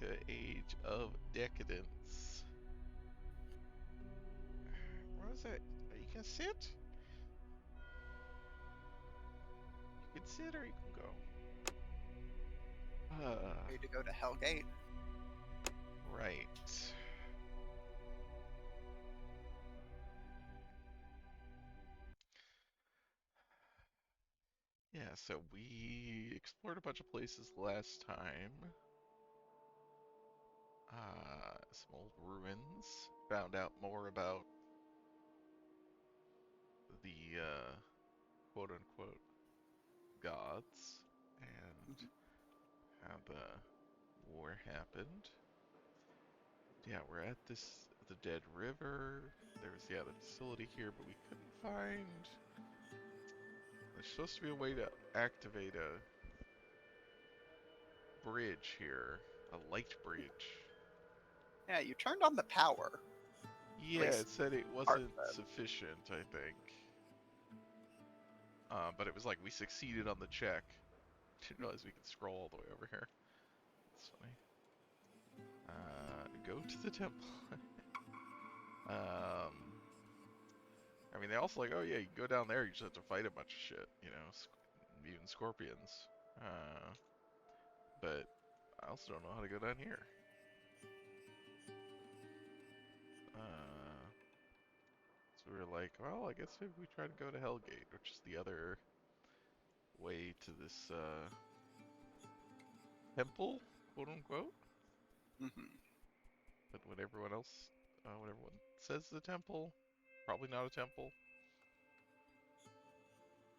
to Age of Decadence. What is it? You can sit? You can sit or you can go. Ready to go to Hellgate? Right. Yeah, so we explored a bunch of places last time. Some old ruins. Found out more about the quote-unquote gods and Mhm. how the war happened. Yeah, we're at the Dead River. There was the facility here, but we couldn't find. There's supposed to be a way to activate a bridge here, a light bridge. Yeah, you turned on the power. At Yeah, least it said it part wasn't of it. sufficient, I think. But it was like we succeeded on the check. Didn't realize we could scroll all the way over here. That's funny. Go to the temple. um, I mean, they also like, oh yeah, you can go down there. You just have to fight a bunch of shit, even scorpions. Uh, but I also don't know how to go down here. Uh, so we were like, well, I guess maybe we try to go to Hellgate, which is the other way to this temple, quote unquote. Hmm. But when everyone says the temple, probably not a temple.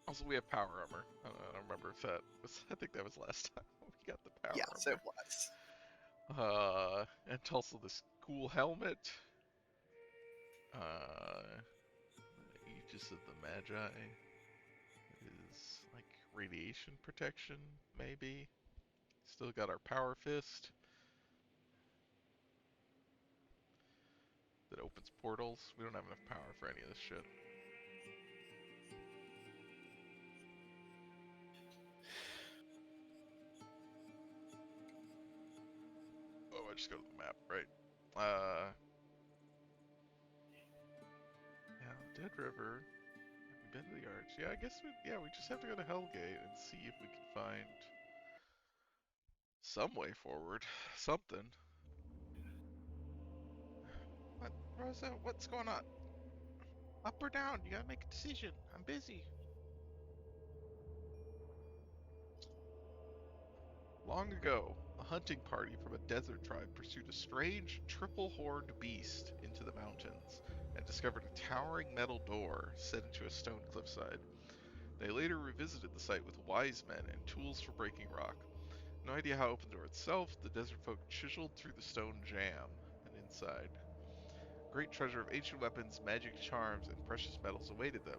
Also, we have power armor. I don't remember if that was. I think that was last time we got the power Yes, it was. and also this cool helmet. Uh, Aegis of the Magi is like radiation protection, maybe. Still got our power fist that opens portals. We don't have enough power for any of this shit. Oh, I just go to the map, right? Yeah, Dead River. We've been to the Arch. Yeah, I guess we just have to go to Hellgate and see if we can find some way forward. Something. What, Rosa? What's going on? Up or down? You gotta make a decision. I'm busy. Long ago, a hunting party from a desert tribe pursued a strange triple-horned beast into the mountains and discovered a towering metal door set into a stone cliffside. They later revisited the site with wise men and tools for breaking rock. No idea how to open the door itself, the desert folk chiseled through the stone jamb and inside. Great treasure of ancient weapons, magic charms, and precious metals awaited them.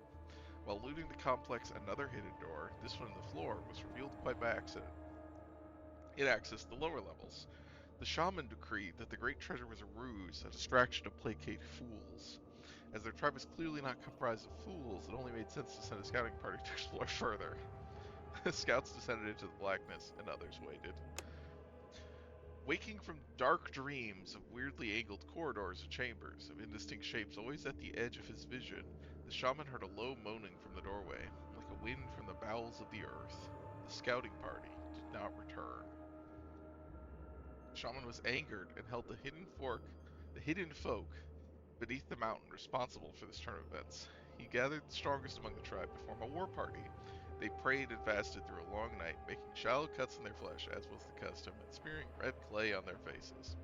While looting the complex another hidden door, this one in the floor, was revealed quite by accident. It accessed the lower levels. The shaman decreed that the great treasure was a ruse, a distraction to placate fools. As their tribe was clearly not comprised of fools, it only made sense to send a scouting party to explore further. The scouts descended into the blackness, and others waited. Waking from dark dreams of weirdly angled corridors and chambers, of indistinct shapes always at the edge of his vision, the shaman heard a low moaning from the doorway, like a wind from the bowels of the earth. The scouting party did not return. The shaman was angered and held the hidden folk, beneath the mountain responsible for this turn of events. He gathered the strongest among the tribe to form a war party. They prayed and fasted through a long night, making shallow cuts in their flesh, as was the custom, and smearing red clay on their faces.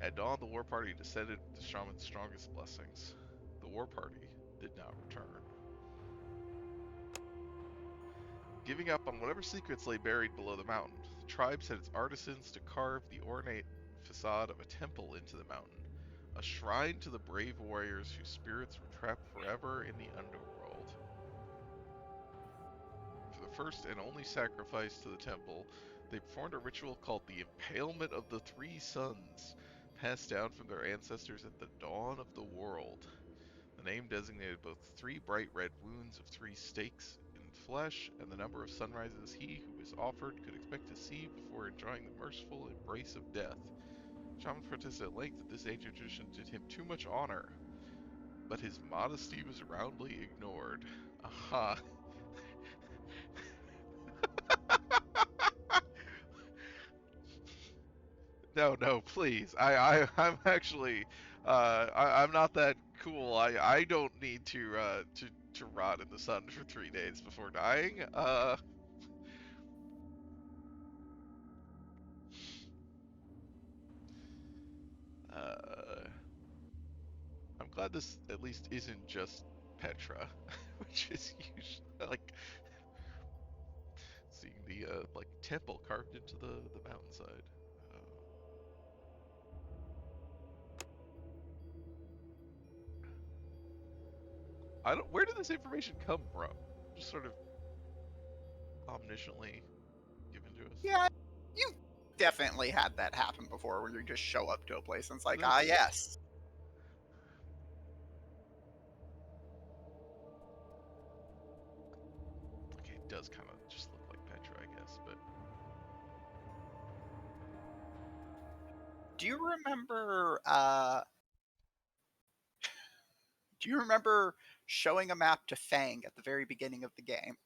At dawn, the war party descended with the shaman's strongest blessings. The war party did not return. Giving up on whatever secrets lay buried below the mountain, the tribe sent its artisans to carve the ornate facade of a temple into the mountain, a shrine to the brave warriors whose spirits were trapped forever in the underworld. For the first and only sacrifice to the temple, they performed a ritual called the Impalement of the Three Suns, passed down from their ancestors at the dawn of the world. The name designated both three bright red wounds of three stakes in flesh and the number of sunrises he who was offered could expect to see before enjoying the merciful embrace of death. Shaman protested at length that this ancient tradition did him too much honor, but his modesty was roundly ignored. Aha. No, no, please. I'm actually, I'm not that cool. I don't need to rot in the sun for 3 days before dying. Uh, I'm glad this at least isn't just Petra, which is usually like seeing the like temple carved into the mountainside. Uh, I don't. Where did this information come from? Just sort of omnisciently given to us. Yeah, you definitely had that happen before, where you just show up to a place and it's like, ah, This yes. okay, it does kind of just look like Petra, I guess, but Do you remember? Do you remember showing a map to Fang at the very beginning of the game?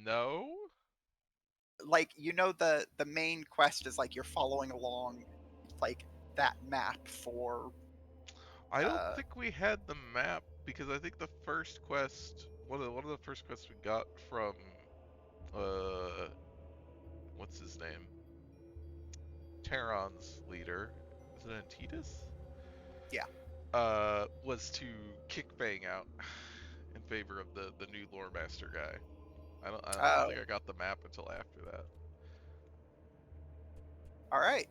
no. Like, the main quest is like you're following along, like that map for. I don't Uh, think we had the map because I think the first quest, one of the first quests we got from uh, what's his name? Terran's leader, is it Antitas? yeah. Was to kick Fang out in favor of the new lore master guy. I don't think Oh, I got the map until after that. all right.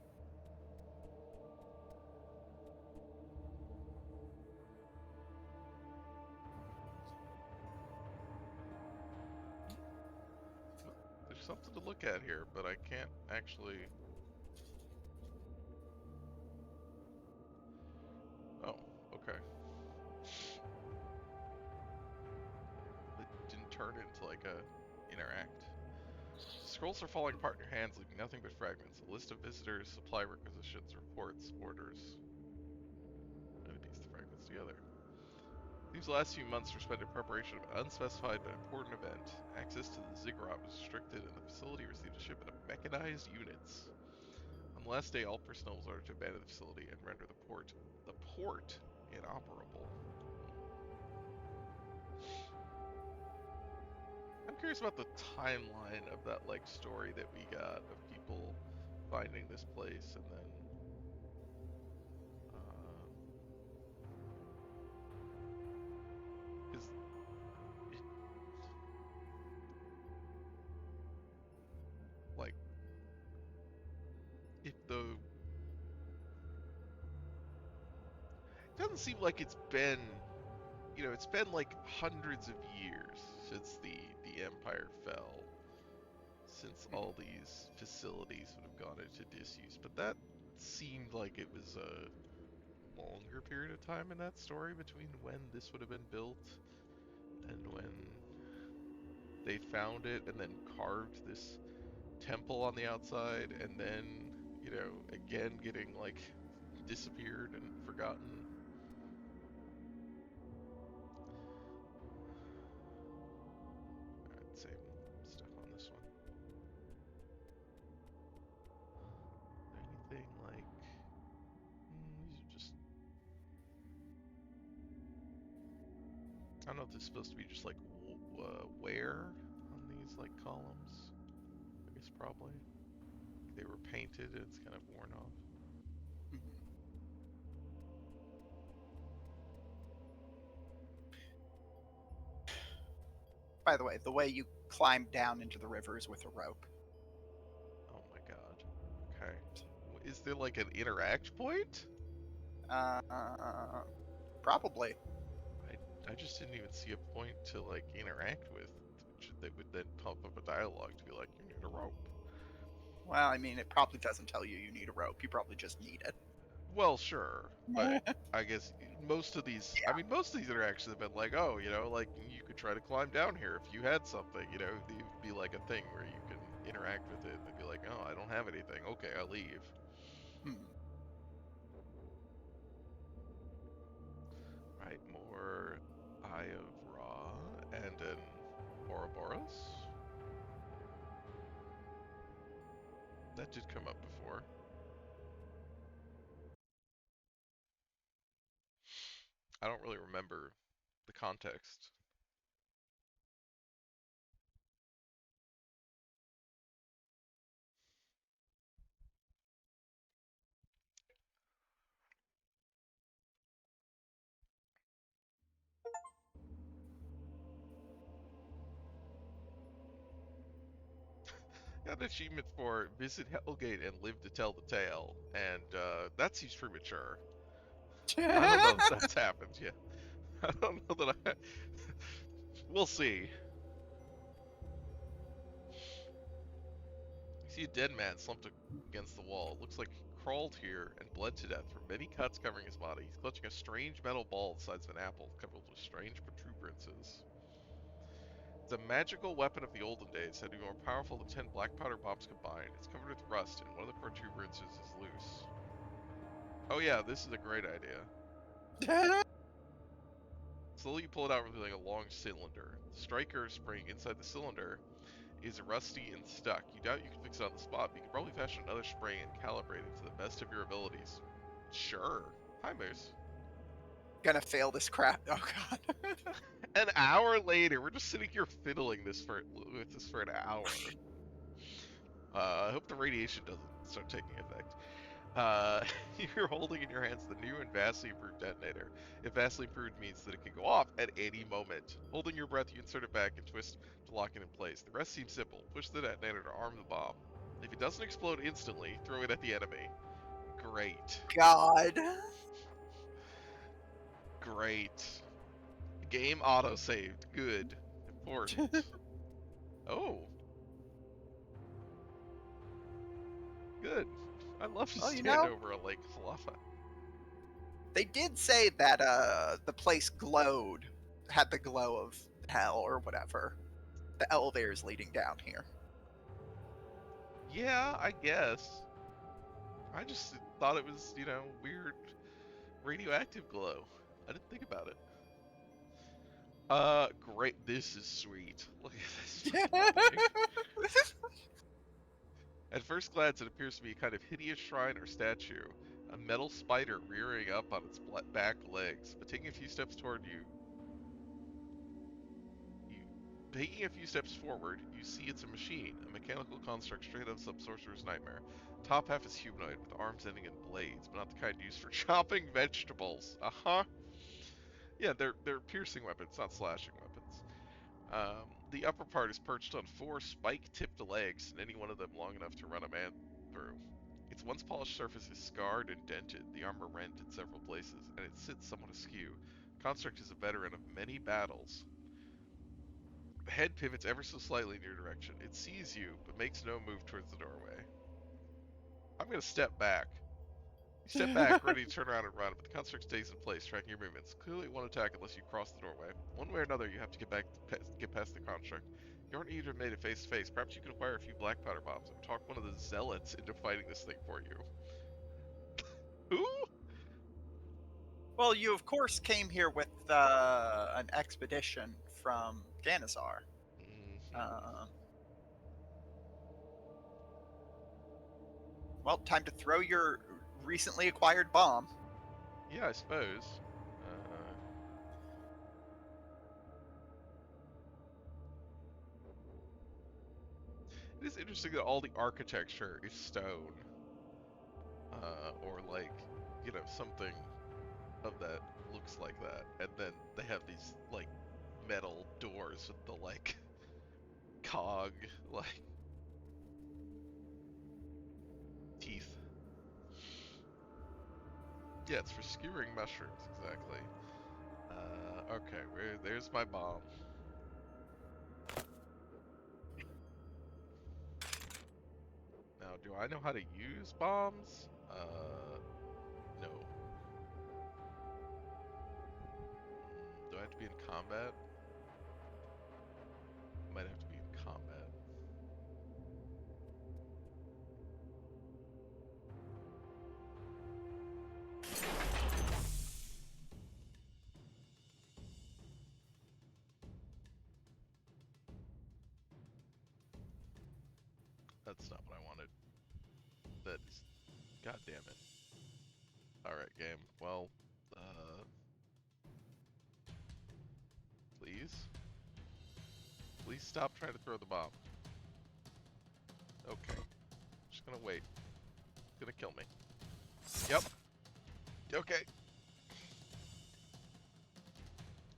There's something to look at here, but I can't actually. Oh, okay. It didn't turn into like a interact. Scrolls are falling apart in your hands, leaving nothing but fragments. A list of visitors, supply requisitions, reports, orders. How to piece the fragments together. These last few months were spent in preparation of an unspecified but important event. Access to the ziggurat was restricted, and the facility received a shipment of mechanized units. On the last day, all personnel was ordered to abandon the facility and render the port inoperable. I'm curious about the timeline of that like story that we got of people finding this place and then because like if the it doesn't seem like it's been it's been like hundreds of years since the empire fell, since all these facilities would have gone into disuse, but that seemed like it was a longer period of time in that story between when this would have been built and when they found it and then carved this temple on the outside and then again getting like disappeared and forgotten. Alright, same stuff on this one. Anything like these are just I don't know if this is supposed to be just like wear on these like columns. I guess probably they were painted and it's kind of worn off. Mhm. By the way, the way you climb down into the river is with a rope. Oh my god. Okay. Is there like an interact point? Uh, Probably. I just didn't even see a point to like interact with. They would then pump up a dialogue to be like, you need a rope. Well, I mean, it probably doesn't tell you you need a rope. You probably just need it. Well, sure, but Yeah. I guess most of these, I mean, most of these interactions have been like, oh, like you could try to climb down here if you had something, you know, it'd be like a thing where you can interact with it. And they'd be like, oh, I don't have anything. Okay, I'll leave. Hmm. Right, more Eye of Ra and an Ouroboros. That did come up before. I don't really remember the context. Got an achievement for visit Hellgate and live to tell the tale, and that seems premature. I don't know that that's happened yet. I don't know that I. We'll see. You see a dead man slumped against the wall. It looks like he crawled here and bled to death from many cuts covering his body. He's clutching a strange metal ball the size of an apple, covered with strange protuberances. It's a magical weapon of the olden days, said to be more powerful than 10 black powder bombs combined. It's covered with rust, and one of the protuberances is loose. Oh yeah, this is a great idea. Slowly you pull it out, revealing a long cylinder. The striker spring inside the cylinder is rusty and stuck. You doubt you can fix it on the spot, but you can probably fashion another spring and calibrate it to the best of your abilities. Sure. Hi, Moose. Gonna fail this crap. Oh god. An hour later, we're just sitting here fiddling with this for an hour. I hope the radiation doesn't start taking effect. Uh, you're holding in your hands the new and vastly improved detonator. If vastly improved means that it can go off at any moment. Holding your breath, you insert it back and twist to lock it in place. The rest seems simple. Push the detonator to arm the bomb. If it doesn't explode instantly, throw it at the enemy. Great. God. Great. Game auto-saved. Good. Important. Oh, good. I love to Well, you stand know, over a lake of lava. they did say that the place glowed, had the glow of hell or whatever. The elevators leading down here. Yeah, I guess. I just thought it was, you know, weird radioactive glow. I didn't think about it. Great. This is sweet. Look at this freaking thing. At first glance, it appears to be a kind of hideous shrine or statue. A metal spider rearing up on its back legs. But taking a few steps toward you, you taking a few steps forward, you see it's a machine, a mechanical construct straight out of some sorcerer's nightmare. Top half is humanoid, with arms ending in blades, but not the kind used for chopping vegetables. Uh-huh. Yeah, they're piercing weapons, not slashing weapons. The upper part is perched on four spike-tipped legs, and any one of them long enough to run a man through. Its once polished surface is scarred and dented, the armor rent in several places, and it sits somewhat askew. Construct is a veteran of many battles. The head pivots ever so slightly in your direction. It sees you, but makes no move towards the doorway. I'm gonna step back. You step back, ready to turn around and run, but the construct stays in place, tracking your movements. Clearly it won't attack unless you cross the doorway. One way or another, you have to get past the construct. You aren't eager to made it face to face. Perhaps you can acquire a few black powder bombs or talk one of the zealots into fighting this thing for you. Who? Well, you of course came here with an expedition from Ganazar. Mm-hmm. Um, well, time to throw your recently acquired bomb. Yeah, I suppose. Uh, it is interesting that all the architecture is stone, or like, you know, something of that looks like that, and then they have these like metal doors with the like cog like teeth. Yeah, it's for skewering mushrooms, exactly. Okay, there's my bomb. Now, do I know how to use bombs? No. Do I have to be in combat? might have to be in combat. That's not what I wanted. That is... God damn it. Alright, game. Well, please? Please stop trying to throw the bomb. Okay. Just gonna wait. It's gonna kill me. Yep. Okay.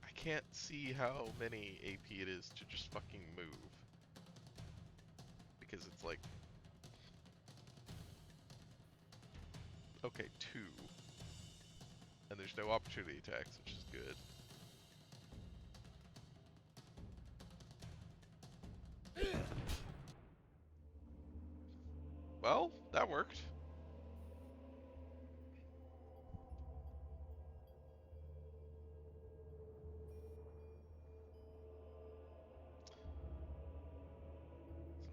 I can't see how many AP it is to just fucking move. Because it's like... Okay, 2. And there's no opportunity attacks, which is good. Well, that worked.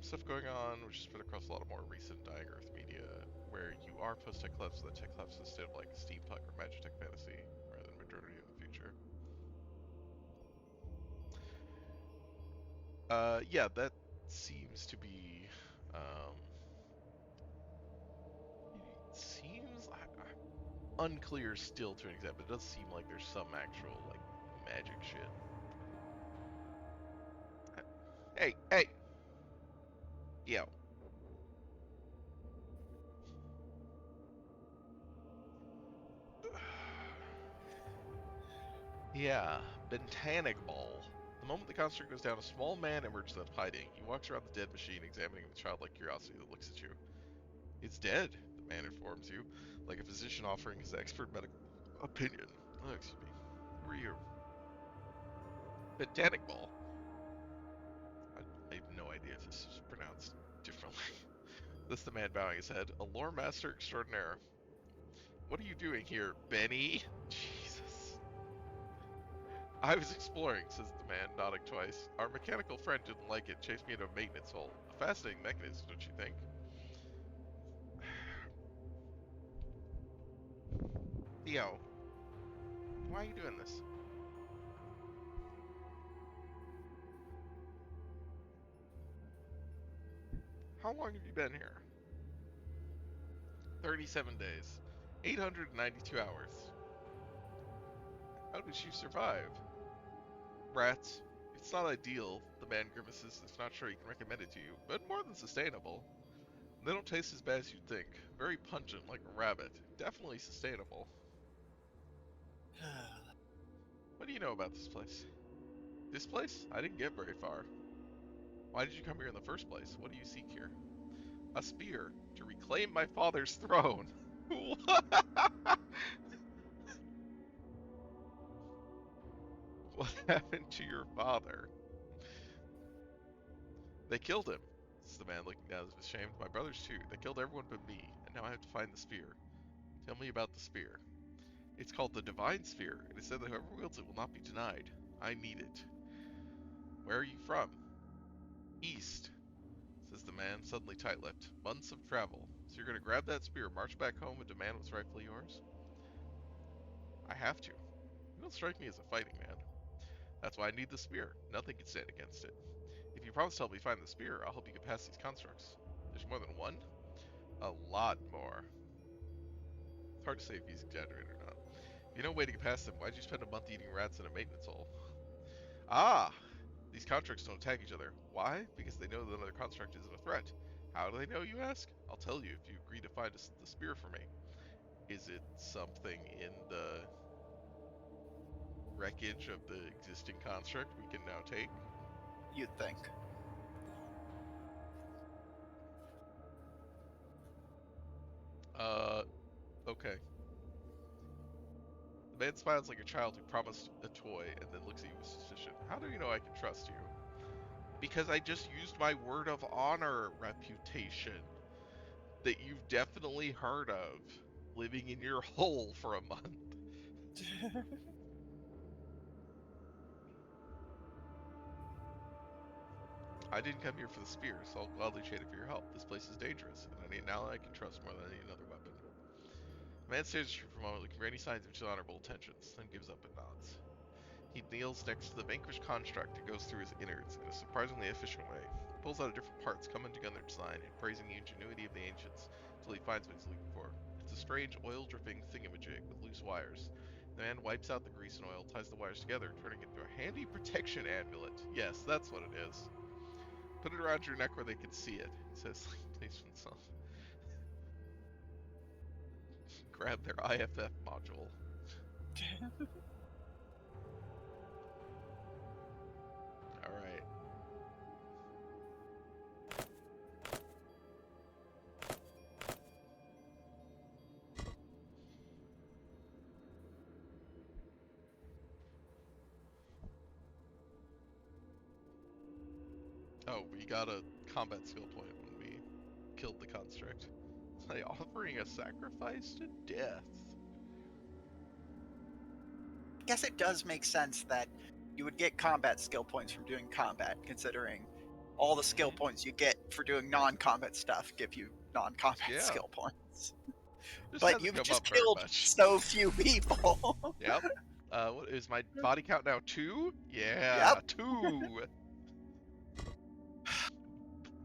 Some stuff going on, which is spread across a lot of more recent dying Earth media, where you are post-Teclefs, the Teclefs instead of like steampunk or magitech fantasy, rather than modernity in the future. Yeah, that seems to be, it seems unclear still to an extent, but it does seem like there's some actual like magic shit. Hey, hey, yo. Yeah, Bentanic Ball. The moment the construct goes down, a small man emerges out of hiding. He walks around the dead machine, examining it with childlike curiosity that looks at you. It's dead, the man informs you, like a physician offering his expert medical opinion. Oh, excuse me. Who are you? Bentanic Ball. I have no idea if this is pronounced differently. This the man bowing his head. A lore master extraordinaire. What are you doing here, Benny? Jesus. I was exploring, says the man, nodding twice. Our mechanical friend didn't like it, chased me into a maintenance hole. A fascinating mechanism, don't you think? Theo, why are you doing this? How long have you been here? 37 days. 892 hours. How did you survive? Rats. It's not ideal, the man grimaces, if not sure he can recommend it to you, but more than sustainable. They don't taste as bad as you'd think. Very pungent, like a rabbit. Definitely sustainable. What do you know about this place? This place? I didn't get very far. Why did you come here in the first place? What do you seek here? A spear. To reclaim my father's throne. What? What happened to your father? They killed him. This is the man looking down as if ashamed. My brothers too. They killed everyone but me, and now I have to find the spear. Tell me about the spear. It's called the Divine Sphere. It is said that whoever wields it will not be denied. I need it. Where are you from? East, says the man, suddenly tight-lipped. Months of travel. So you're gonna grab that spear, march back home, and demand what's rightfully yours? I have to. You don't strike me as a fighting man. That's why I need the spear. Nothing can stand against it. If you promise to help me find the spear, I'll help you get past these constructs. There's more than one? A lot more. It's hard to say if he's exaggerating or not. If you know a way to get past them, why'd you spend a month eating rats in a maintenance hole? Ah! These constructs don't attack each other. Why? Because they know that another construct isn't a threat. How do they know, you ask? I'll tell you if you agree to find the spear for me. Is it something in the wreckage of the existing construct we can now take? You'd think. Okay. The man smiles like a child who promised a toy and then looks at you with suspicion. How do you know I can trust you? Because I just used my word of honor reputation that you've definitely heard of, living in your hole for a month. I didn't come here for the spear, so I'll gladly trade it for your help. This place is dangerous, and I need an ally I can trust more than I need another weapon. The man stares at you for a moment, looking for any signs of dishonorable intentions, then gives up and nods. He kneels next to the vanquished construct and goes through his innards in a surprisingly efficient way. He pulls out different parts, coming together design and praising the ingenuity of the ancients until he finds what he's looking for. It's a strange, oil-dripping thingamajig with loose wires. The man wipes out the grease and oil, ties the wires together, turning it into a handy protection amulet. Yes, that's what it is. Put it around your neck where they can see it, he says, please for himself. Grab their IFF module. Alright. Oh, we got a combat skill point when we killed the construct. By offering a sacrifice to death. I guess it does make sense that you would get combat skill points from doing combat, considering all the skill points you get for doing non-combat stuff give you non-combat Yeah, skill points. just But hasn't you've come just up very killed much. so few people. Yep. What is my body count now? 2? Yep. Yeah, 2.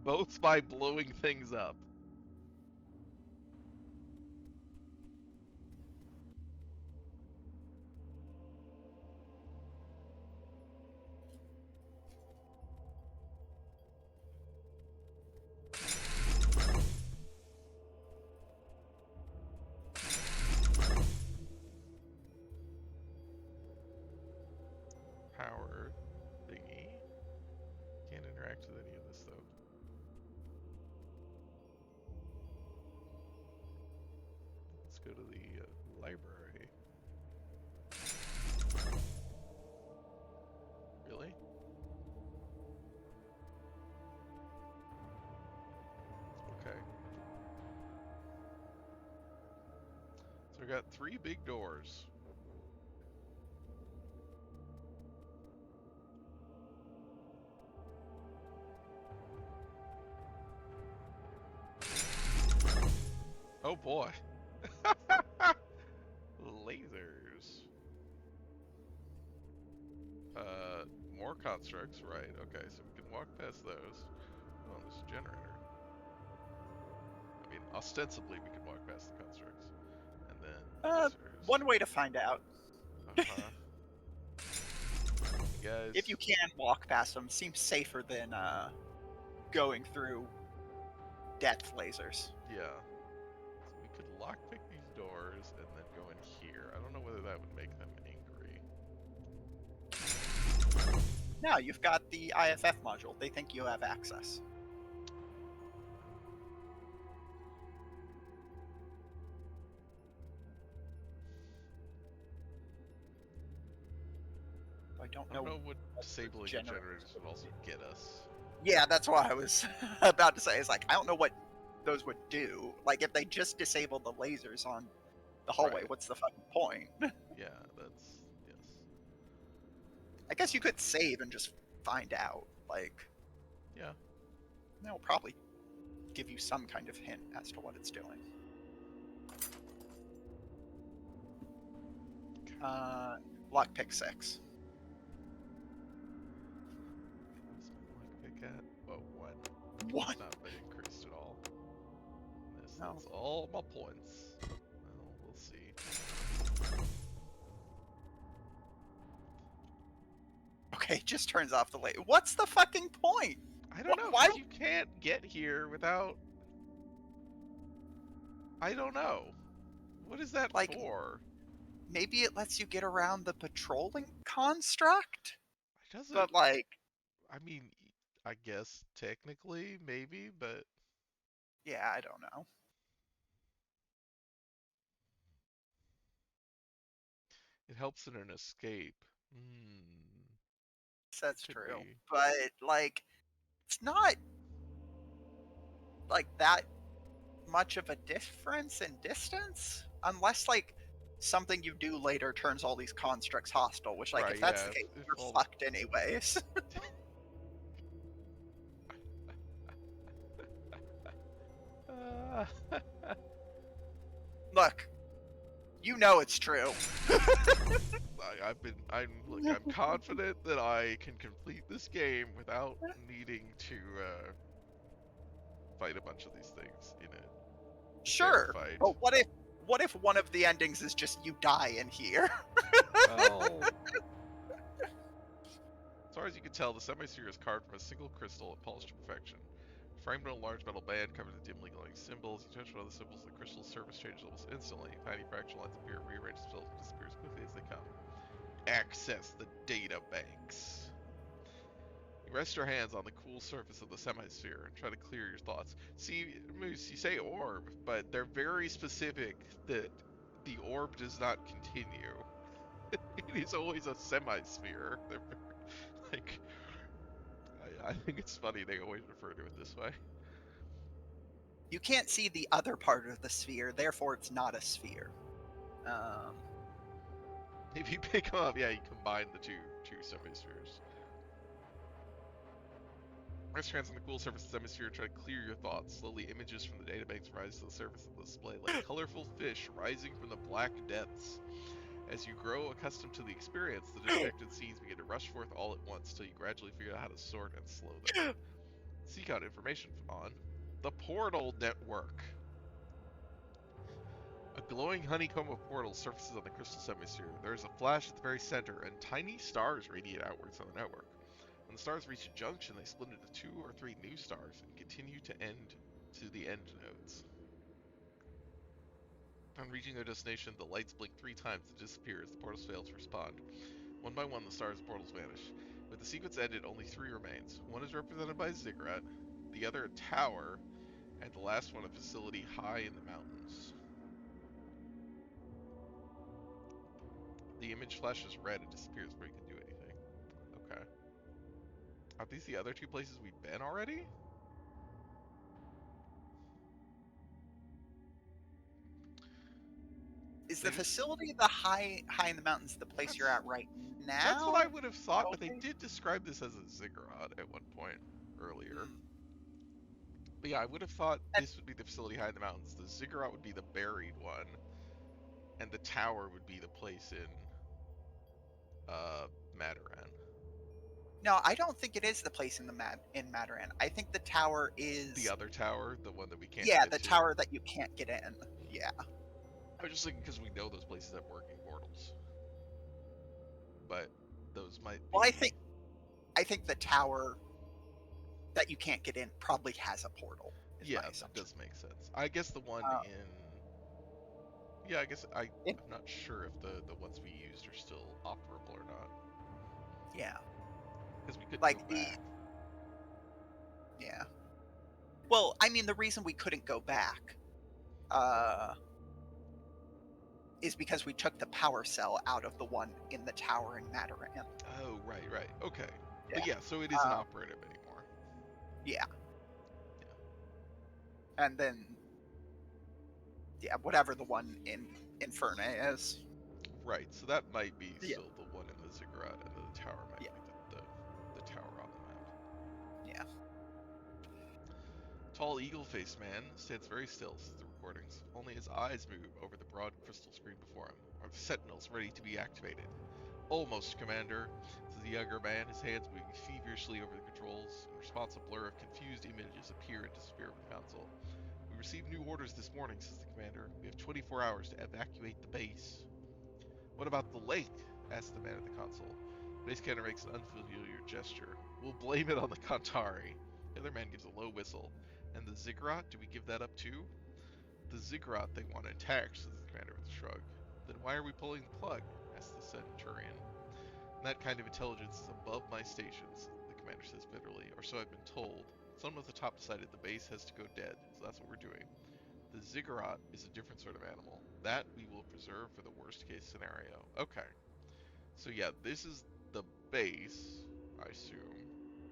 Both by blowing things up. Power thingy. Can't interact with any of this though. Let's go to the library. Really? Okay. So we got 3 big doors. Oh boy. Lasers. More constructs, right. Okay, so we can walk past those. Oh, this generator. I mean, ostensibly we can walk past the constructs. And then lasers. One way to find out, Uh-huh. You guys... if you can walk past them, seems safer than going through death lasers. Yeah. So we could lockpick these doors and then go in here. I don't know whether that would make them angry. Now you've got the IFF module. They think you have access. I don't I know. don't know what disabling the generators would also get us. Yeah, that's what I was about to say. It's like, I don't know what those would do. Like, if they just disable the lasers on the hallway, Right. what's the fucking point? Yeah, that's... yes. I guess you could save and just find out. Like, Yeah. they'll probably give you some kind of hint as to what it's doing. Lockpick 6. What's my lockpick at? Oh, 1. What? Not been increased at all. No. That's all my points. Well, we'll see. Okay, just turns off the light. What's the fucking point? I don't know. Why? You can't get here without... I don't know. What is that Like, for? maybe it lets you get around the patrolling construct? It doesn't... But, like... I mean, I guess technically, maybe, but... Yeah, I don't know. It helps in an escape. Hmm. That's Could true. be. But, like, it's not, like, that much of a difference in distance? Unless, like, something you do later turns all these constructs hostile, which, like, Right, if that's yeah, the case, if you're all... fucked anyways. Look, you know it's true. I'm confident that I can complete this game without needing to fight a bunch of these things in a fair Sure, fight. but what if one of the endings is just you die in here? Well, as far as you can tell, the semi-sphere is carved from a single crystal and polished to perfection. Framed in a large metal band covered with dimly glowing symbols, you touch one of the symbols, the crystal's surface changes almost instantly. Tiny fractional lines appear, rearrange themselves, and disappear as quickly as they come. Access the data banks. You rest your hands on the cool surface of the semi-sphere and try to clear your thoughts. See, Moose, you say orb, but they're very specific that the orb does not continue. It is always a semi-sphere. They're like, I think it's funny they always refer to it this way. You can't see the other part of the sphere, therefore it's not a sphere. Um, If you pick them up, yeah, you combine the two semi-spheres. Rest your hands on the cool surface of the semi-sphere, try to clear your thoughts. Slowly, images from the databanks rise to the surface of the display like colorful fish rising from the black depths. As you grow accustomed to the experience, the disconnected scenes begin to rush forth all at once till you gradually figure out how to sort and slow them. Seek out information on the Portal Network. A glowing honeycomb of portals surfaces on the crystal semisphere. There is a flash at the very center, and tiny stars radiate outwards on the network. When the stars reach a junction, they split into 2 or 3 new stars and continue to the end nodes. On reaching their destination, the lights blink 3 times and disappear as the portals fail to respond. One by one, the stars and portals vanish. With the sequence ended, only 3 remains. One is represented by a ziggurat, the other a tower, and the last one a facility high in the mountains. The image flashes red and disappears before you can do anything. Okay. Are these the other 2 places we've been already? is They the just... facility the high in the mountains the place you're That's at right that's what now? I would have thought, but they Okay. did describe this as a ziggurat at one point earlier. Hmm. But yeah, I would have thought And this would be the facility high in the mountains. The ziggurat would be the buried one, and the tower would be the place in Mataran. no, I don't think it is the place in Mataran. I think the tower The is, other tower, the one that we can't yeah, get the to. tower that you can't get in. Yeah. I was just thinking because we know those places have working portals, but those might Well, be... I think the tower that you can't get in probably has a portal. Is my Yeah, that assumption. does make sense. I guess the one Uh, in... Yeah, I guess I'm it, not sure if the ones we used are still operable or not, yeah, because we couldn't go like the back. yeah. Well, I mean, the reason we couldn't go back uh, is because we took the power cell out of the one in the tower in Mataran. Oh, right, right. Okay. But Yeah. yeah, so it isn't Uh, operative anymore. yeah. Yeah. And then yeah, whatever the one in Inferno is. Right, so that might be Yeah. still the one in the ziggurat, and the tower might Yeah. be the tower on the map. Yeah. Tall eagle-faced man stands very still, says the recordings. Only his eyes move over the broad crystal screen before him. Are the sentinels ready to be activated? Almost, Commander, says the younger man, his hands moving feverishly over the controls. In response, a blur of confused images appear and disappear over the console. We received new orders this morning, says the commander. We have 24 hours to evacuate the base. What about the lake? Asks the man at the console. Base commander makes an unfamiliar gesture. We'll blame it on the Kantari. The other man gives a low whistle. And the ziggurat, do we give that up too? The ziggurat they want intact, says the commander with a shrug. Then why are we pulling the plug? Asks the centurion. That kind of intelligence is above my stations, the commander says bitterly, or so I've been told. Someone at the top decided the base has to go dead, so that's what we're doing. The ziggurat is a different sort of animal. That we will preserve for the worst case scenario. Okay. So yeah, this is the base, I assume.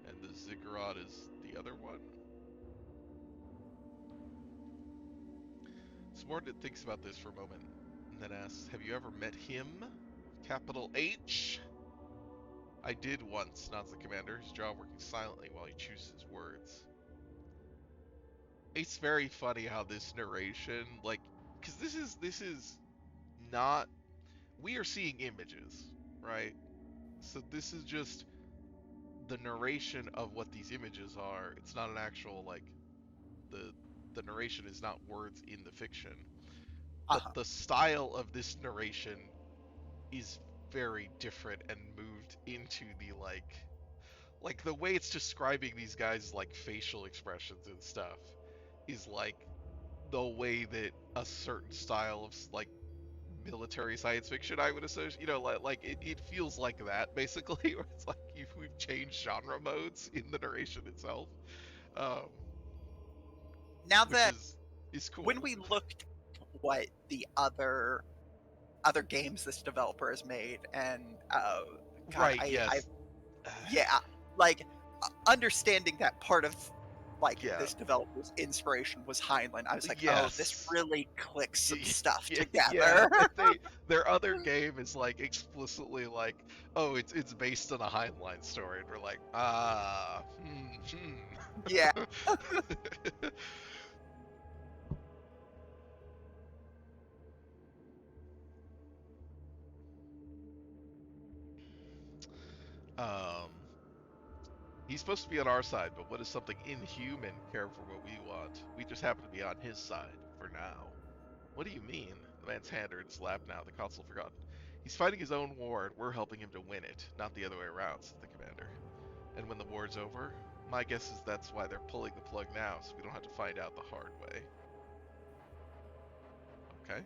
And the ziggurat is the other one? Subordinate thinks about this for a moment, and then asks, have you ever met him? Capital H? I did once, nods the commander, his jaw working silently while he chooses his words. it's very funny how this narration, like, because this is not, we are seeing images, right? So this is just the narration of what these images are. It's not an actual like the the narration is not words in the fiction, but Uh-huh. the style of this narration is very different and moved into the like the way it's describing these guys like facial expressions and stuff is like the way that a certain style of like military science fiction I would associate, like it feels like that basically, where it's like we've changed genre modes in the narration itself, um, Now which that is when cool. we looked what the other games this developer has made, and God, Right, I yes. yeah, like understanding that part of like Yeah, this developer's inspiration was Heinlein, I was like, oh, this yes. really clicks some stuff Yeah, together. their other game is like explicitly like, oh, it's based on a Heinlein story, and we're like, Yeah. um, he's supposed to be on our side, but what does something inhuman care for what we want? We just happen to be on his side for now. What do you mean? The man's hand are in his lap now, the console forgotten. He's fighting his own war, and we're helping him to win it, not the other way around, said the commander. And when the war's over, my guess is that's why they're pulling the plug now, so we don't have to find out the hard way. Okay.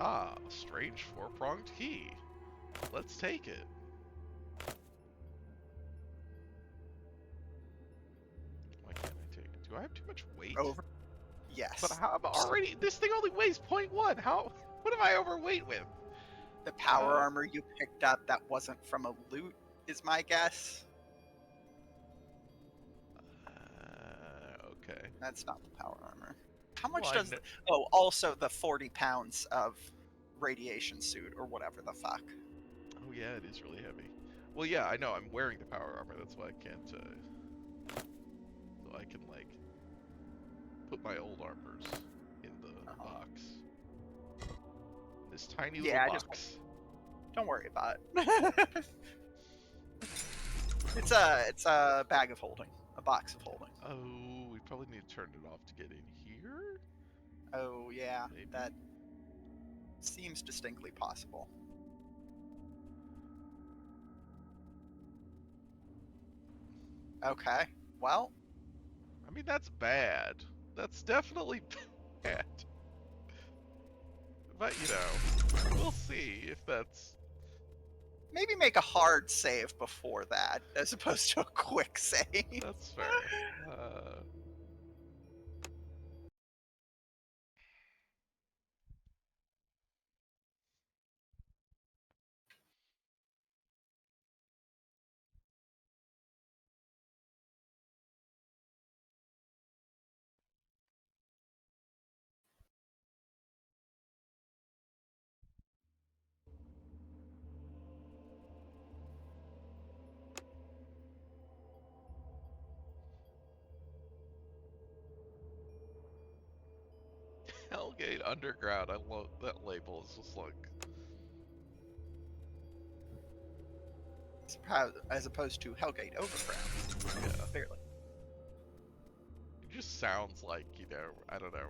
Ah, a strange four-pronged key. Let's take it. Why can't I take it? Do I have too much weight? Over. But Yes. how, I'm already, this thing only weighs .1. How, what am I overweight with? The power Uh, armor you picked up that wasn't from a loot is my guess. okay. That's not the power armor. How Well, much I does know. oh, also the 40 pounds of radiation suit or whatever the fuck. Oh yeah, it is really heavy. Well, yeah, I know. I'm wearing the power armor. That's why I can't. So I can like put my old armors in the Uh-huh. box. This tiny little Yeah, I just box. don't worry about it. It's a bag of holding, a box of holding. Oh, we probably need to turn it off to get in here. Oh yeah, that Maybe. seems distinctly possible. Okay, well, I mean, that's bad. That's definitely bad. But we'll see if that's maybe make a hard save before that, as opposed to a quick save. that's fair. Hellgate Underground. I love that label. It's just like, As opposed to Hellgate Overground. yeah. Barely. It just sounds like, I don't know,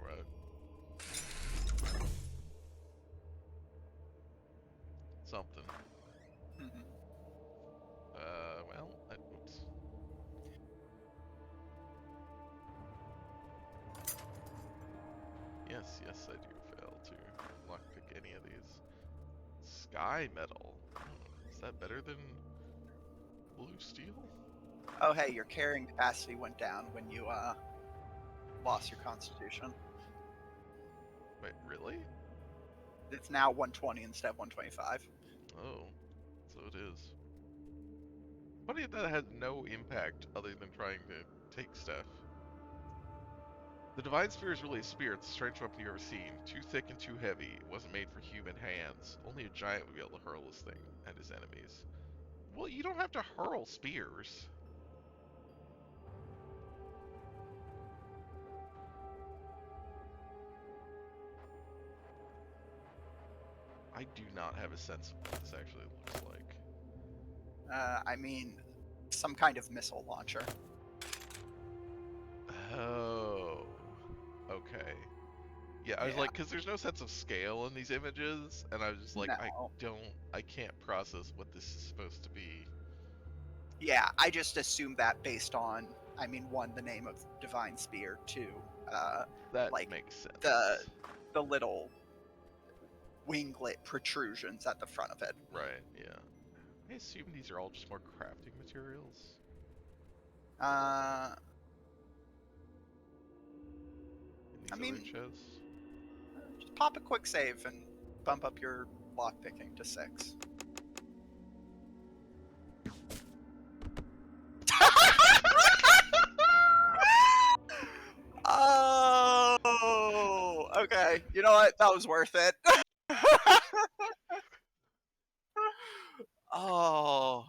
something. Mhm. Well, oops. Yes, yes, I do fail to lockpick any of these. Sky metal. Is that better than blue steel? Oh hey, your carrying capacity went down when you lost your constitution. Wait, really? It's now 120 instead of 125. Oh, so it is. Funny that has no impact other than trying to take stuff. The Divine Spear is really a spear. It's the strangest weapon you've ever seen. Too thick and too heavy. It wasn't made for human hands. Only a giant would be able to hurl this thing at his enemies. Well, you don't have to hurl spears. I do not have a sense of what this actually looks like. I mean, some kind of missile launcher. Oh. Okay. Yeah, I was Yeah. like, because there's no sense of scale in these images, and I was just like, No. I can't process what this is supposed to be. Yeah, I just assumed that based on, I mean, one, the name of Divine Spear, two, That like makes the sense. the little winglet protrusions at the front of it. Right, yeah. I assume these are all just more crafting materials Uh, in I these other mean, chests. just pop a quick save and bump up your lockpicking to 6. Oh, okay. You know what? That was worth it. Oh.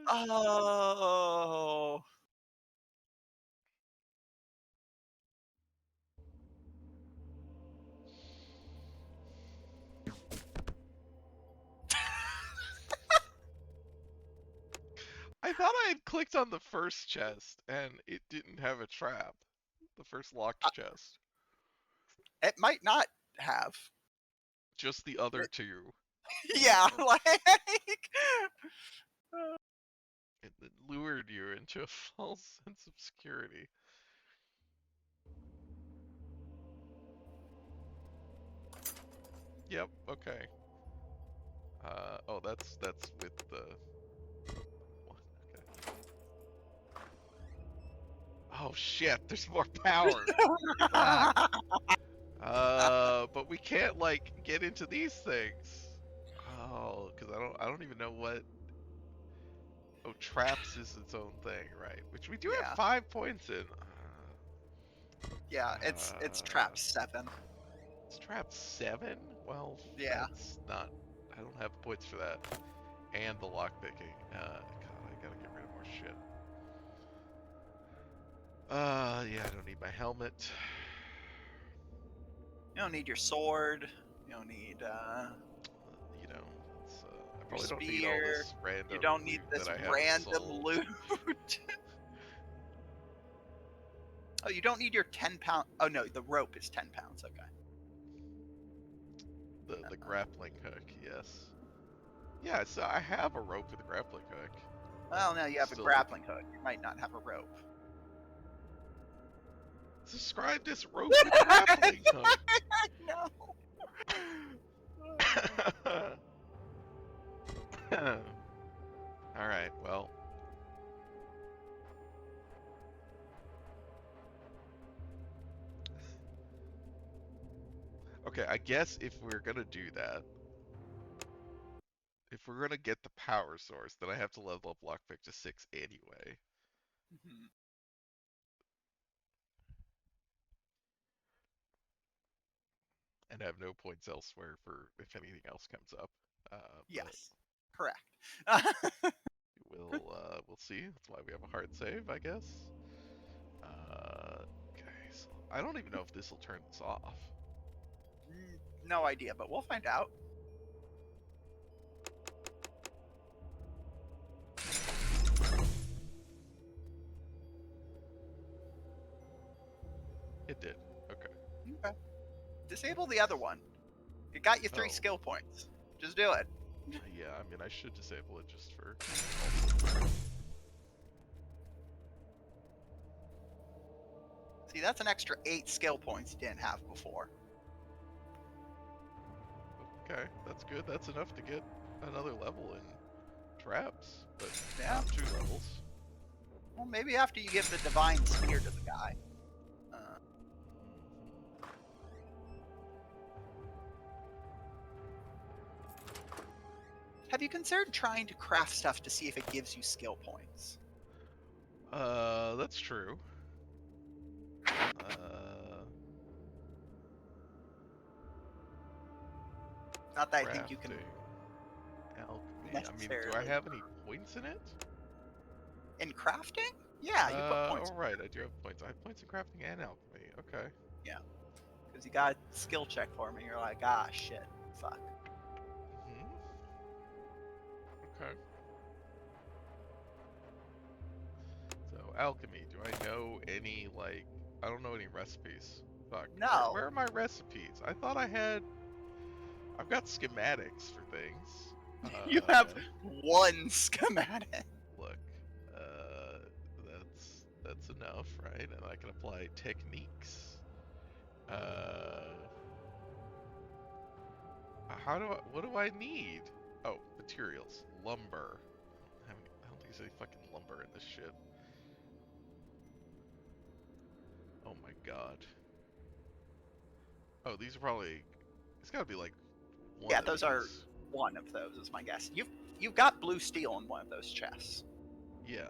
Oh, shit. Oh. I thought I had clicked on the first chest and it didn't have a trap. The first locked chest. It might not have. Just the other two. Yeah, like It lured you into a false sense of security. Yep, okay. Oh, that's with the one. Okay. Oh shit, there's more power. Fuck. But we can't like get into these things. Oh, because I don't even know what. Oh, traps is its own thing, right? Which we do have yeah, 5 points in. yeah. It's Uh, trap 7. it's trap 7. Well, Yeah. that's not. I don't have the points for that. And the lockpicking. God, I gotta get rid of more shit. Yeah, I don't need my helmet. You don't need your sword. You don't need You know, I your probably don't need all spear. this You random don't need loot that this I haven't random sold. loot. Oh, you don't need your 10-pound. Oh no, the rope is 10 pounds. Okay. The grappling hook, yes. Yeah, so I have a rope with a grappling hook. Well, now you have a Still grappling hook. You might not have a rope. describe this rope with grappling hook. No. All right, well. Okay, I guess if we're gonna do that, if we're gonna get the power source, then I have to level up lockpick to 6 anyway, Mhm. and have no points elsewhere for if anything else comes up. But Yes. Correct. we'll see. That's why we have a hard save, I guess. Okay, so I don't even know if this will turn this off. No idea, but we'll find out. It did. Okay. Okay. Disable the other one. It got you 3 Oh, skill points. Just do it. yeah. I mean, I should disable it just for. See, that's an extra 8 skill points you didn't have before. Okay, that's good. That's enough to get another level in traps, but Yeah. not 2 levels. Well, maybe after you give the divine spear to the guy. Uh, Have you considered trying to craft stuff to see if it gives you skill points? That's true. Uh, Not that I think you can crafting, alchemy. I mean, do I necessarily. have any points in it? In crafting? Yeah, you put points All in right, I do have points. I have points in crafting and alchemy. Okay. there. Yeah, because you got a skill check for me. You're like, ah, shit, fuck. Hmm. Okay. So alchemy. Do I know any like? I don't know any recipes. Fuck. No, Where are my recipes? I thought I had. I've got schematics for things. you have Uh, one schematic. look. Uh, that's enough, right? And I can apply techniques. Uh, how do I? What do I need? Oh, materials. Lumber. I don't think there's any fucking lumber in this shit. Oh my god. Oh, these are probably. It's gotta be like one Yeah, of those are these. one of those, is my guess. You've got blue steel in one of those chests. Yeah.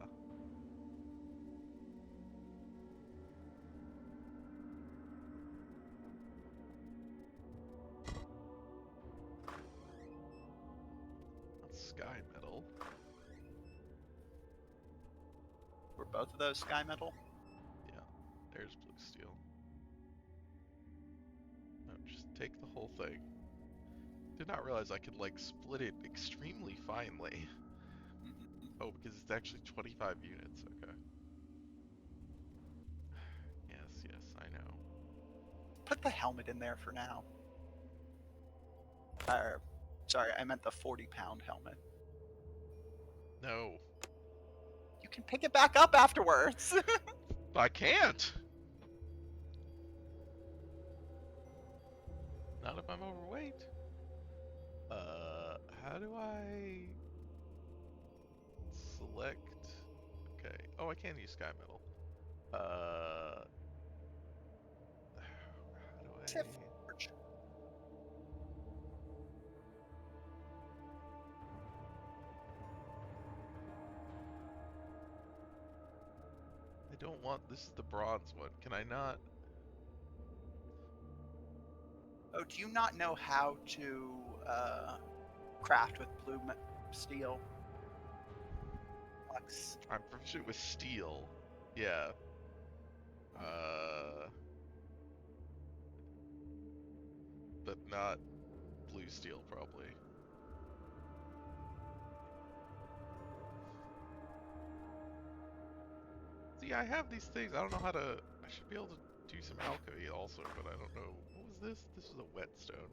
That's sky metal. Were both of those sky metal? Yeah. There's blue steel. No, just take the whole thing. Did not realize I could like split it extremely finely. Mhm. Oh, because it's actually 25 units. Okay. Yes, yes, I know. Put the helmet in there for now. Or, sorry, I meant the 40-pound helmet. No, You can pick it back up afterwards. I can't. Not if I'm overweight. How do I select? Okay. Oh, I can use sky metal. Uh, how do Tiff I? Forge. I don't want. This is the bronze one. Can I not? Oh, do you not know how to craft with blue steel? Lux. I'm proficient with steel. Yeah. Uh, but not blue steel probably. See, I have these things. I don't know how to. I should be able to do some alchemy also, but I don't know. What was this? This was a whetstone.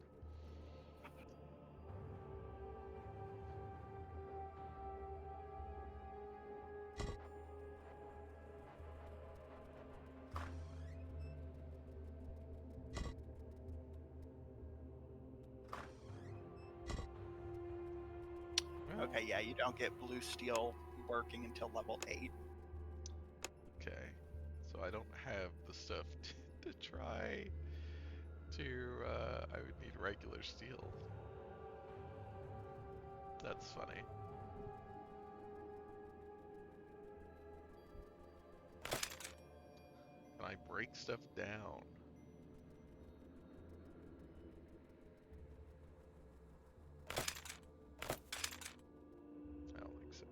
Well, Okay, yeah, you don't get blue steel working until level 8. okay. So I don't have the stuff to try to. I would need regular steel. That's funny. Can I break stuff down? I don't think so.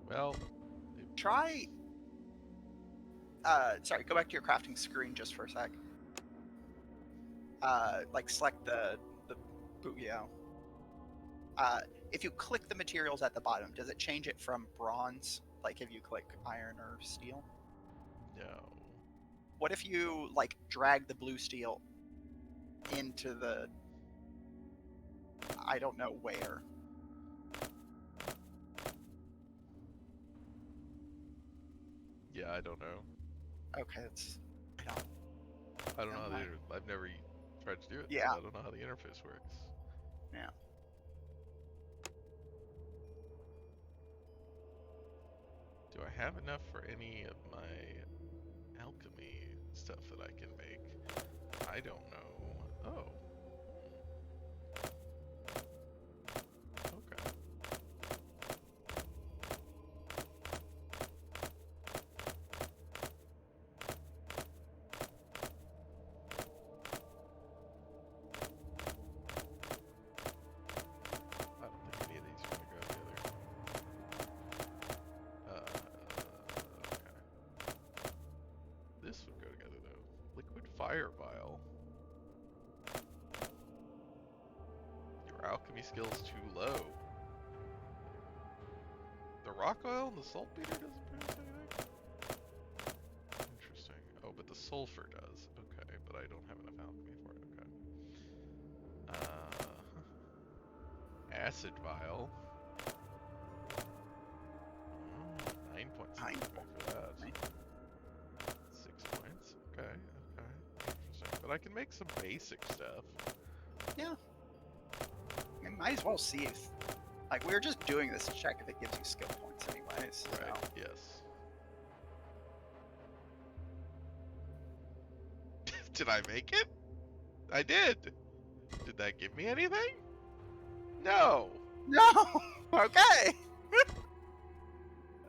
Well, it, Try. Sorry, go back to your crafting screen just for a sec. Like select the booyah. If you click the materials at the bottom, does it change it from bronze? Like if you click iron or steel? no. What if you like drag the blue steel into the I don't know where? Yeah, I don't know. Okay, it's I don't I don't know never how mind. I've never tried to do it, so Yeah, I don't know how the interface works. yeah. Do I have enough for any of my alchemy stuff that I can make? I don't know. Oh. alchemy skill's too low. The rock oil and the saltpeter doesn't produce anything? Interesting. Oh, but the sulfur does. Okay, but I don't have enough alchemy for it. Okay. Acid vial. 9 points of Nine alchemy points. for that. Right? 6 points. Okay, okay. Interesting. But I can make some basic stuff. Yeah. I might as well see if, like, we were just doing this to check if it gives you skill points, anyways. Right. So. Yes. Did I make it? I did. Did that give me anything? No. No. Okay.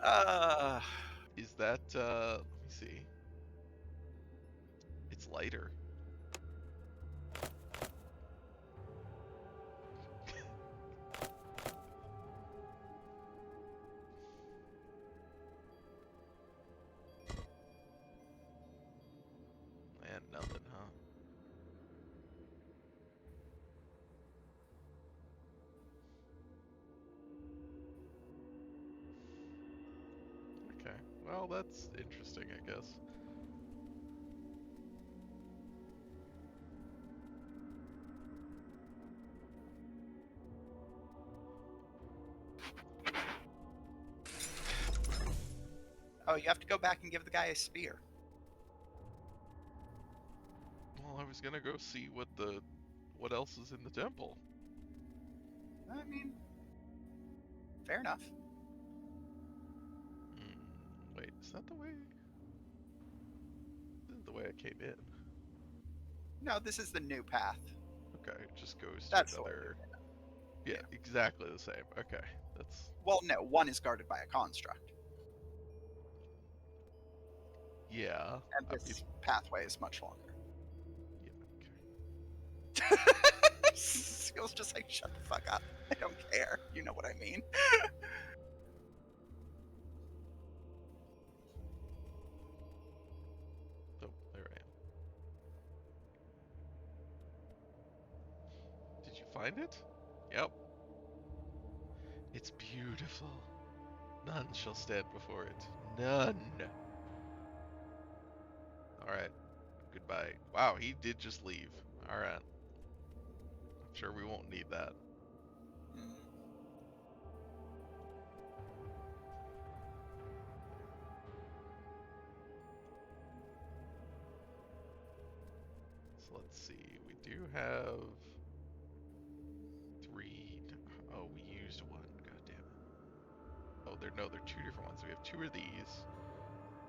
Uh. Is that let me see. It's lighter. Man, nothing, huh? Okay. Well, that's interesting, I guess. Oh, you have to go back and give the guy a spear. Well, I was gonna go see what else is in the temple. I mean, fair enough. Wait, is that the way? This is the way I came in. No, this is the new path. Okay, it just goes to That's the way. another. Yeah. Yeah, exactly the same. Okay, that's Well, no, one is guarded by a construct, yeah. and I mean, this pathway is much longer. yeah. Okay. Skill's just like, shut the fuck up. I don't care. You know what I mean. Oh, there I am. Did you find it? Yep. It's beautiful. None shall stand before it. None. Alright. Goodbye. Wow, he did just leave. Alright. I'm sure we won't need that. Mm. So let's see. We do have 3. Oh, we used one. God damn it. Oh, they're two different ones. We have 2 of these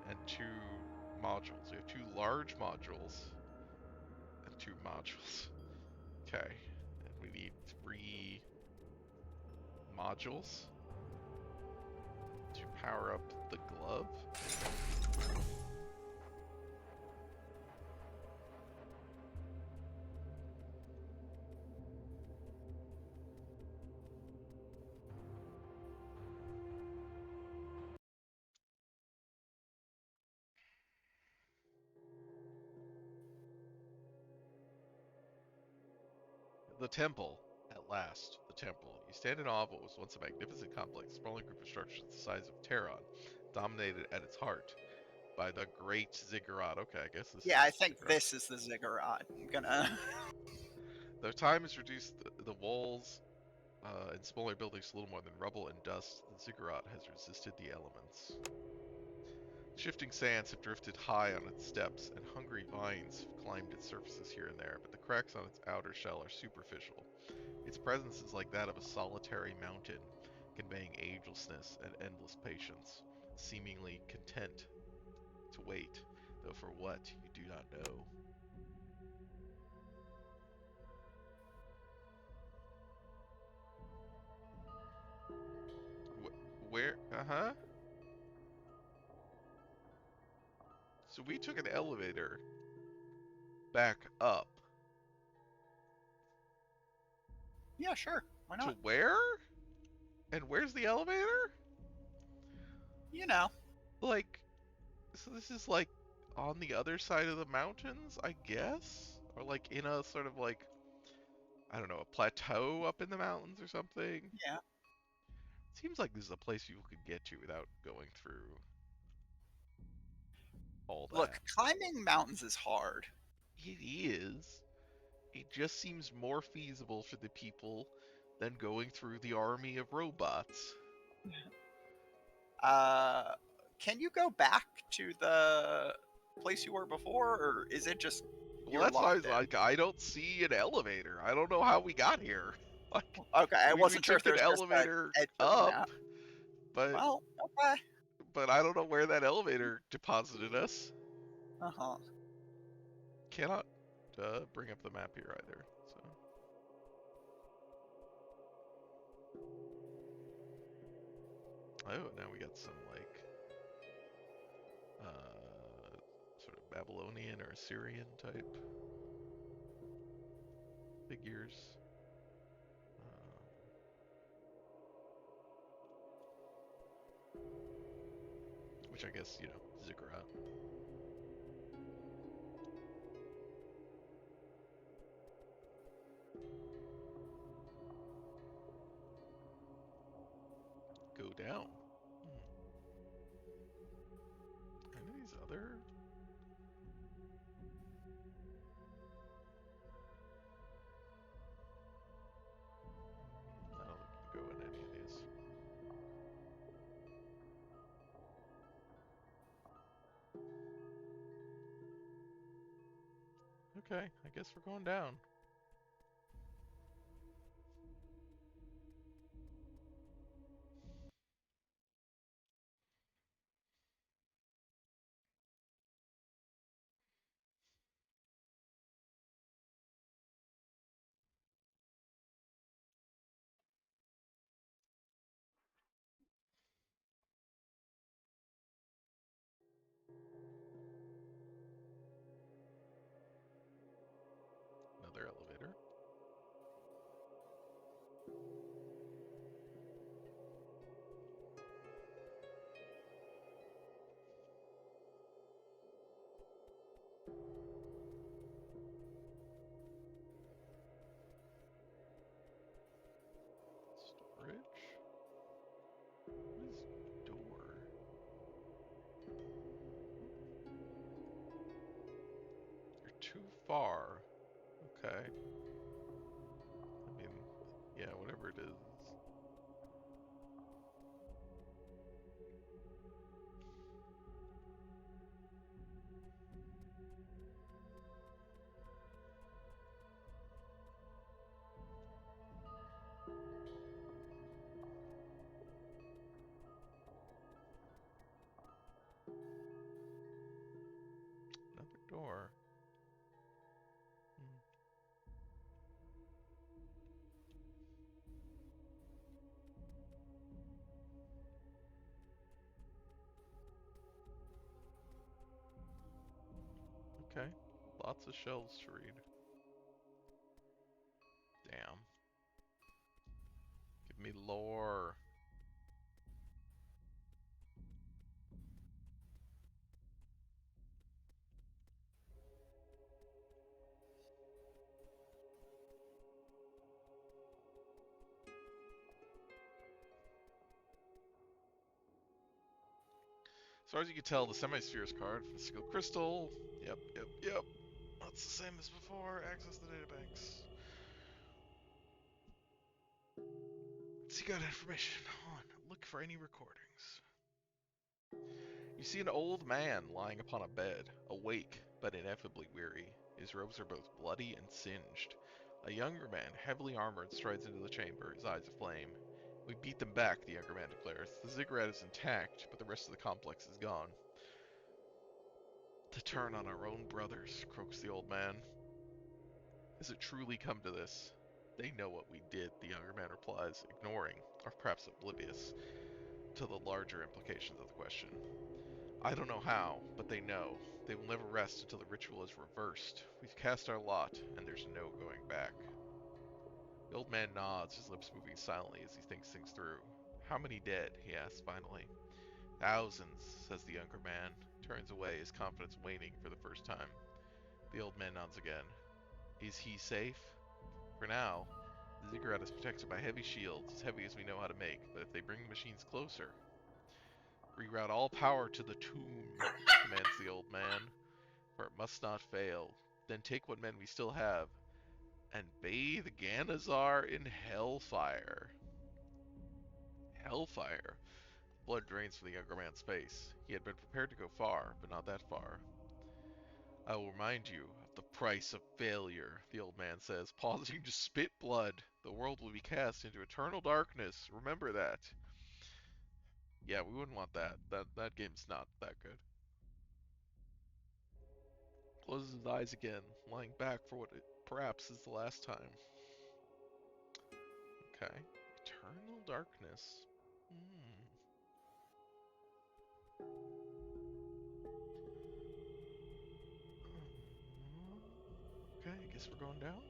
and 2 modules. We have 2 large modules and 2 modules. Okay. And we need 3 modules to power up the glove. The temple. At last, the temple. You stand in awe of what was once a magnificent complex, sprawling group of structures the size of Tehran, dominated at its heart by the great ziggurat. Okay, I guess this Yeah, I is think ziggurat. this is the ziggurat. I'm gonna. Though time has reduced the walls and smaller buildings to little more than rubble and dust, the ziggurat has resisted the elements. Shifting sands have drifted high on its steps, and hungry vines have climbed its surfaces here and there, but the cracks on its outer shell are superficial. Its presence is like that of a solitary mountain, conveying agelessness and endless patience, seemingly content to wait, though for what you do not know. Where? Uh-huh. So we took an elevator back up. Yeah, sure. Why To not? where? And where's the elevator? You know. Like, so this is like on the other side of the mountains, I guess? Or like in a sort of like, I don't know, a plateau up in the mountains or something. Yeah. Seems like this is a place people could get to without going through all that. Look, climbing mountains is hard. It is. It just seems more feasible for the people than going through the army of robots. Uh, can you go back to the place you were before, or is it just Well, you're that's why I was locked in? like, I don't see an elevator. I don't know how we got here. Like, Okay, I we wasn't sure if took there an was just an elevator edge of the up, map. but Well, okay. I don't know where that elevator deposited us. Uh huh. Cannot bring up the map here either. So, oh, now we got some like sort of Babylonian or Assyrian type figures. Um, which I guess, ziggurat. Go down. Hmm. Any of these other? I don't think you can go in any of these. Okay, I guess we're going down. Another elevator. Storage. What is door? You're too far. Okay. I mean, yeah, whatever it is. Another door. Hmm. Okay. Lots of shelves to read. Damn. Give me lore. As far as you can tell, the semi-spheres card from the skill crystal. Yep, yep, yep. That's the same as before. Access the databanks. Seek out information on. Look for any recordings. You see an old man lying upon a bed, awake but ineffably weary. His robes are both bloody and singed. A younger man, heavily armored, strides into the chamber, his eyes aflame. We beat them back, the younger man declares. The ziggurat is intact, but the rest of the complex is gone. To turn on our own brothers, croaks the old man. Has it truly come to this? They know what we did, the younger man replies, ignoring, or perhaps oblivious, to the larger implications of the question. I don't know how, but they know. They will never rest until the ritual is reversed. We've cast our lot, and there's no going back. The old man nods, his lips moving silently as he thinks things through. How many dead? He asks finally. Thousands, says the younger man, turns away, his confidence waning for the first time. The old man nods again. Is he safe? For now, the ziggurat is protected by heavy shields, as heavy as we know how to make, but if they bring the machines closer, reroute all power to the tomb, commands the old man, for it must not fail. Then take what men we still have, and bathe Ganazar in hellfire. Hellfire? Blood drains from the younger man's face. He had been prepared to go far, but not that far. I will remind you of the price of failure, the old man says, pausing to spit blood. The world will be cast into eternal darkness. Remember that. Yeah, we wouldn't want that. That game's not that good. Closes his eyes again, lying back for what it perhaps is the last time. Okay. Eternal darkness. Hmm. Okay, I guess we're going down.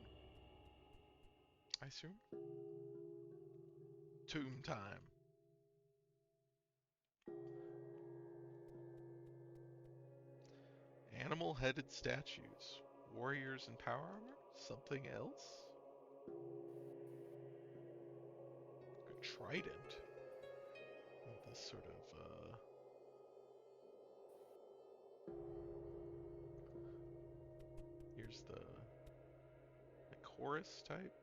I assume. Tomb time. Animal-headed statues. Warriors in power armor? Something else? A trident. This sort of, here's the chorus type.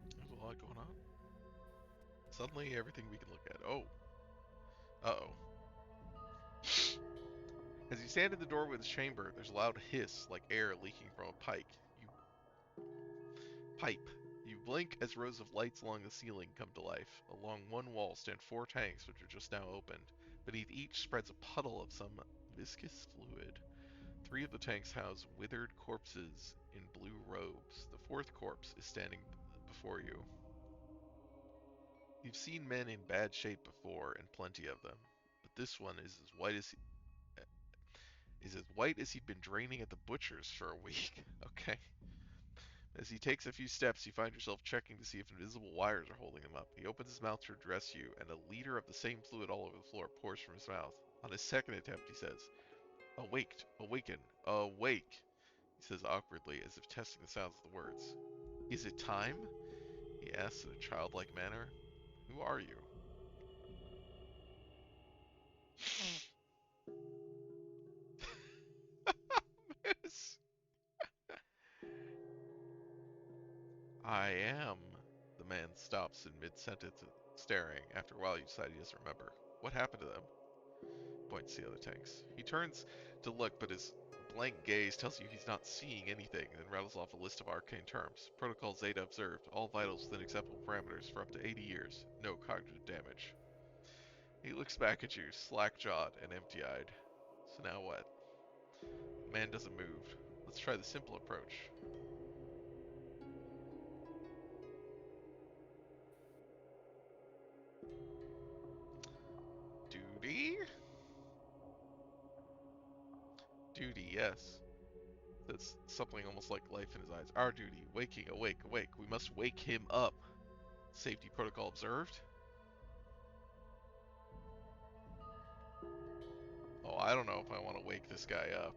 There's a lot going on. Suddenly, everything we can look at. Oh. Uh-oh. As you stand in the doorway of the chamber, there's a loud hiss, like air leaking from a pipe. You blink as rows of lights along the ceiling come to life. Along one wall stand 4 tanks, which are just now opened. Beneath each spreads a puddle of some viscous fluid. 3 of the tanks house withered corpses in blue robes. The 4th corpse is standing before you. You've seen men in bad shape before, and plenty of them, but this one is as white as he'd been draining at the butcher's for a week. Okay. As he takes a few steps, you find yourself checking to see if invisible wires are holding him up. He opens his mouth to address you, and a liter of the same fluid all over the floor pours from his mouth. On his second attempt, he says, "Awaked, awaken, awake," he says awkwardly, as if testing the sounds of the words. "Is it time?" he asks in a childlike manner. "Who are you?" Yes. "I am." The man stops in mid-sentence, staring. After a while, you decide he doesn't remember. "What happened to them?" Points to the other tanks. He turns to look, but his blank gaze tells you he's not seeing anything, and then rattles off a list of arcane terms. Protocol Zeta observed. All vitals within acceptable parameters for up to 80 years. No cognitive damage. He looks back at you, slack-jawed and empty-eyed. So now what? The man doesn't move. Let's try the simple approach. Duty? Duty, yes. That's something almost like life in his eyes. Our duty. Waking, awake, awake. We must wake him up. Safety protocol observed. Oh, I don't know if I want to wake this guy up.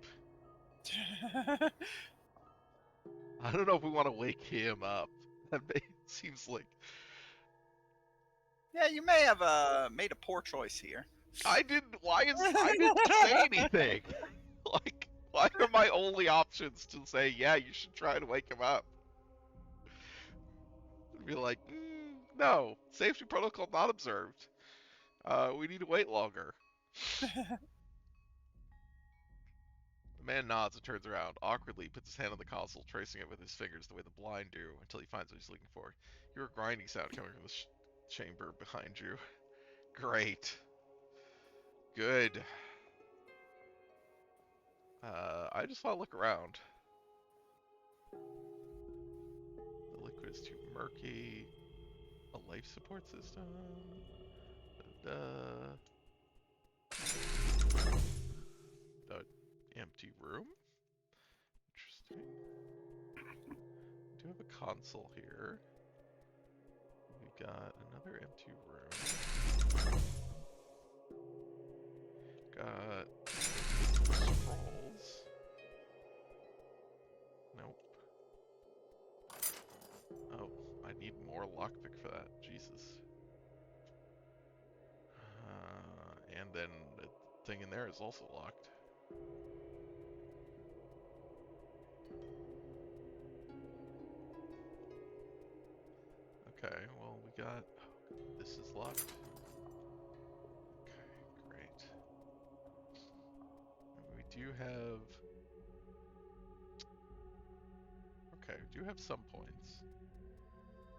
I don't know if we want to wake him up. That seems like Yeah, you may have made a poor choice here. I didn't. I didn't say anything. Like, why are my only options to say, yeah, you should try to wake him up? And be like, no, safety protocol not observed. We need to wait longer. The man nods and turns around. Awkwardly, puts his hand on the console, tracing it with his fingers the way the blind do, until he finds what he's looking for. You hear a grinding sound coming from the chamber behind you. Great. Good. I just want to look around. The liquid is too murky. A life support system. empty room. Interesting. We do have a console here. We got another empty room. Got scrolls. Nope. Oh, I need more lockpick for that. Jesus. And then the thing in there is also locked. Okay, well we got... Oh, this is locked. Okay, great. And we do have... Okay, we do have some points.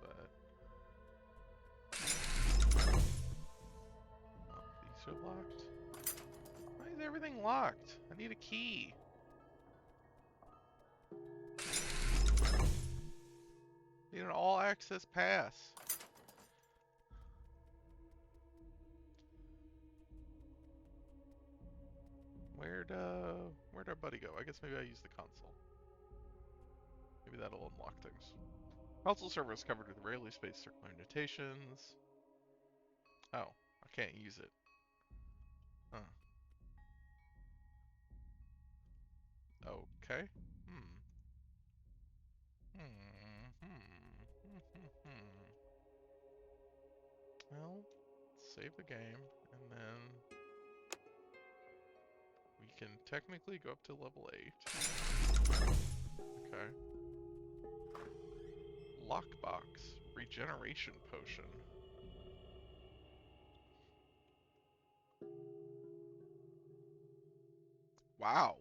But... Oh, these are locked? Why is everything locked? I need a key. Need an all-access pass. Where'd our buddy go? I guess maybe I use the console. Maybe that'll unlock things. Console server is covered with rarely spaced circular notations. Oh, I can't use it. Huh. Okay. Hmm. Well, save the game, and then we can technically go up to level 8. Okay. Lockbox. Regeneration potion. Wow.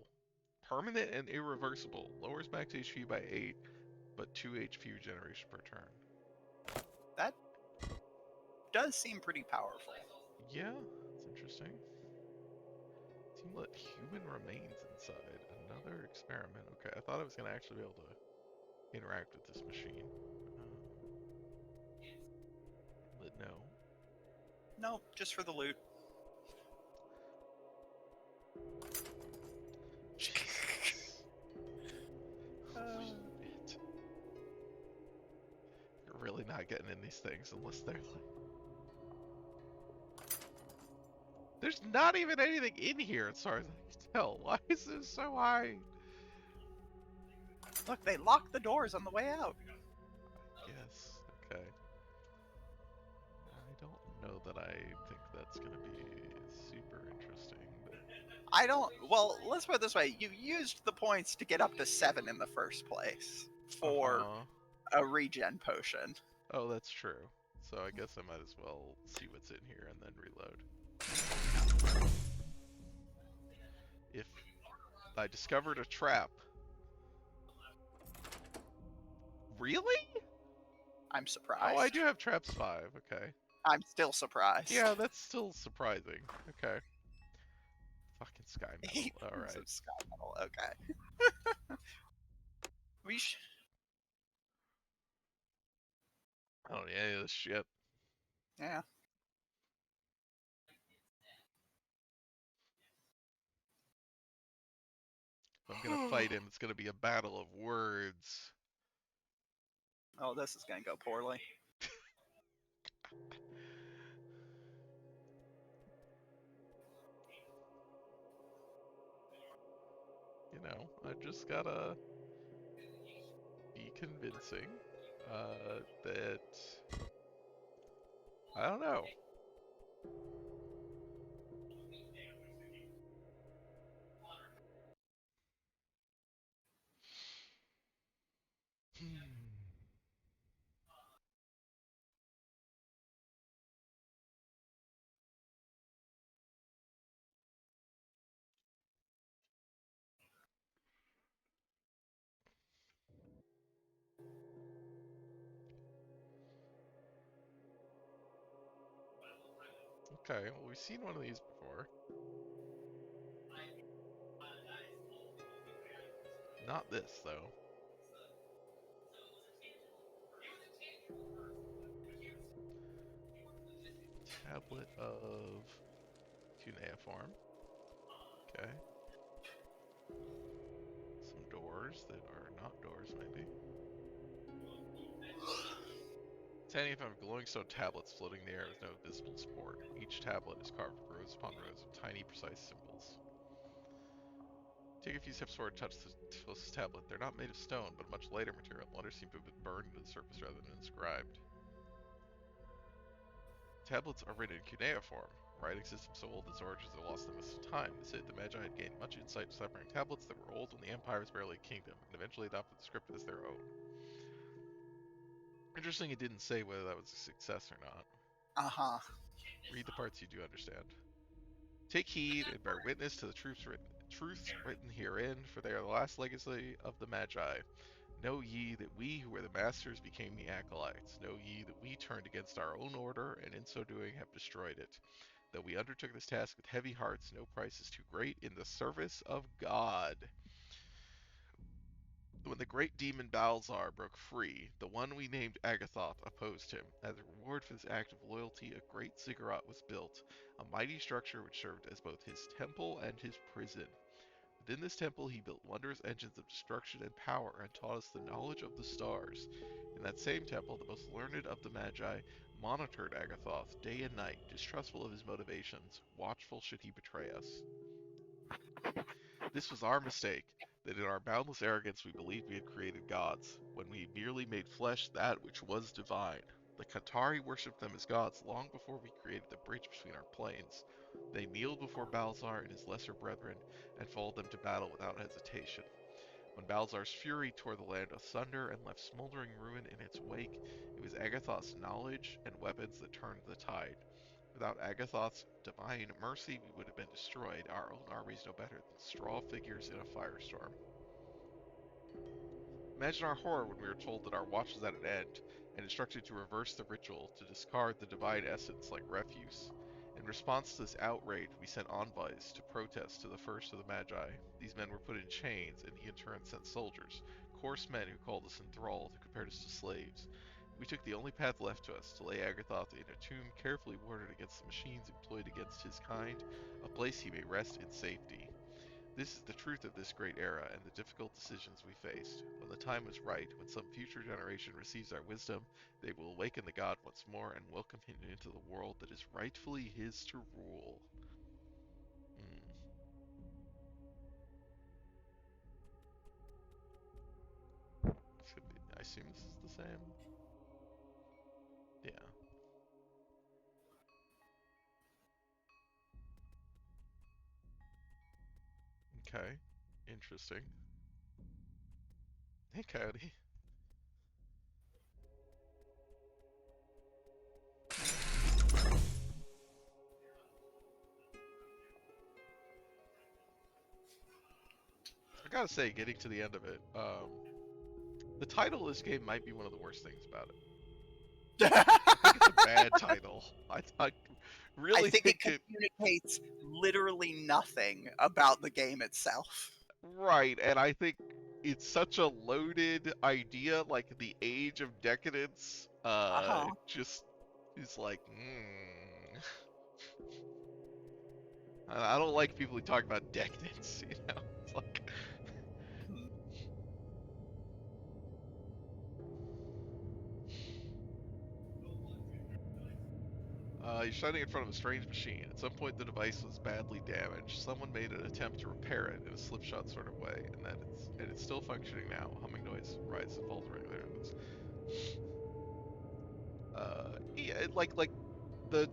Permanent and irreversible. Lowers max HP by 8, but 2 HP regeneration per turn. That does seem pretty powerful. Yeah, that's interesting. Team let human remains inside. Another experiment. Okay, I thought I was going to actually be able to interact with this machine. But no. Nope, just for the loot. Jesus. Holy shit. You're really not getting in these things unless they're like... There's not even anything in here as far as I can tell. Why is this so high? Look, they locked the doors on the way out. Yes, okay. I don't know that I think that's gonna be super interesting, but... I don't. Well, let's put it this way: you used the points to get up to 7 in the first place for Uh-huh. a regen potion. Oh, that's true. So I guess I might as well see what's in here and then reload. If I discovered a trap. Really? I'm Oh, I surprised. do have traps 5, okay. I'm still surprised. Yeah, that's still surprising. Okay. Fucking sky metal, 8 points alright. of sky metal. Okay. We sh- I don't need any of this shit. Yeah. If I'm gonna fight him, it's gonna be a battle of words. Oh, this is gonna go poorly. You know, I just gotta be convincing that I don't know. Okay, well we've seen one of these before. Not this though. Tablet of cuneiform. Okay. Some doors that are not doors, maybe. Standing on glowing stone tablets floating in the air with no visible support. Each tablet is carved with rows upon rows of tiny, precise symbols. Take a few steps forward, touch the closest tablet. They're not made of stone, but a much lighter material. Letters seem to have been burned into the surface rather than inscribed. Tablets are written in cuneiform. Writing systems so old its origins are lost in the mist of time. They say the Magi had gained much insight deciphering tablets that were old when the Empire was barely a kingdom, and eventually adopted the script as their own. Interesting, it didn't say whether that was a success or not. Uh-huh. Read the parts you do understand. Take heed and bear witness to the truths written herein, for they are the last legacy of the Magi. Know ye that we who were the masters became the acolytes. Know ye that we turned against our own order, and in so doing have destroyed it. Though we undertook this task with heavy hearts, no price is too great in the service of God. When the great demon Balzar broke free, the one we named Agathoth opposed him. As a reward for this act of loyalty, a great ziggurat was built, a mighty structure which served as both his temple and his prison. Within this temple he built wondrous engines of destruction and power, and taught us the knowledge of the stars. In that same temple, the most learned of the Magi monitored Agathoth day and night, distrustful of his motivations, watchful should he betray us. This was our mistake, that in our boundless arrogance we believed we had created gods, when we merely made flesh that which was divine. The Katari worshipped them as gods long before we created the bridge between our planes. They kneeled before Balzar and his lesser brethren, and followed them to battle without hesitation. When Balzar's fury tore the land asunder and left smoldering ruin in its wake, it was Agathoth's knowledge and weapons that turned the tide. Without Agathoth's divine mercy, we would have been destroyed, our own armies no better than straw figures in a firestorm. Imagine our horror when we were told that our watch was at an end, and instructed to reverse the ritual, to discard the divine essence like refuse. In response to this outrage, we sent envoys to protest to the first of the Magi. These men were put in chains, and he in turn sent soldiers, coarse men who called us enthralled, who compared us to slaves. We took the only path left to us, to lay Agathoth in a tomb carefully warded against the machines employed against his kind, a place he may rest in safety. This is the truth of this great era and the difficult decisions we faced. When the time is right, when some future generation receives our wisdom, they will awaken the god once more and welcome him into the world that is rightfully his to rule. Hmm. I assume this is the same. Yeah. Okay. Interesting. Hey, Coyote. I gotta say, getting to the end of it, the title of this game might be one of the worst things about it. I think it's a bad title. I I really think it think it. communicates literally nothing about the game itself. Right, and I think it's such a loaded idea, like the age of decadence, Uh-huh. just is like, I don't like people who talk about decadence, you know? It's like, Hmm. you're standing in front of a strange machine. At some point, the device was badly damaged. Someone made an attempt to repair it in a slipshod sort of way, and it's still functioning now. A humming noise rises and falls regularly. Yeah, like the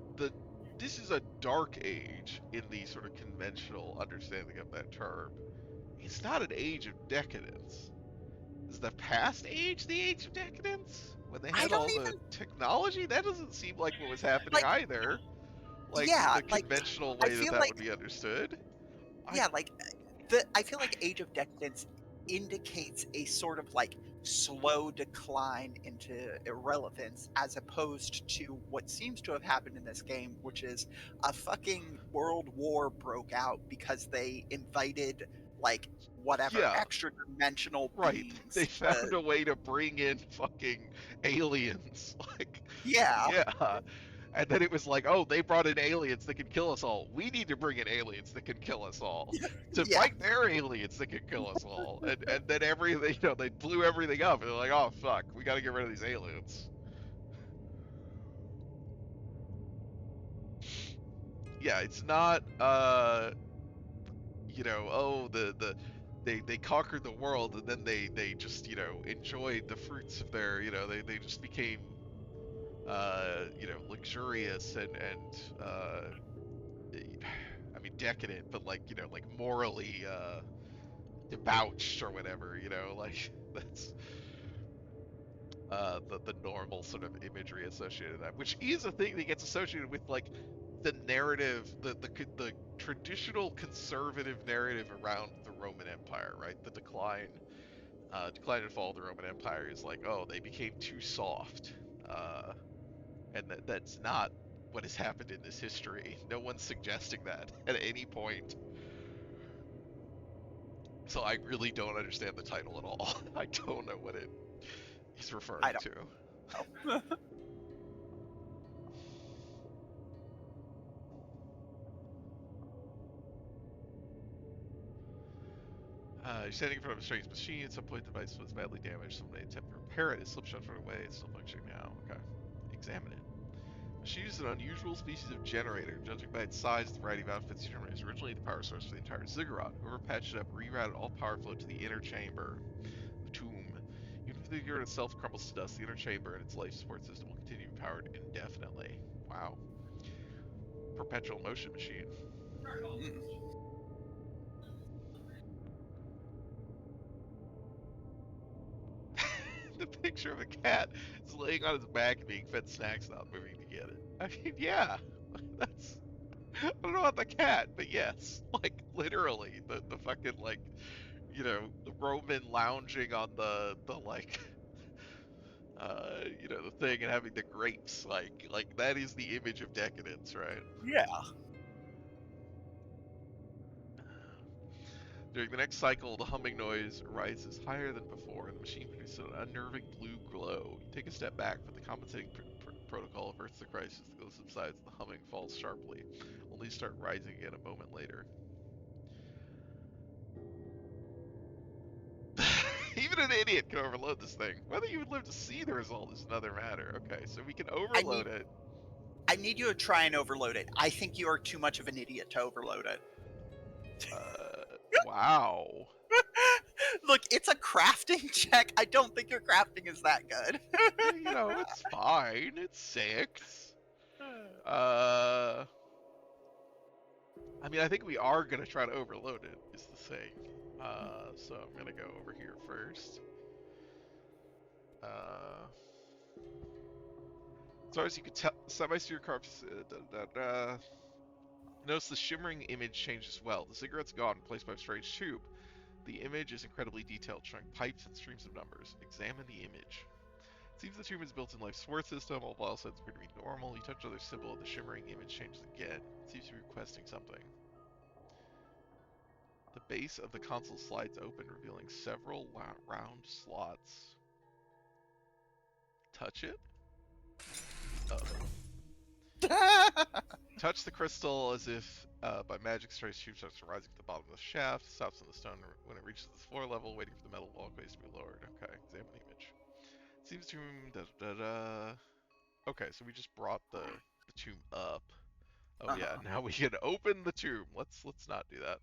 this is a dark age in the sort of conventional understanding of that term. It's not an age of decadence. Is the past age the age of decadence? When they I had don't all the even technology? That doesn't seem like what was happening like either. Like yeah, the like conventional I way that feel that like would be understood. I, yeah, like the I feel like Age of Decadence indicates a sort of like slow decline into irrelevance as opposed to what seems to have happened in this game, which is a fucking world war broke out because they invited like whatever yeah, extra dimensional right. They beings found a way to bring in fucking aliens. Like, yeah. yeah. And then it was like, oh, they brought in aliens that can kill us all. We need to bring in aliens that can kill us all to Yeah, fight their aliens that can kill us all. And then everything, they blew everything up. And they're like, oh fuck, we got to get rid of these aliens. Yeah, it's not oh, they conquered the world and then they just, enjoyed the fruits of their, they just became luxurious and I mean decadent, but like, like morally debauched or whatever, like that's the normal sort of imagery associated with that, which is a thing that gets associated with like the narrative, the traditional conservative narrative around the Roman Empire, right? The decline and fall of the Roman Empire is like, oh, they became too soft, and that's not what has happened in this history. No one's suggesting that at any point. So I really don't understand the title at all. I don't know what it is I referring don't to. know. You're standing in front of a strange machine. At some point, the device was badly damaged. Someone attempt to repair it. It slipped shut from away. It's still functioning now. Okay. Examine it. The machine is an unusual species of generator. Judging by its size, the variety of outfits determined it was originally the power source for the entire ziggurat. Whoever patched it up rerouted all power flow to the inner chamber, the tomb. Even if the ziggurat itself crumbles to dust, the inner chamber and its life support system will continue to be powered indefinitely. Wow. Perpetual motion machine. Mm. The picture of a cat is laying on its back and being fed snacks, not moving to get it. I mean, yeah, that's. I don't know about the cat, but yes, like literally the fucking like the Roman lounging on the like the thing and having the grapes like that is the image of decadence, right? Yeah. During the next cycle, the humming noise rises higher than before, and the machine produces an unnerving blue glow. You take a step back, but the compensating protocol averts the crisis. The glow subsides, and the humming falls sharply, only to start rising again a moment later. Even an idiot can overload this thing. Whether you would live to see the result is another matter. Okay, so we can I overload need it. I need you to try and overload it. I think you are too much of an idiot to overload it. Wow. Look, it's a crafting check. I don't think your crafting is that good. It's fine. It's 6. Uh, I mean, I think we are gonna try to overload it. Is the thing. So I'm gonna go over here first. Uh, as far as you can tell, semi-sphere carps. Notice the shimmering image changes well. The cigarette's gone, replaced by a strange tube. The image is incredibly detailed, showing pipes and streams of numbers. Examine the image. It seems the tube is built in life support system. All vital signs appear to be normal. You touch another symbol, and the shimmering image changes again. It seems to be requesting something. The base of the console slides open, revealing several round slots. Touch it? Uh-oh. Touch the crystal as if by magic strikes tube starts rising to the bottom of the shaft, stops on the stone when it reaches the floor level, waiting for the metal walkways to be lowered. Okay, examine the image. Seems to Okay, so we just brought the tomb up. Oh yeah, Uh-huh. now we can open the tomb. Let's not do that.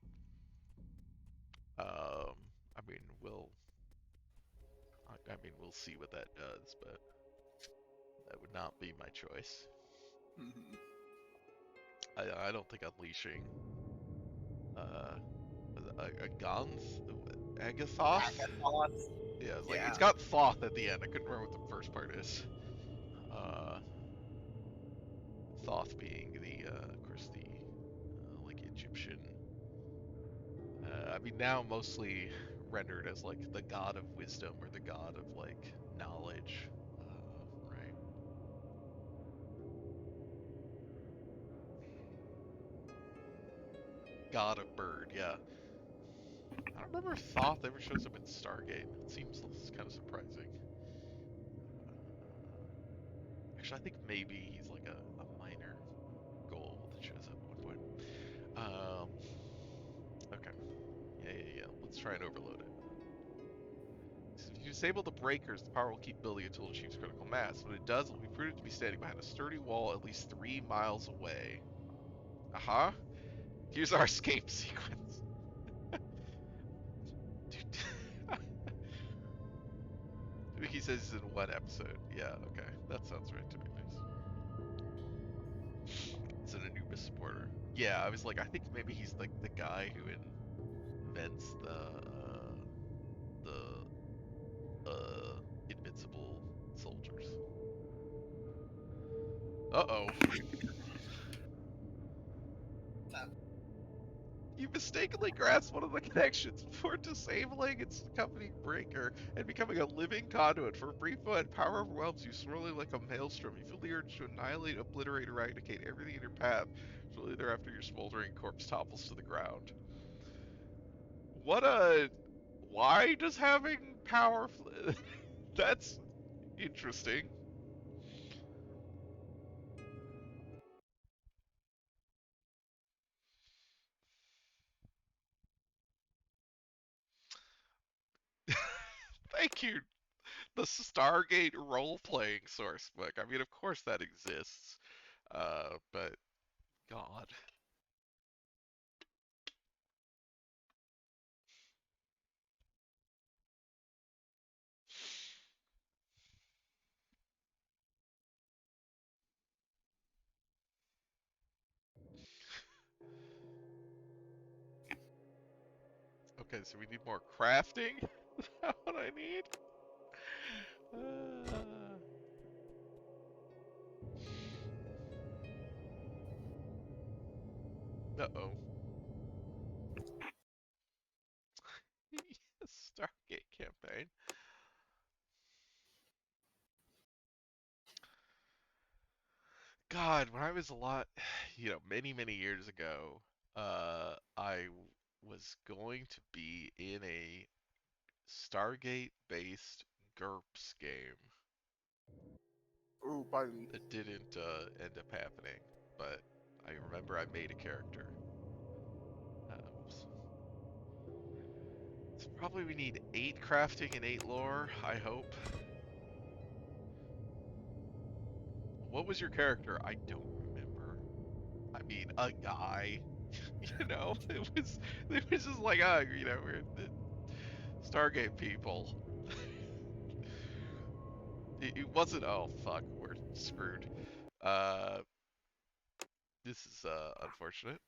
I mean we'll see what that does, but that would not be my choice. Mhm. I don't think unleashing uh a Gonth Agathoth. Agathos. Yeah, it's like it's Yeah. got Thoth at the end. I couldn't remember what the first part is. Uh, Thoth being the of course the like Egyptian. I mean now mostly rendered as like the god of wisdom or the god of like knowledge, right? God of bird, yeah. I don't remember if Thoth ever shows up in Stargate. It seems kind of surprising. Actually, I think maybe he's like a try and overload it. If you disable the breakers, the power will keep building until it achieves critical mass. When it does, it will be prudent to be standing behind a sturdy wall at least 3 miles away. Uh-huh. Here's our escape sequence. Dude. He says he's in one episode. Yeah, okay. That sounds right to me. It's an Anubis supporter. Yeah, I was like, I think maybe he's like the guy who invents the invincible soldiers. Uh-oh. You mistakenly grasped one of the connections before disabling its accompanying breaker and becoming a living conduit. For a brief moment, power overwhelms you, swirling like a maelstrom. You feel the urge to annihilate, obliterate, eradicate everything in your path. Shortly thereafter, your smoldering corpse topples to the ground. What a... Why does having power... That's interesting. Thank you, the Stargate role-playing source book. I mean, of course that exists. But God. Okay, so we need more crafting? Is that what I need? Uh-oh. Stargate campaign. God, when I was a lot, many, many years ago, I was going to be in a Stargate-based GURPS game. Ooh, buddy. It didn't end up happening, but I remember I made a character. So probably we need 8 crafting and 8 lore, I hope. What was your character? I don't remember. I mean, a guy. It was just like, we're the Stargate people. It wasn't. Oh fuck, we're screwed. Uh, this is unfortunate.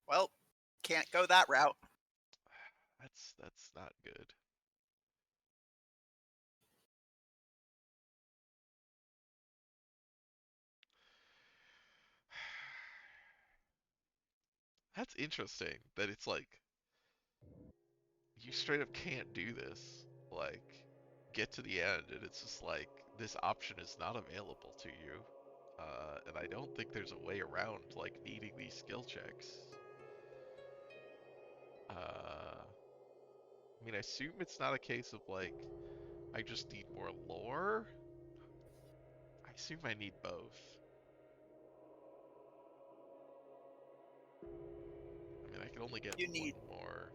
Well, can't go that route. That's not good. That's interesting that it's like you straight up can't do this. Like, get to the end, and it's just like this option is not available to you. And I don't think there's a way around like needing these skill checks. I mean, I assume it's not a case of like I just need more lore. I assume I need both. I mean, I can only get You one need, more.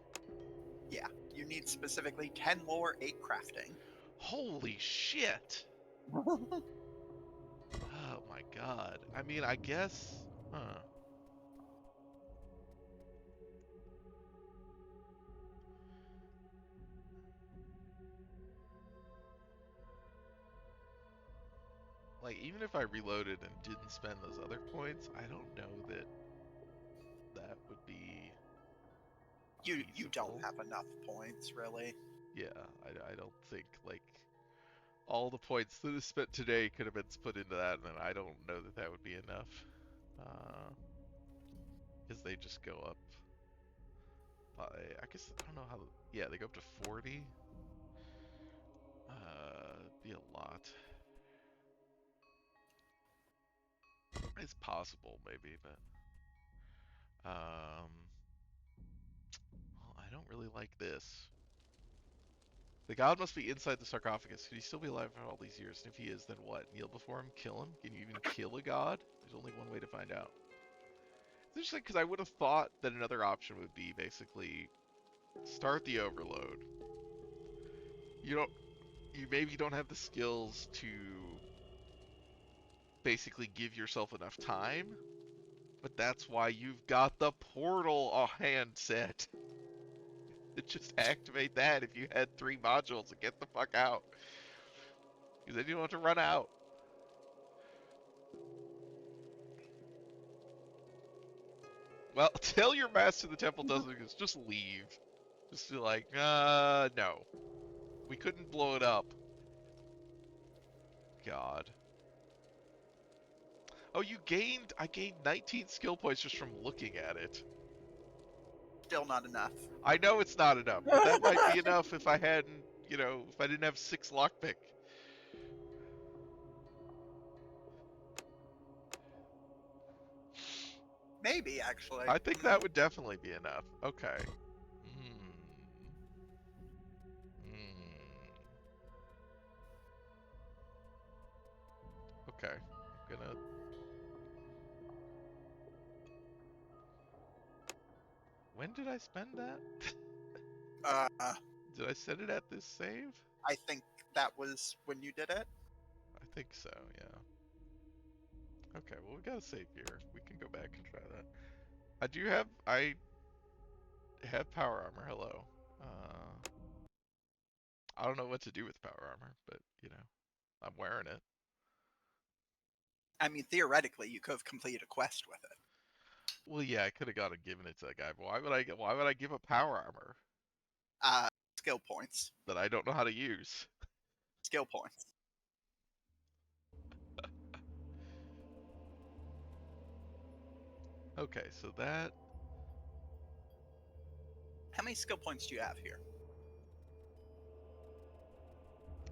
yeah, you need specifically 10 lore, 8 crafting. Holy shit! Oh my god. I mean, I guess. Huh. Like, even if I reloaded and didn't spend those other points, I don't know that that would be You don't feasible. have enough points, really. Yeah, I don't think, like, all the points that I spent today could have been put into that, and I don't know that that would be enough. Because they just go up by, I guess, I don't know how, yeah, they go up to 40. Be a lot. It's possible, maybe, but, well, I don't really like this. The god must be inside the sarcophagus. Could he still be alive for all these years? And if he is, then what? Kneel before him? Kill him? Can you even kill a god? There's only one way to find out. It's interesting because I would have thought that another option would be basically Start the overload. You don't. You maybe don't have the skills to basically give yourself enough time, but that's why you've got the portal hand set. Just activate that if you had 3 modules and get the fuck out. Because then you don't have to run out. Well, tell your master the temple doesn't exist. Just leave. Just be like, no. We couldn't blow it up. God. Oh, I gained 19 skill points just from looking at it. Still not enough. I know it's not enough, but that might be enough if I hadn't, if I didn't have 6 lockpick. Maybe, actually. I think that would definitely be enough. Okay. Hmm. Hmm. Okay. I'm gonna. When did I spend that? Uh, Did I set it at this save? I think that was when you did it. I think so, yeah. Okay, well, we got a save here. We can go back and try that. I have power armor, hello. I don't know what to do with power armor, but, I'm wearing it. I mean, theoretically, you could have completed a quest with it. Well, yeah, I could have gone and given it to the guy, but why would I give a power armor Uh, skill points. that I don't know how to use? Skill points. Okay, so that How many skill points do you have here?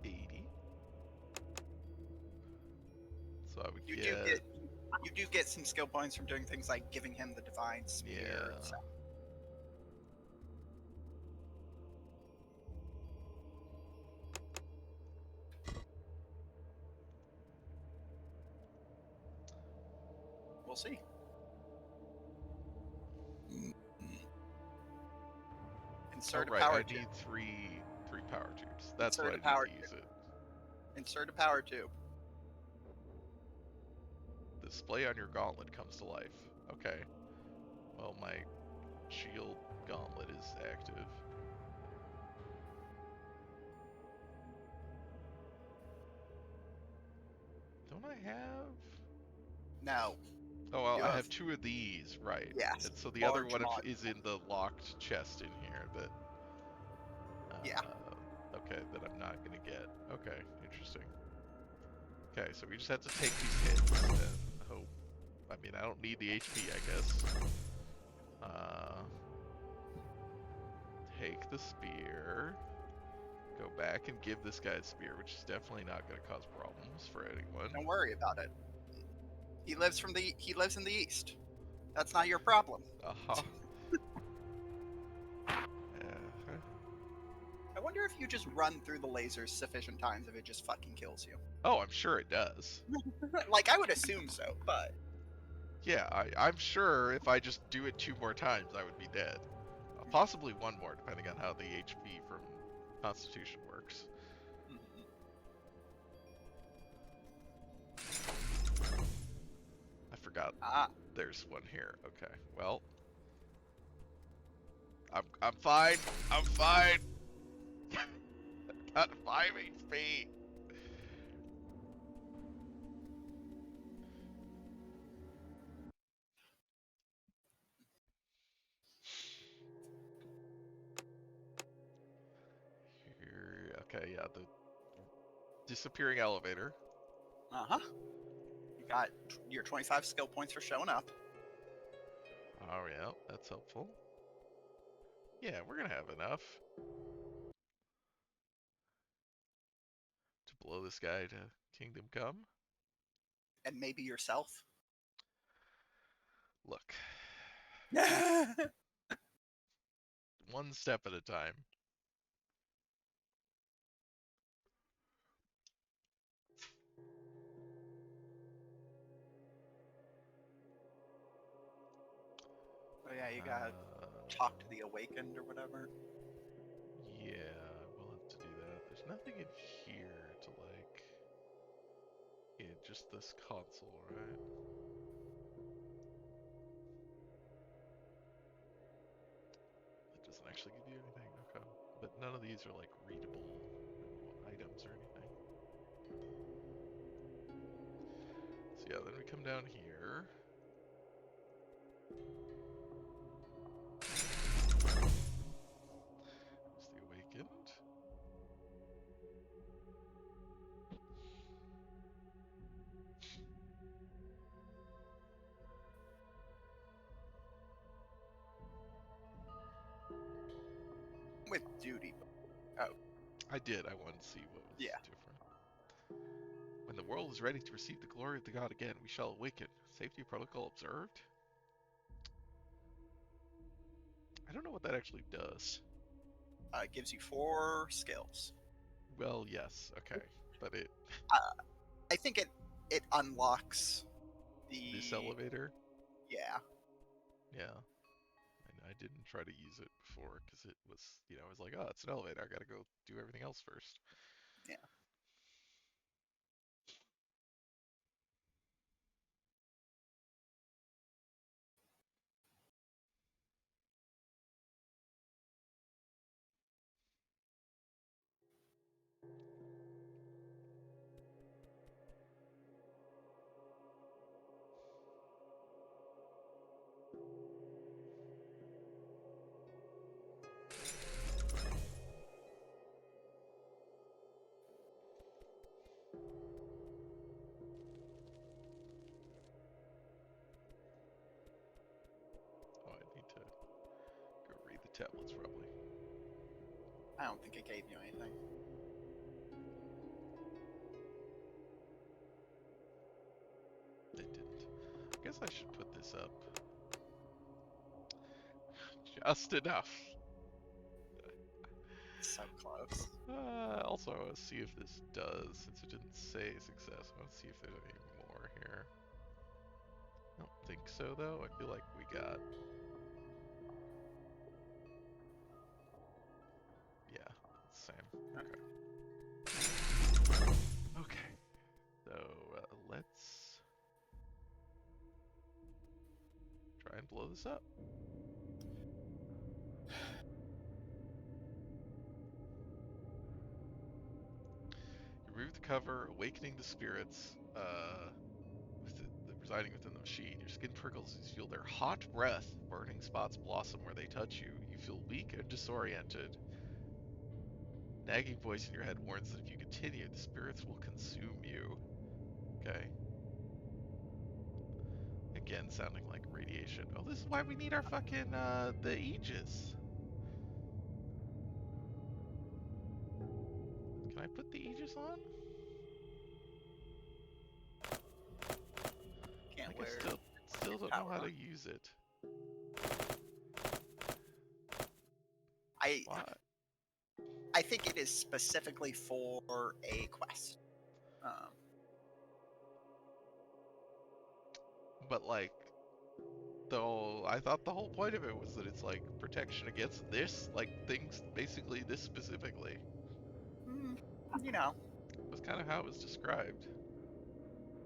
80. So I would You do get, get you do get some skill points from doing things like giving him the divine spear. yeah. So. We'll see. Oh Insert a right, power I tube. need three power tubes. That's what Insert I a need power to use tube. it. Insert a power tube. The display on your gauntlet comes to life. Okay. Well, my shield gauntlet is active. Don't I have? No, Oh, well, you I have have 2 of these, right. yes, And so the other large one mod. is in the locked chest in here that, Yeah. okay, that I'm not gonna get. Okay, interesting. Okay, so we just have to take these hits and hope. I mean, I don't need the HP, I guess. Uh, take the spear. Go back and give this guy a spear, which is definitely not going to cause problems for anyone. Don't worry about it. He lives in the east. That's not your problem. Aha. Uh, I wonder if you just run through the lasers sufficient times if it just fucking kills you. oh, I'm sure it does. Like, I would assume so, but Yeah, I'm sure if I just do it 2 more times, I would be dead. Possibly 1 more, depending on how the HP from Constitution works. I forgot. ah, There's one here. Okay. Well, I'm fine. I'm fine. Got 5 HP. Here, okay, yeah, the disappearing elevator. uh-huh. You got your 25 skill points for showing up. Oh yeah, that's helpful. Yeah, we're gonna have enough to blow this guy to Kingdom Come. And maybe yourself. Look, Oh one step at a time. yeah, you gotta Uh, talk to the awakened or whatever. Yeah, we'll have to do that. There's nothing in here to like. In just this console, right? That doesn't actually give you anything. Okay. But none of these are like readable items or anything. So yeah, then we come down here. There's the Awakened. With duty. Oh, I did. I wanted to see what was yeah. different. When the world is ready to receive the glory of the god again, we shall awaken. Safety protocol observed? I don't know what that actually does. It gives you 4 skills. Well, yes, okay. But Uh, I think it unlocks this the elevator, yeah. yeah. I didn't try to use it before because it was, I was like, oh, it's an elevator. I gotta go do everything else first. Yeah. Oh, I need to go read the tablets probably. I don't think it gave you anything. It didn't. I guess I should put this up just enough. So close. Also, I want to see if this does, since it didn't say success. I want to see if there's any more here. I don't think so, though. I feel like we got. Yeah, it's the same. Okay. Okay. So let's try and blow this up. You remove the cover, awakening the spirits residing within the machine. Your skin prickles as you feel their hot breath. Burning spots blossom where they touch you. You feel weak and disoriented. Nagging voice in your head warns that if you continue, the spirits will consume you. Okay. Again, sounding like radiation. Oh, this is why we need our fucking, the Aegis. Can I put the Aegis on? Can't Like, I wear still it's don't know powered how on. to use it. I Why? I think it is specifically for a quest. Um, But, like, though, I thought the whole point of it was that it's, like, protection against this, like, things, basically this specifically. mm, you know, Was kind of how it was described.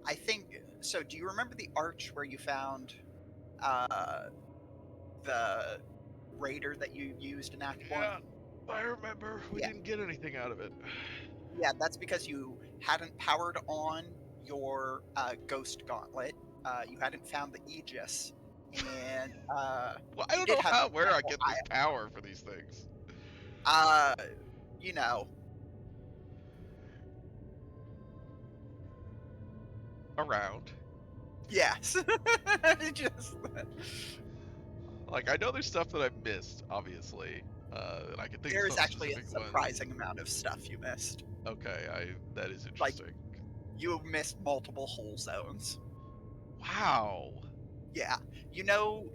I think so. Do you remember the arch where you found uh, the raider that you used in Act One? Yeah, I remember. We Yeah, didn't get anything out of it. yeah. That's because you hadn't powered on your Ghost Gauntlet. You hadn't found the Aegis, and Well, I you don't did know have the how where I Temple get this power for these things. Eye. You know, Around. yes. Just Like, I know there's stuff that I've missed, obviously. And I can think of there is some actually a specific ones. surprising amount of stuff you missed. Okay, that is Like interesting. you missed multiple hole zones. Wow. Yeah. You know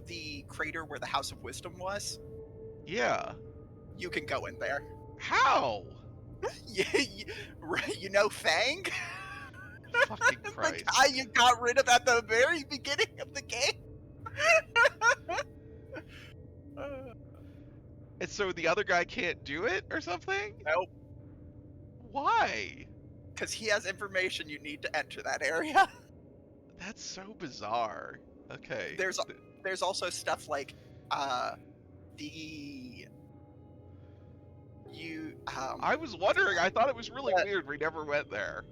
the crater where the House of Wisdom was? Yeah. You can go in there. How? Right, you know Fang? Fucking The Christ. guy you got rid of at the very beginning of the game? And so the other guy can't do it or something? Nope, Why? because he has information you need to enter that area. That's so bizarre. Okay. There's there's also stuff like the you I was wondering, I thought it was really weird we never went there.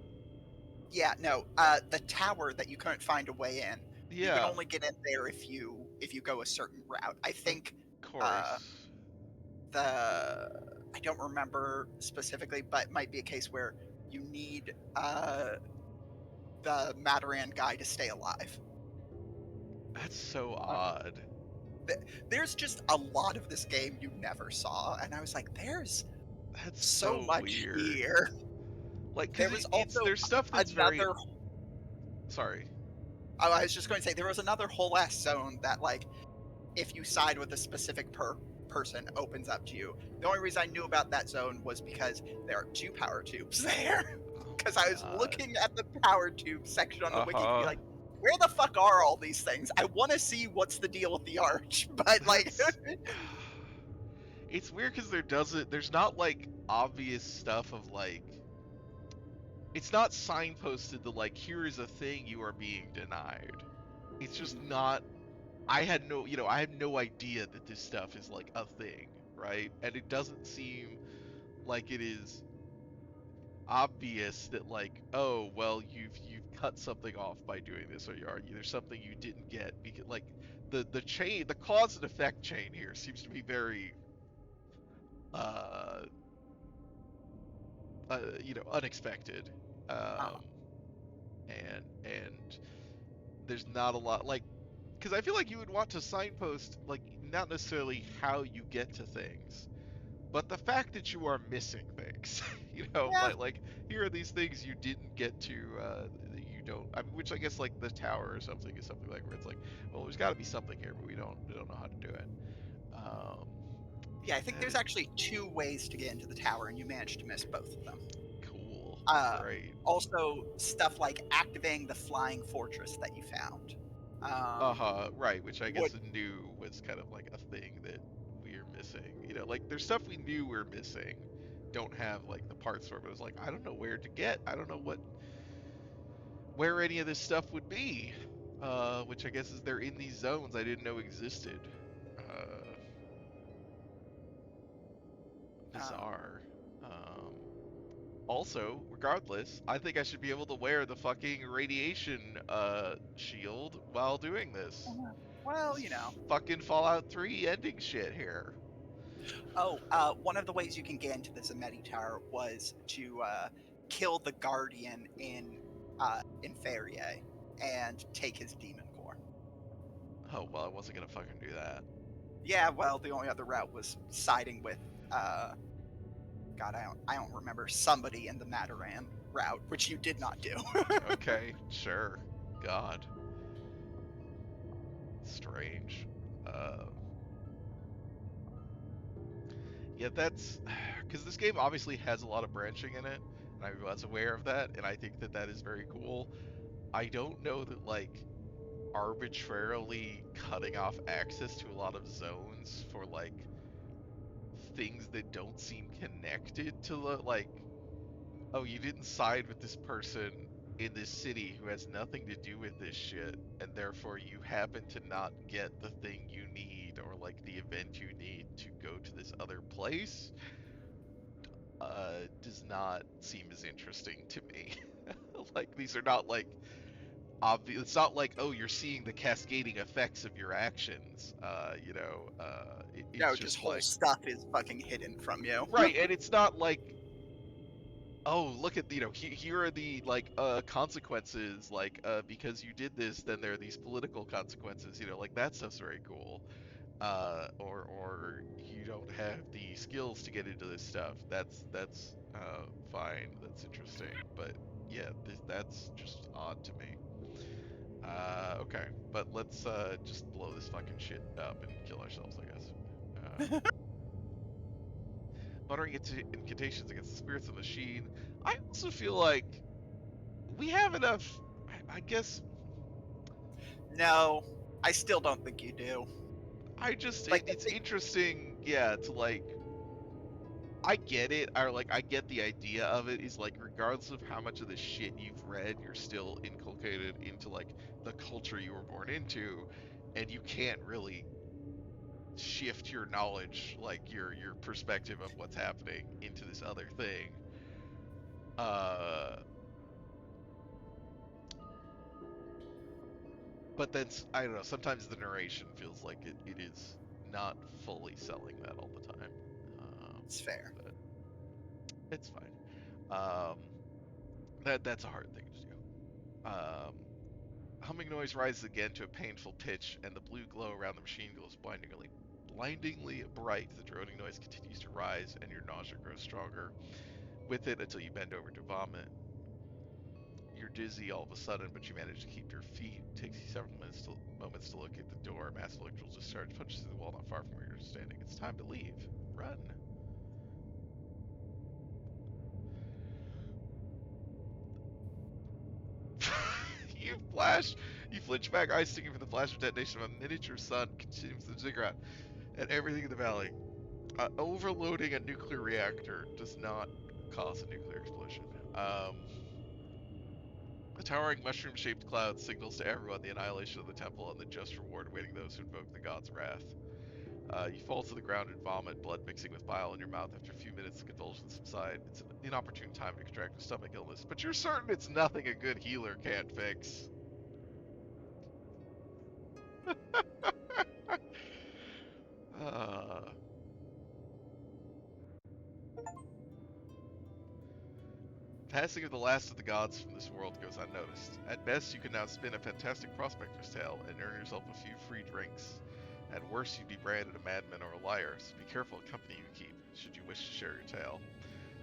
yeah, no, the tower that you couldn't find a way in. You can Yeah, only get in there if you go a certain route. I of think uh, course. the I don't remember specifically, but it might be a case where you need the Mataran guy to stay alive. That's so Uh, odd. There's just a lot of this game you never saw, and I was like, there's That's so so much weird. here. Like, cause There was it's also there's stuff that's very another. sorry. Oh, I was just going to say there was another whole ass zone that like if you side with a specific person opens up to you. The only reason I knew about that zone was because there are two power tubes there. Oh Because my I was god. looking at the power tube section on the wiki to be Uh-huh. like, where the fuck are all these things? I want to see what's the deal with the arch, but like, That's it's weird because there's not like obvious stuff of like it's not signposted to like here is a thing you are being denied. It's just not I had no idea that this stuff is like a thing, right? And it doesn't seem like it is obvious that like, oh, well, you've cut something off by doing this, or there's something you didn't get because like the chain, the cause and effect chain here seems to be very uh, unexpected. uh, Um, and there's not a lot like because I feel like you would want to signpost like not necessarily how you get to things, but the fact that you are missing things, yeah, like here are these things you didn't get to, that you don't. I mean, which I guess like the tower or something is something like where it's like, well, there's got to be something here, but we don't know how to do it. Um, yeah. I think that there's is actually two ways to get into the tower, and you managed to miss both of them. cool, Uh, great. Also, stuff like activating the flying fortress that you found. Right, which I Would guess knew was kind of like a thing that we're missing. Like there's stuff we knew we're missing, don't have like the parts for, but it was like I don't know where to get. I don't know where any of this stuff would be. Which I guess is they're in these zones I didn't know existed. Uh, um, Bizarre. Um, Also, regardless, I think I should be able to wear the fucking radiation shield while doing this. well, This you know. fucking Fallout 3 ending shit here. Oh, one of the ways you can get into the Zemeti Tower was to kill the Guardian in Feria and take his demon core. Oh well, I wasn't gonna fucking do that. Yeah, well, the only other route was siding with God, I don't remember somebody in the Mataran route, which you did not do. Okay, sure. God, strange. Uh, yeah, that's because this game obviously has a lot of branching in it, and I was aware of that, and I think that that is very cool. I don't know that like arbitrarily cutting off access to a lot of zones for like things that don't seem connected to the like, oh, you didn't side with this person in this city who has nothing to do with this shit, and therefore you happen to not get the thing you need or like the event you need to go to this other place, does not seem as interesting to me. Like these are not like obvious. It's not like, oh, you're seeing the cascading effects of your actions. It's No, just just whole like stuff is fucking hidden from you. right, and it's not like, oh, look at here are the like consequences, like because you did this, then there are these political consequences. Like that stuff's very cool. Or you don't have the skills to get into this stuff. That's fine. That's interesting, but yeah, that's just odd to me. Okay, but let's just blow this fucking shit up and kill ourselves, I guess. Muttering incantations against the spirits of the machine. I also feel like we have enough. I guess No, I still don't think you do. I just Like the it's thing, interesting. yeah, to like I get it. I get the idea of it is like regardless of how much of the shit you've read, you're still inculcated into like the culture you were born into, and you can't really shift your knowledge, like your perspective of what's happening into this other thing. Uh, but then I don't know. Sometimes the narration feels like it is not fully selling that all the time. It's fair. But it's fine. Um, that's a hard thing to do. Humming noise rises again to a painful pitch, and the blue glow around the machine glows blindingly bright. The droning noise continues to rise, and your nausea grows stronger with it until you bend over to vomit. You're dizzy all of a sudden, but you manage to keep your feet. It takes you several moments to look at the door. A massive electrical discharge punches through the wall not far from where you're standing. It's time to leave. Run. you flash. You flinch back, eye stinging from the flash of detonation of a miniature sun continues to ziggurat at everything in the valley. Overloading a nuclear reactor does not cause a nuclear explosion. A towering mushroom-shaped cloud signals to everyone the annihilation of the temple and the just reward awaiting those who invoke the god's wrath. You fall to the ground and vomit, blood mixing with bile in your mouth. After a few minutes, the convulsions subside. It's an inopportune time to contract a stomach illness, but you're certain it's nothing a good healer can't fix. uh, Passing of the last of the gods from this world goes unnoticed. At best, you can now spin a fantastic prospector's tale and earn yourself a few free drinks. At worst, you'd be branded a madman or a liar, so be careful of company you keep, should you wish to share your tale.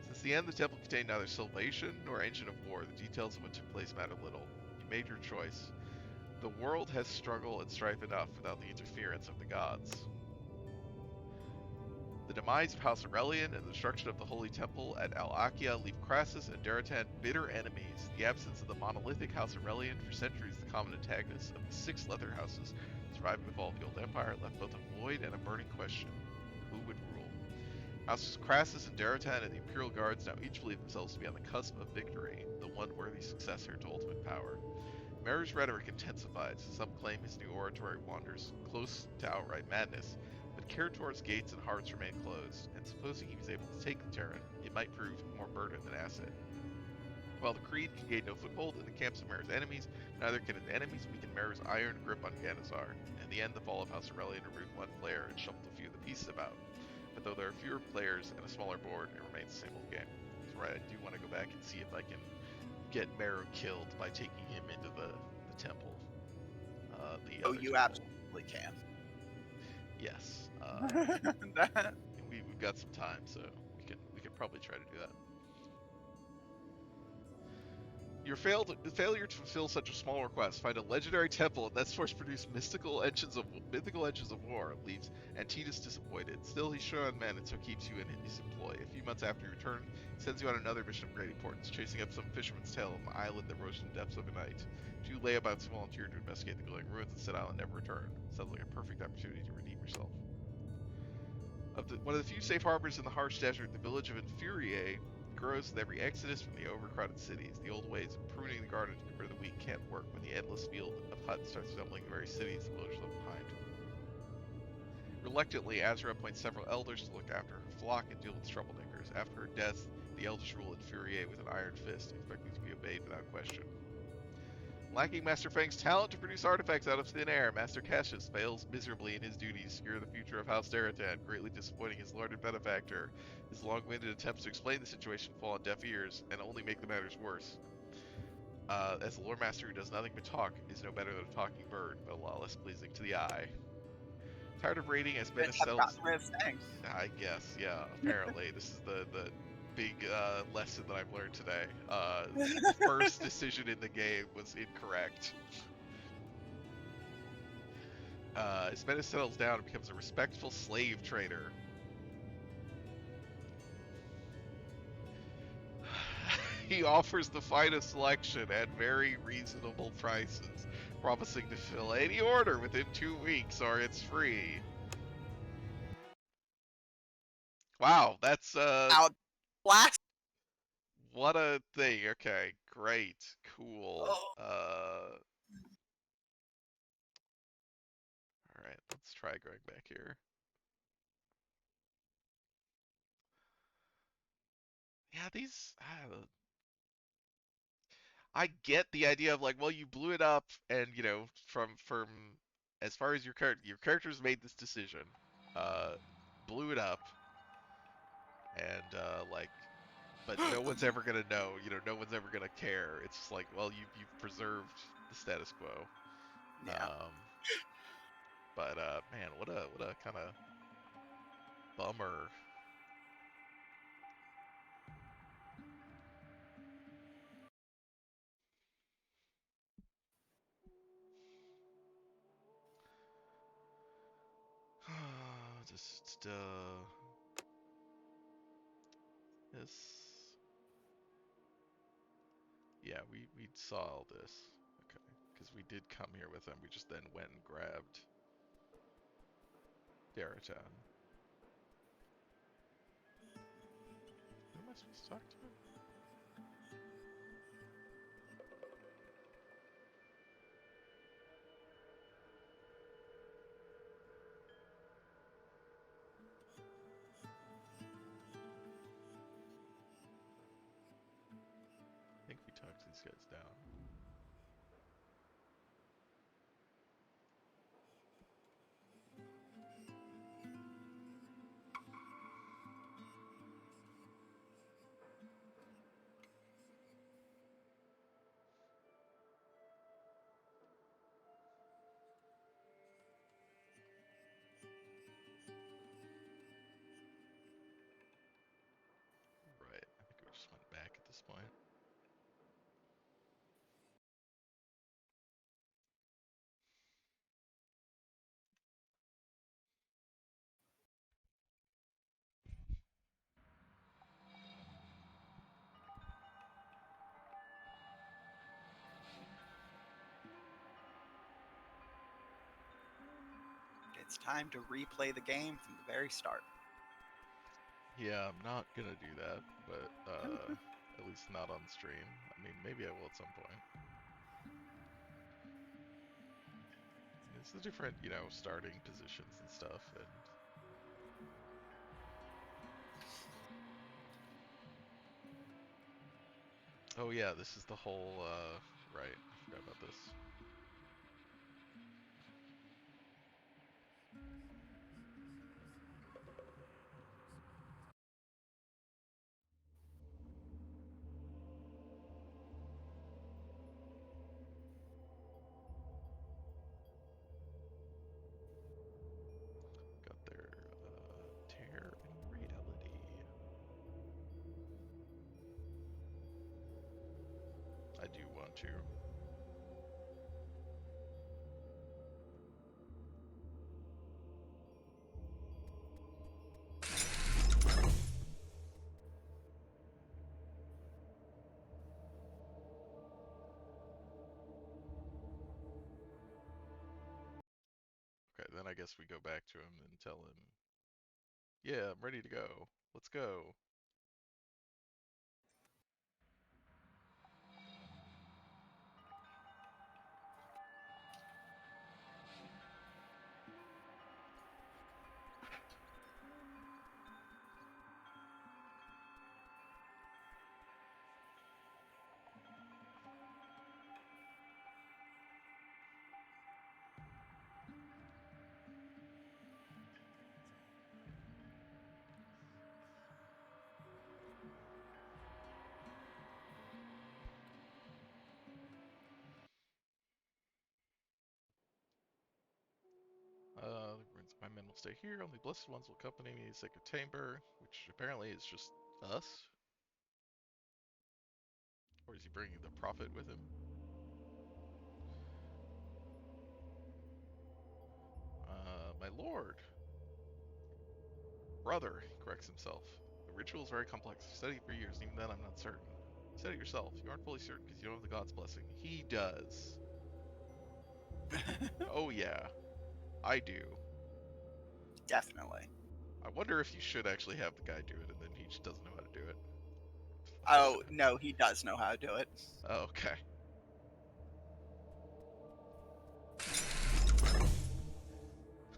Since the end, the temple contained neither salvation nor engine of war. The details of what took place matter little. You made your choice. The world has struggle and strife enough without the interference of the gods. The demise of House Aurelian and the destruction of the Holy Temple at Al-Akia leave Crassus and Daratan bitter enemies. The absence of the monolithic House Aurelian, for centuries the common antagonists of the six leather houses, surviving the fall of the old empire, left both a void and a burning question. Who would rule? Houses Crassus and Daratan and the Imperial Guards now each believe themselves to be on the cusp of victory, the one worthy successor to ultimate power. Merr's rhetoric intensifies. Some claim his new oratory wanders close to outright madness, but Karator's gates and hearts remain closed, and supposing he was able to take the Terran, it might prove more burden than asset. While the Creed can gain no foothold in the camps of Merr's enemies, neither can his enemies weaken Merr's iron grip on Ganazar. In the end, the fall of House Aurelian removed one player and shuffled a few of the pieces about. But though there are fewer players and a smaller board, it remains the same old game. That's right, I do want to go back and see if I can get Merrow killed by taking him into the temple. The Oh, other you temple. absolutely can. Yes. We've got some time, so we can probably try to do that. Your failure to fulfill such a small request, find a legendary temple, and that source produce mythical engines of war, leaves Antidas disappointed. Still, he's short on men, and so keeps you in his employ. A few months after you return, he sends you on another mission of great importance, chasing up some fisherman's tale on the island that rose in the depths of the night. Two layabouts volunteer to investigate the glowing ruins and said island never return. Sounds like a perfect opportunity to redeem yourself. One of the few safe harbors in the harsh desert, the village of Infuriae grows with every exodus from the overcrowded cities. The old ways of pruning the garden to get rid of the weak can't work when the endless field of huts starts resembling the very cities the villagers left behind. Reluctantly, Azra appoints several elders to look after her flock and deal with troublemakers. After her death, the elders rule Infuriae with an iron fist, expecting to be obeyed without question. Lacking Master Fang's talent to produce artifacts out of thin air, Master Cassius fails miserably in his duty to secure the future of House Daratan, greatly disappointing his lord and benefactor. His long-winded attempts to explain the situation fall on deaf ears and only make the matters worse. As the Lord Master who does nothing but talk is no better than a talking bird, but a lot less pleasing to the eye. Tired of raiding as Menace settles... I guess, yeah, apparently. This is the big lesson that I've learned today. The first decision in the game was incorrect. As Menace settles down and becomes a respectful slave trader. He offers the finest selection at very reasonable prices, promising to fill any order within 2 weeks or it's free. Wow, that's Out blast. what a thing. Okay, great, cool. Oh, All right, let's try going back here. Yeah, these. I get the idea of like, well, you blew it up, and from as far as your characters made this decision, uh, blew it up, and like, but no one's ever gonna know. No one's ever gonna care. It's just like, well, you've preserved the status quo. yeah. Um, but man, what a kind of bummer. Just this. Yeah, we saw all this. Okay, because we did come here with them. We just then went and grabbed Daratan. Who am I supposed to talk to? I think we talked these guys down. Right. I think we just went back at this point. It's time to replay the game from the very start. Yeah, I'm not gonna do that, but at least not on stream. I mean, maybe I will at some point. It's the different, starting positions and stuff, and oh yeah, this is the whole. Right, I forgot about this. Got their tear in reality. I do want to. Okay, then I guess we go back to him and tell him, yeah, I'm ready to go. Let's go. My men will stay here. Only blessed ones will accompany me to Sacred Chamber, which apparently is just us. Or is he bringing the prophet with him? My lord. Brother, he corrects himself. The ritual is very complex. I've studied it for years, and even then I'm not certain. You said it yourself. You aren't fully certain because you don't have the god's blessing. He does. Oh yeah, I do. Definitely. wonder if you should actually have the guy do it, and then he just doesn't know how to do it. Oh, no, he does know how to do it. Oh, okay.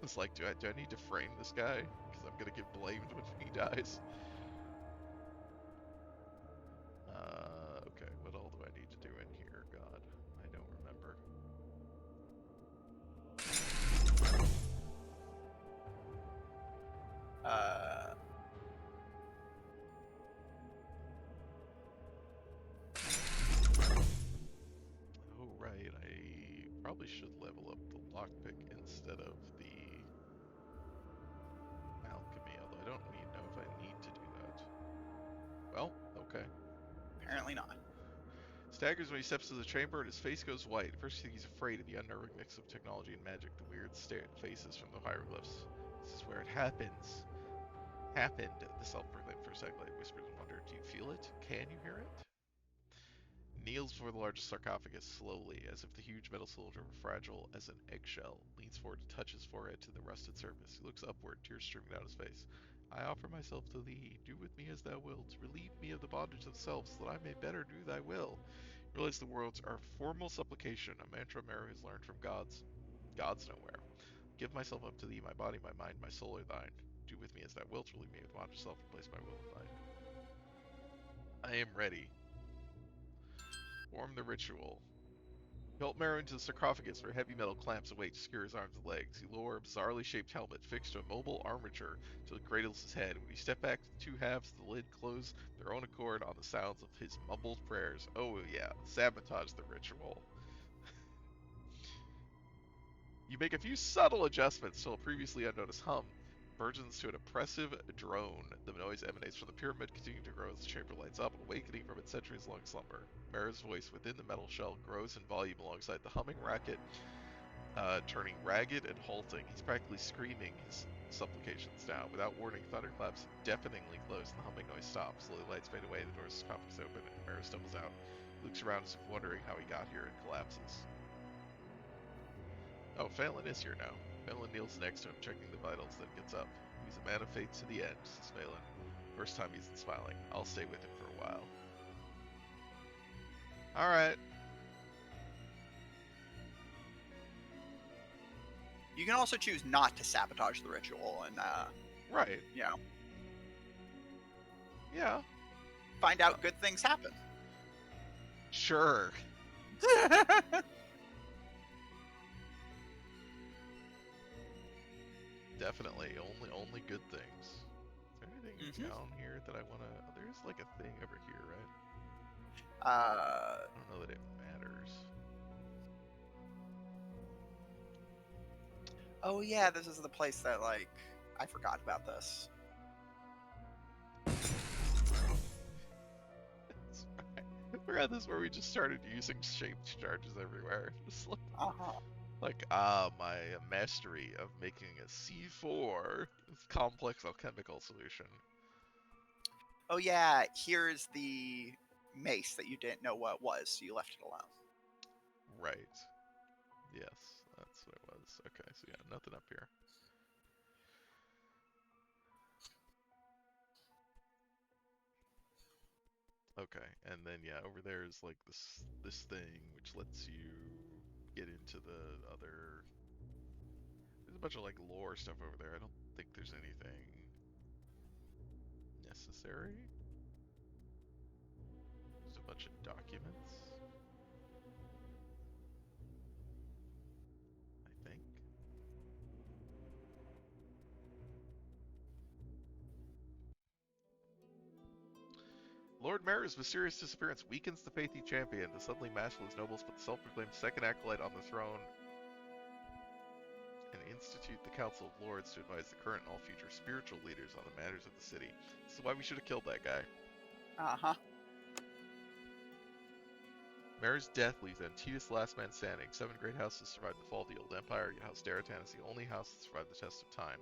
It's like, do I need to frame this guy? Because I'm gonna get blamed when he dies. Okay, what all do I need to do in here? God, I don't remember. Uh, Oh, right, I probably should level up the lockpick instead of the alchemy, although I don't know if I need to do that. Well, okay. Apparently not. Staggers when he steps into the chamber and his face goes white. First, he's afraid of the unnerving mix of technology and magic, the weird faces from the hieroglyphs. This is where it happens. Happened, the self-proclaimed first acolyte whispers in wonder. Do you feel it? Can you hear it? Kneels before the largest sarcophagus slowly, as if the huge metal cylinder were fragile as an eggshell. Leans forward to touch his forehead to the rusted surface. He looks upward, tears streaming down his face. I offer myself to thee. Do with me as thou wilt. Relieve me of the bondage of the self, so that I may better do thy will. Realize the words are formal supplication, a mantra Meru has learned from gods nowhere. Give myself up to thee, my body, my mind, my soul are thine. Do with me as thou wilt. Relieve me of the bondage of self, replace my will with thine. I am ready. Form the ritual. Belt Marrow into the sarcophagus where heavy metal clamps await to secure his arms and legs. You lower a bizarrely shaped helmet fixed to a mobile armature till it cradles his head. When you step back to the two halves of the lid close their own accord on the sounds of his mumbled prayers. Oh yeah, sabotage the ritual. You make a few subtle adjustments till a previously unnoticed hum burgeons to an oppressive drone. The noise emanates from the pyramid, continuing to grow as the chamber lights up, awakening from its centuries-long slumber. Mara's voice within the metal shell grows in volume alongside the humming racket, turning ragged and halting. He's practically screaming his supplications now. Without warning, thunderclaps deafeningly close and the humming noise stops. Slowly lights fade away, the doors of the sarcophagus open, and Mara stumbles out. He looks around as if wondering how he got here and collapses. Oh, Phelan is here now. Phelan kneels next to him, checking the vitals, then gets up. He's a man of faith to the end, says Phelan. First time he's smiling. I'll stay with him for a while. Alright. You can also choose not to sabotage the ritual and, Right. you know, Yeah. find out good things happen. Sure. Definitely. Only good things. Is there anything down here that I wanna... Oh, there's like a thing over here, right? Uh, I don't know that it matters. oh yeah, this is the place that, like, I forgot about this. That's right. I forgot this where we just started using shaped charges everywhere. Just Uh-huh. my mastery of making a C4 complex alchemical solution. Oh yeah, here's the mace that you didn't know what it was, so you left it alone. Right. Yes, that's what it was. Okay, so yeah, nothing up here. Okay, and then yeah, over there is like this thing which lets you get into the other. There's a bunch of like lore stuff over there. I don't think there's anything necessary. There's a bunch of documents, I think. Lord Mara's mysterious disappearance weakens the faith he championed. The suddenly masterless nobles put the self-proclaimed second acolyte on the throne and institute the Council of Lords to advise the current and all future spiritual leaders on the matters of the city. This is why we should have killed that guy. Uh-huh. Mara's death leaves Antedus last man standing. 7 great houses survived the fall of the old empire, yet House Daratan is the only house that survived the test of time.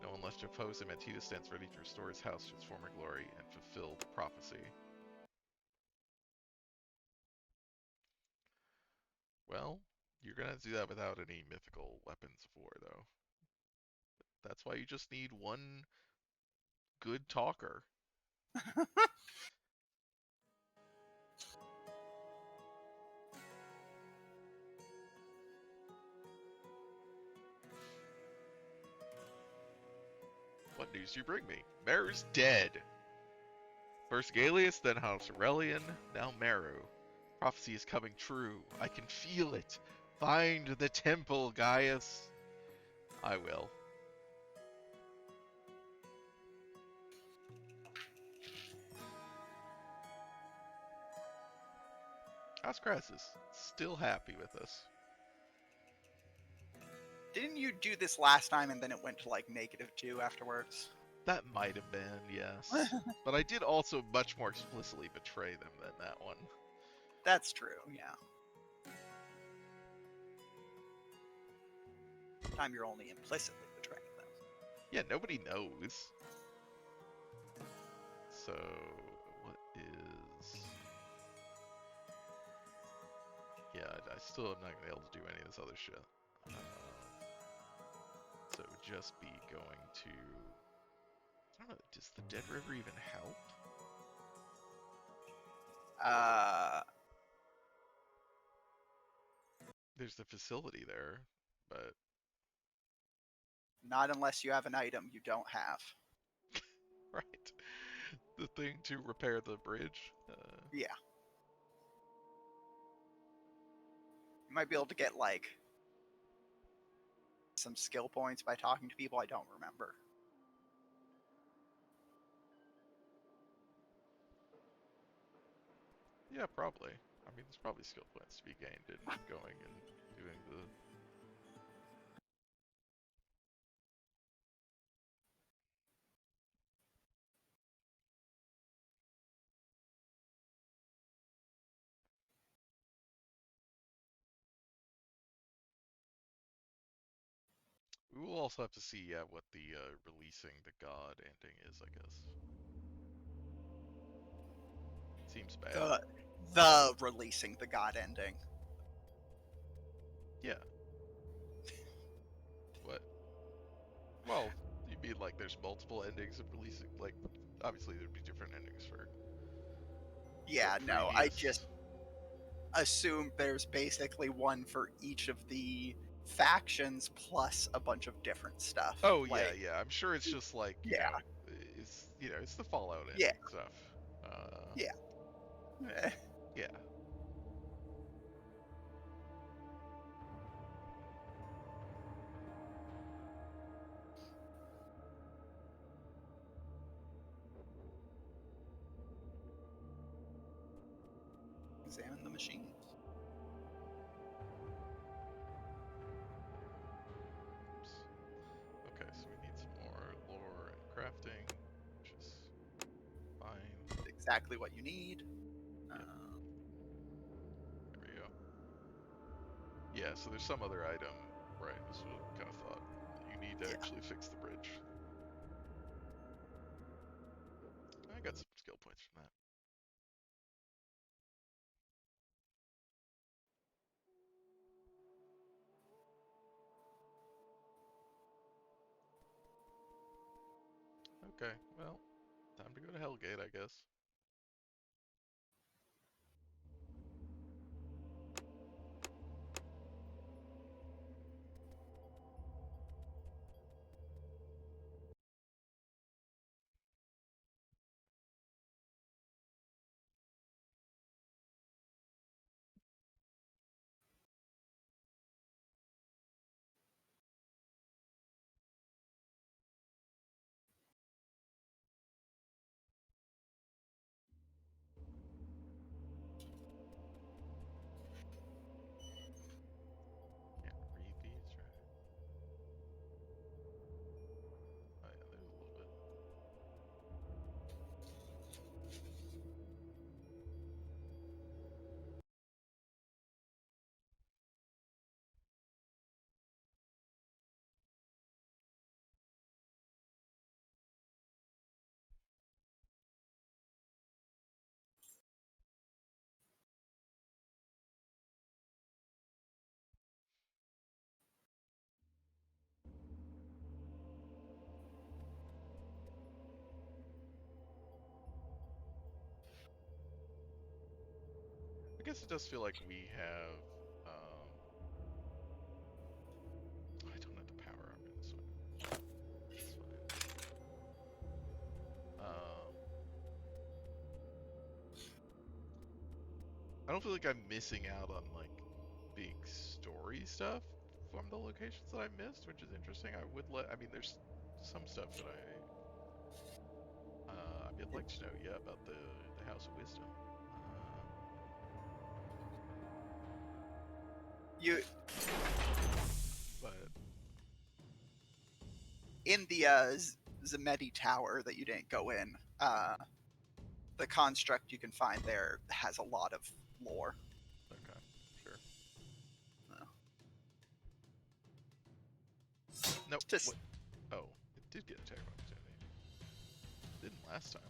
No one left to oppose him. Antedus stands ready to restore his house to its former glory and fulfill the prophecy. Well, you're gonna do that without any mythical weapons of war, though. That's why you just need one good talker. What news do you bring me? Meru's dead. First Galeus, then House Aurelian, now Meru. Prophecy is coming true. I can feel it. Find the temple, Gaius. I will. Ascras is still happy with us. Didn't you do this last time and then it went to like -2 afterwards? That might have been, yes. But I did also much more explicitly betray them than that one. That's true, yeah. Time you're only implicitly betraying them. Yeah, nobody knows. So, what is... Yeah, I still am not going to be able to do any of this other shit. So it would just be going to... I don't know, does the Dead River even help? Uh, There's the facility there, but... Not unless you have an item you don't have. Right. The thing to repair the bridge. Yeah. You might be able to get, like, some skill points by talking to people. I don't remember. Yeah, probably. I mean, there's probably skill points to be gained in going and doing the... We will also have to see, yeah, what the releasing the god ending is, I guess. Seems bad. The releasing the god ending. Yeah. What? Well, you mean like there's multiple endings of releasing? Like, obviously there'd be different endings for the Yeah, no, I just previous... assumed there's basically one for each of the factions plus a bunch of different stuff. Oh, yeah, Like, yeah. I'm sure it's just like, yeah, it's the Fallout yeah, ending stuff. yeah. Eh, Yeah. Examine the machines. Oops. Okay, so we need some more lore and crafting, which is fine. Exactly what you need. Yep, there we go. Yeah, so there's some other item, right, that's what I kind of thought, that you need to Yeah. actually fix the bridge. I got some skill points from that. Okay, well, time to go to Hellgate, I guess. guess it does feel like we have. I don't have the power up in this one. It's fine. Um, I don't feel like I'm missing out on like big story stuff from the locations that I missed, which is interesting. I would let. I mean, there's some stuff that I'd like to know. Yeah, about the House of Wisdom. Uh, You but in the Zemedi Tower that you didn't go in. The construct you can find there has a lot of lore. okay, sure. Uh, Nope. just What? Oh, it did get attack opportunity. Didn't last time.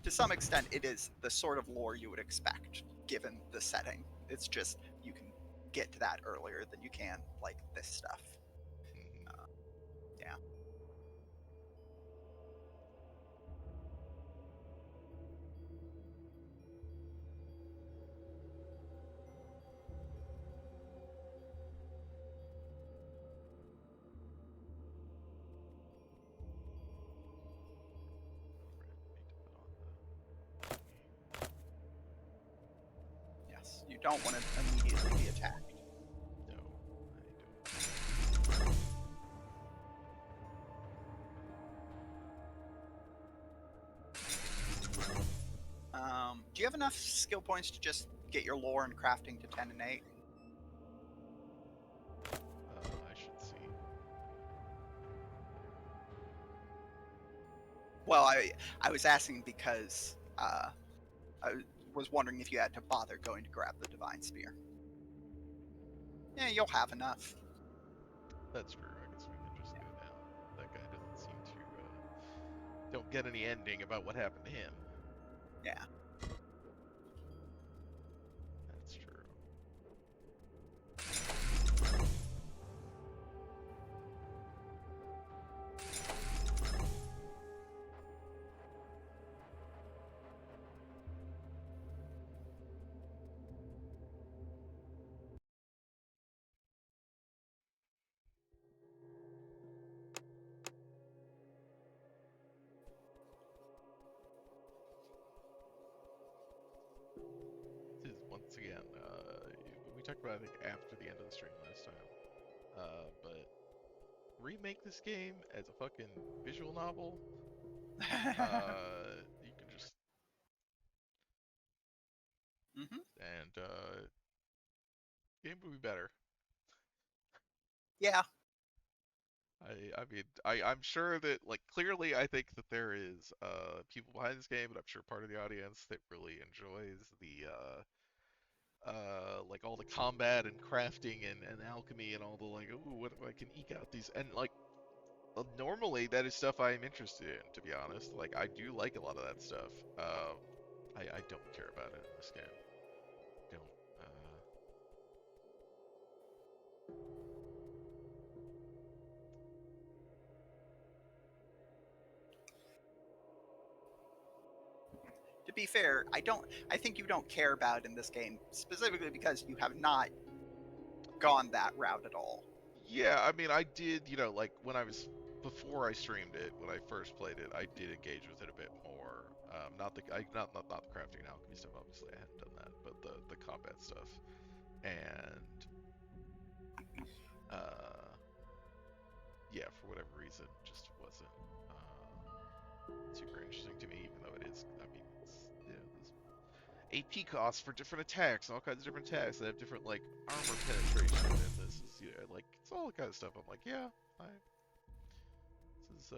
to some extent, it is the sort of lore you would expect given the setting. It's just you can get to that earlier than you can like this stuff. Hmm. Uh, yeah. Need to put on the thingy. Yes. You don't want to immediately be attacked. No, I don't. Do you have enough skill points to just get your lore and crafting to 10 and 8? I should see. Well, I was asking because I was wondering if you had to bother going to grab the divine spear. Yeah, you'll have enough. That's true. I guess we can just go down. That guy doesn't seem to. Don't get any ending about what happened to him. Yeah. That's true. This is once again. We talked about I think after the end of the stream last time. But remake this game as a fucking visual novel. You can just Hmm. and game would be better. Yeah. I'm sure that like clearly I think that there is people behind this game, but I'm sure part of the audience that really enjoys the like all the combat and crafting and alchemy and all the like, ooh, what if I can eke out these and like normally that is stuff I am interested in, to be honest. Like I do like a lot of that stuff. I don't care about it in this game. Don't. Uh, To be fair, I don't. I think you don't care about it in this game specifically because you have not gone that route at all. yeah, I mean, I did, like when I was before I streamed it, when I first played it, I did engage with it a bit more. Not the not the crafting and alchemy stuff. Obviously, I hadn't done that, but the combat stuff, and uh, yeah, for whatever reason, just wasn't super interesting to me. Even though it is, I mean, it's there's AP costs for different attacks, all kinds of different attacks that have different like armor penetration, and this is like it's all the kind of stuff. I'm like, yeah, I this is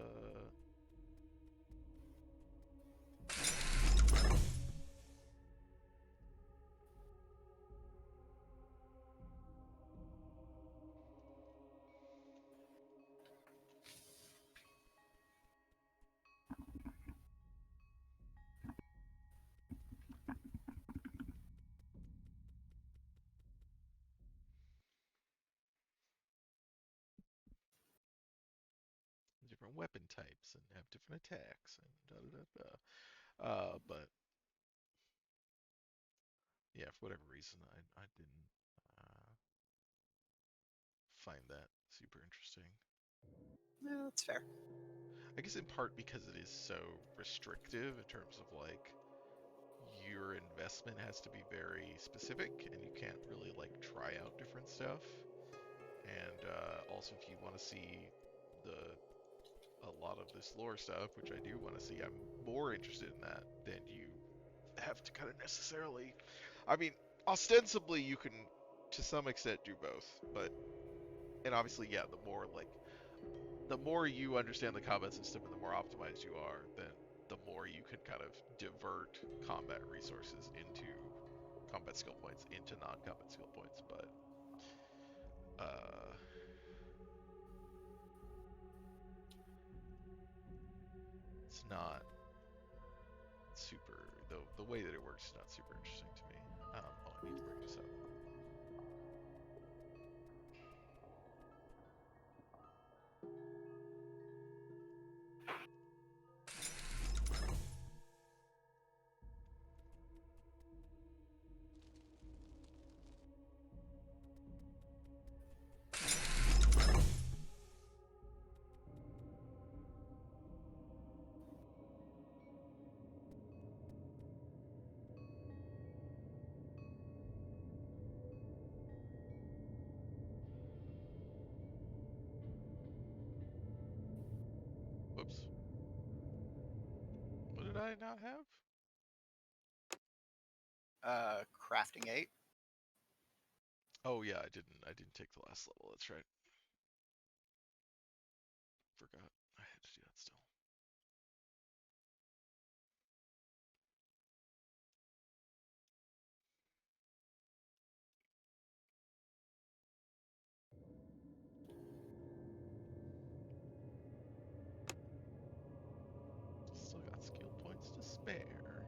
different weapon types and have different attacks and da da da da. But yeah, for whatever reason, I didn't uh, find that super interesting. Yeah, that's fair. I guess in part because it is so restrictive in terms of like your investment has to be very specific and you can't really like try out different stuff. And also, if you want to see the a lot of this lore stuff, which I do want to see, I'm more interested in that than you have to kind of necessarily. I mean, ostensibly you can to some extent do both, but and obviously, yeah, the more you understand the combat system and the more optimized you are, then the more you can kind of divert combat resources into combat skill points into non-combat skill points. But uh, it's not super the way that it works is not super interesting to me. Oh, I need to bring this up. Whoops. What did I not have? Crafting 8. Oh yeah, I didn't take the last level. That's right. Forgot. I had to do that still. Still got skill points to spare.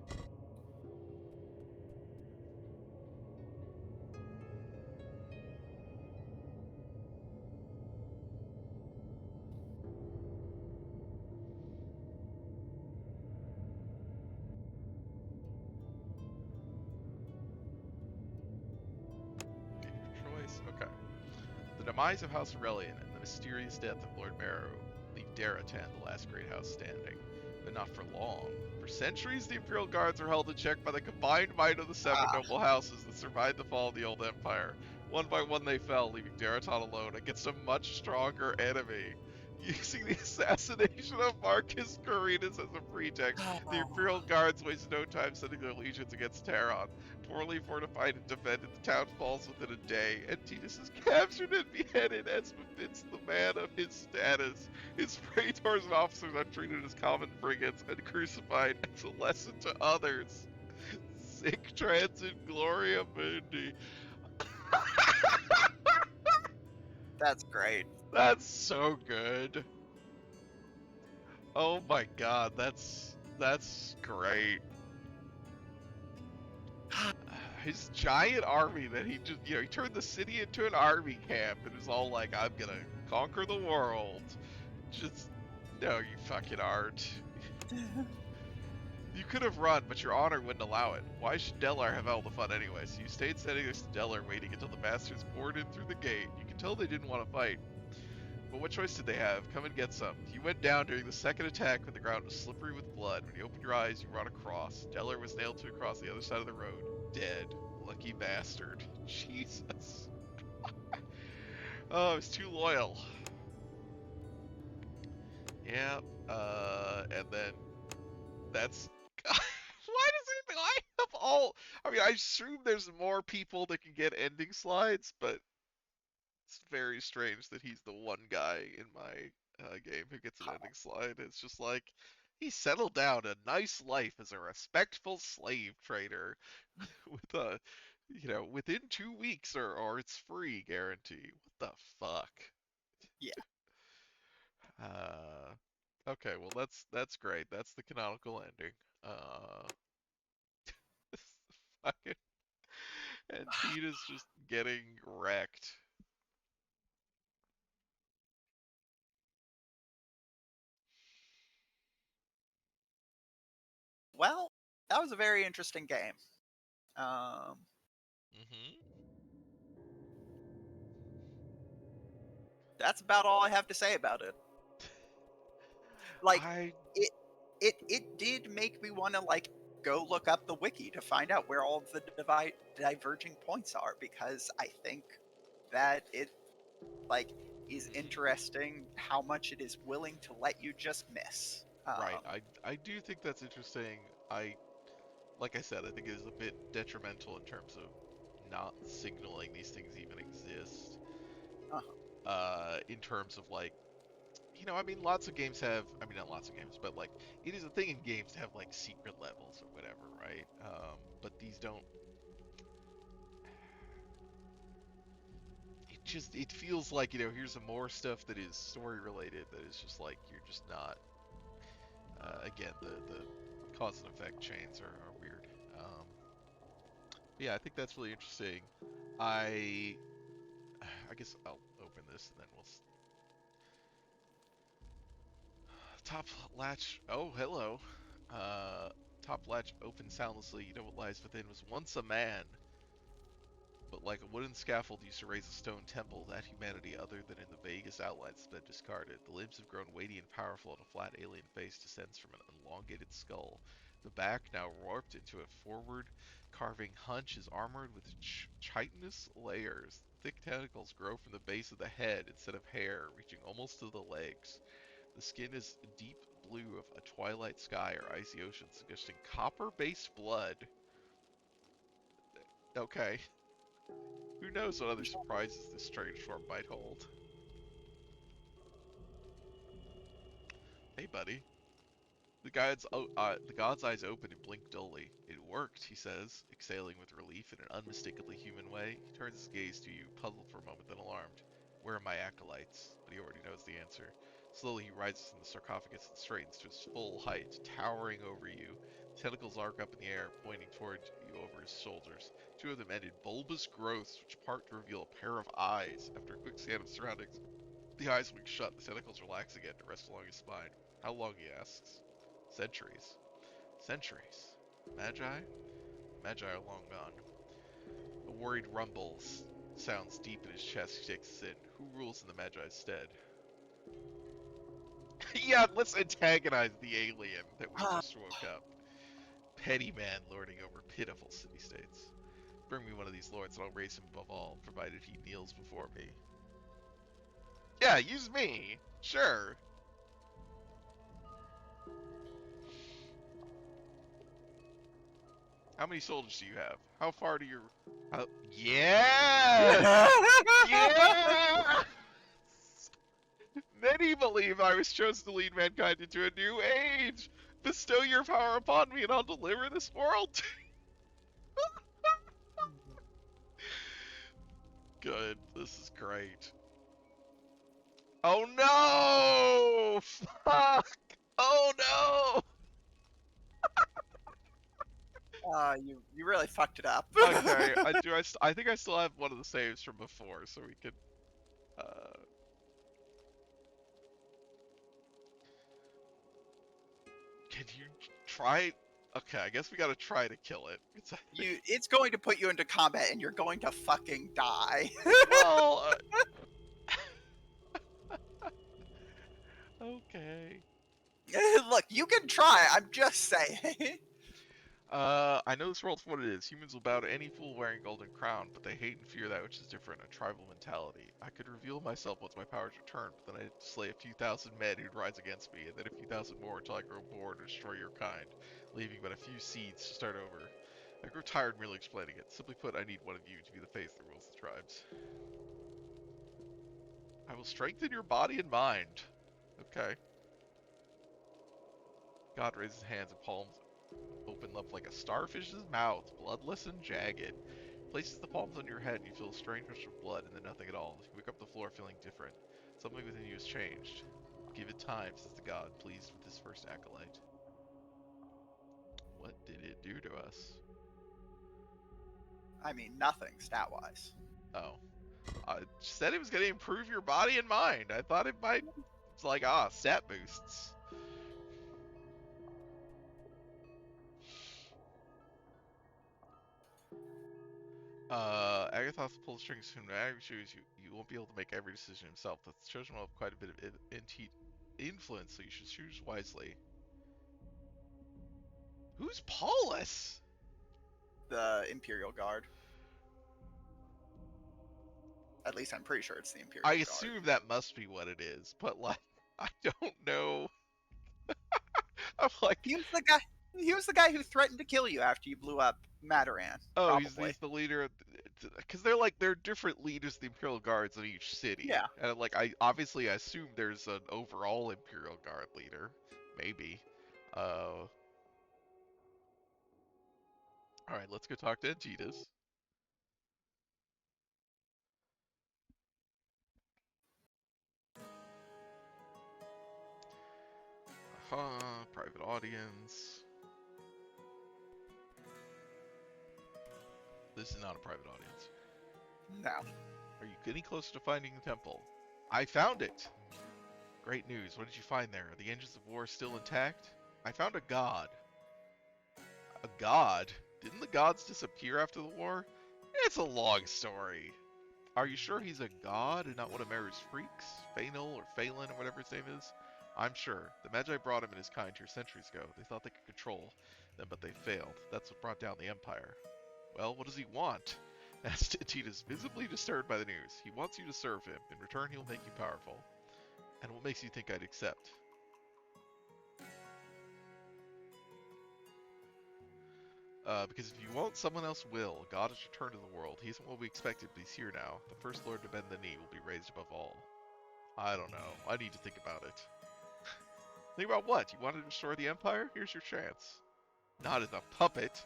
Gained choice. Okay. The demise of House Aurelian and the mysterious death of Lord Marrow leave Daratan the last great house standing. But not for long. For centuries, the Imperial Guards were held in check by the combined might of the seven Ah, noble houses that survived the fall of the Old Empire. One by one they fell, leaving Daratan alone against a much stronger enemy. Using the assassination of Marcus Carinus as a pretext, the Imperial Guards wasted no time sending their legions against Terron. Poorly fortified and defended, the town falls within a day, and Titus is captured and beheaded as befits the man of his status. His praetors and officers are treated as common brigands and crucified as a lesson to others. Sic transit gloria mundi. that's great. That's so good. Oh my god, that's great. His giant army that he just, he turned the city into an army camp and was all like, I'm gonna conquer the world. Just, no, you fucking aren't. You could have run, but your honor wouldn't allow it. Why should Delar have all the fun anyway? So you stayed standing next to Delar waiting until the bastards poured in through the gate. You can tell they didn't want to fight. But what choice did they have? Come and get some. You went down during the second attack when the ground was slippery with blood. When you opened your eyes, you run across. Deller was nailed to a cross the other side of the road. Dead. Lucky bastard. Jesus. Oh, I was too loyal. Yep. And then that's. Why does it? I have all. I mean, I assume there's more people that can get ending slides, but it's very strange that he's the one guy in my game who gets an ending slide. It's just like he settled down a nice life as a respectful slave trader with a, within 2 weeks or it's free guarantee. What the fuck? Yeah. Uh, okay, well that's great. That's the canonical ending. Uh, fucking, and Tina's just getting wrecked. Well, that was a very interesting game. Um, Mm-hmm. That's about all I have to say about it. Like, I it it did make me wanna, like, go look up the wiki to find out where all of the diverging points are, because I think that it, like, is mhm. interesting how much it is willing to let you just miss. Right. I do think that's interesting. Like I said, I think it is a bit detrimental in terms of not signaling these things even exist. Uh-huh. In terms of like, I mean, lots of games have, I mean, not lots of games, but like, it is a thing in games to have like secret levels or whatever, right? But these don't. It feels like, here's some more stuff that is story related that is just like you're just not. Again, the cause and effect chains are weird. Yeah, I think that's really interesting. I I guess I'll open this and then we'll top latch. Oh, hello. Uh, top latch open soundlessly. You know what lies within was once a man, but like a wooden scaffold used to raise a stone temple, that humanity other than in the vaguest outlines has been discarded. The limbs have grown weighty and powerful, and a flat alien face descends from an elongated skull. The back, now warped into a forward carving hunch, is armored with chitinous layers. Thick tentacles grow from the base of the head instead of hair, reaching almost to the legs. The skin is deep blue of a twilight sky or icy ocean, suggesting copper-based blood. Okay. Who knows what other surprises this strange form might hold? Hey, buddy. The god's eyes open and blink dully. It worked, he says, exhaling with relief in an unmistakably human way. He turns his gaze to you, puzzled for a moment, then alarmed. Where are my acolytes? But he already knows the answer. Slowly he rises from the sarcophagus and straightens to his full height, towering over you. Tentacles arc up in the air, pointing toward you over his shoulders. Two of them end in bulbous growths, which part to reveal a pair of eyes. After a quick scan of surroundings, the eyes wink shut, the tentacles relax again to rest along his spine. How long, he asks. Centuries. Centuries. Magi? Magi are long gone. A worried rumble sounds deep in his chest. He takes this in. Who rules in the Magi's stead? Yeah, let's antagonize the alien that we Ah, just woke up. Petty man lording over pitiful city-states. Bring me one of these lords and I'll raise him above all, provided he kneels before me. Yeah, use me. Sure. How many soldiers do you have? How far do your... Yes! Yeah! Many believe I was chosen to lead mankind into a new age. Bestow your power upon me and I'll deliver this world. Good. This is great. Oh no! Fuck! Oh no! you really fucked it up. Okay, I think I still have one of the saves from before, so we could. Uh, can you try? Okay, I guess we gotta try to kill it. It's going to put you into combat, and you're going to fucking die. Well, okay. Look, you can try. I'm just saying. I know this world for what it is. Humans will bow to any fool wearing golden crown, but they hate and fear that which is different, a tribal mentality. I could reveal myself once my powers return, but then I'd slay a few thousand men who'd rise against me, and then a few thousand more until I grow bored and destroy your kind, leaving but a few seeds to start over. I grow tired merely explaining it. Simply put, I need one of you to be the face that rules the tribes. I will strengthen your body and mind. Okay. God raises hands and palms open up like a starfish's mouth, bloodless and jagged. Places the palms on your head and you feel a strange rush of blood and then nothing at all. You wake up the floor feeling different. Something within you has changed. Give it time, says the god, pleased with his first acolyte. What did it do to us? I mean, nothing stat-wise. Oh. I said it was going to improve your body and mind. I thought it might. It's like, stat boosts. Agathos pulls strings from shoes. You won't be able to make every decision himself. The chosen will have quite a bit of influence, so you should choose wisely. Who's Paulus? The Imperial Guard. At least I'm pretty sure it's the I Imperial Guard. assume that must be what it is, but like, I don't know. I'm like, He was the guy. He was the guy who threatened to kill you after you blew up Mataran. oh, Probably. he's the leader, because they're different leaders of the Imperial Guards in each city, Yeah. and like I assume there's an overall Imperial Guard leader, maybe. All right, let's go talk to Antitas. Private audience. This is not a private audience. No. Are you getting closer to finding the temple? I found it! Great news. What did you find there? Are the engines of war still intact? I found a god. A god? Didn't the gods disappear after the war? It's a long story. Are you sure he's a god and not one of Meru's freaks? Phainil or Phelan or whatever his name is? I'm sure. The Magi brought him and his kind here centuries ago. They thought they could control them, but they failed. That's what brought down the Empire. Well, what does he want? Asked Tita's, visibly disturbed by the news. He wants you to serve him. In return, he'll make you powerful. And what makes you think I'd accept? Because if you won't, someone else will. God has returned to the world. He isn't what we expected, but he's here now. The first Lord to bend the knee will be raised above all. I don't know. I need to think about it. Think about what? You want to destroy the Empire? Here's your chance. Not as a puppet.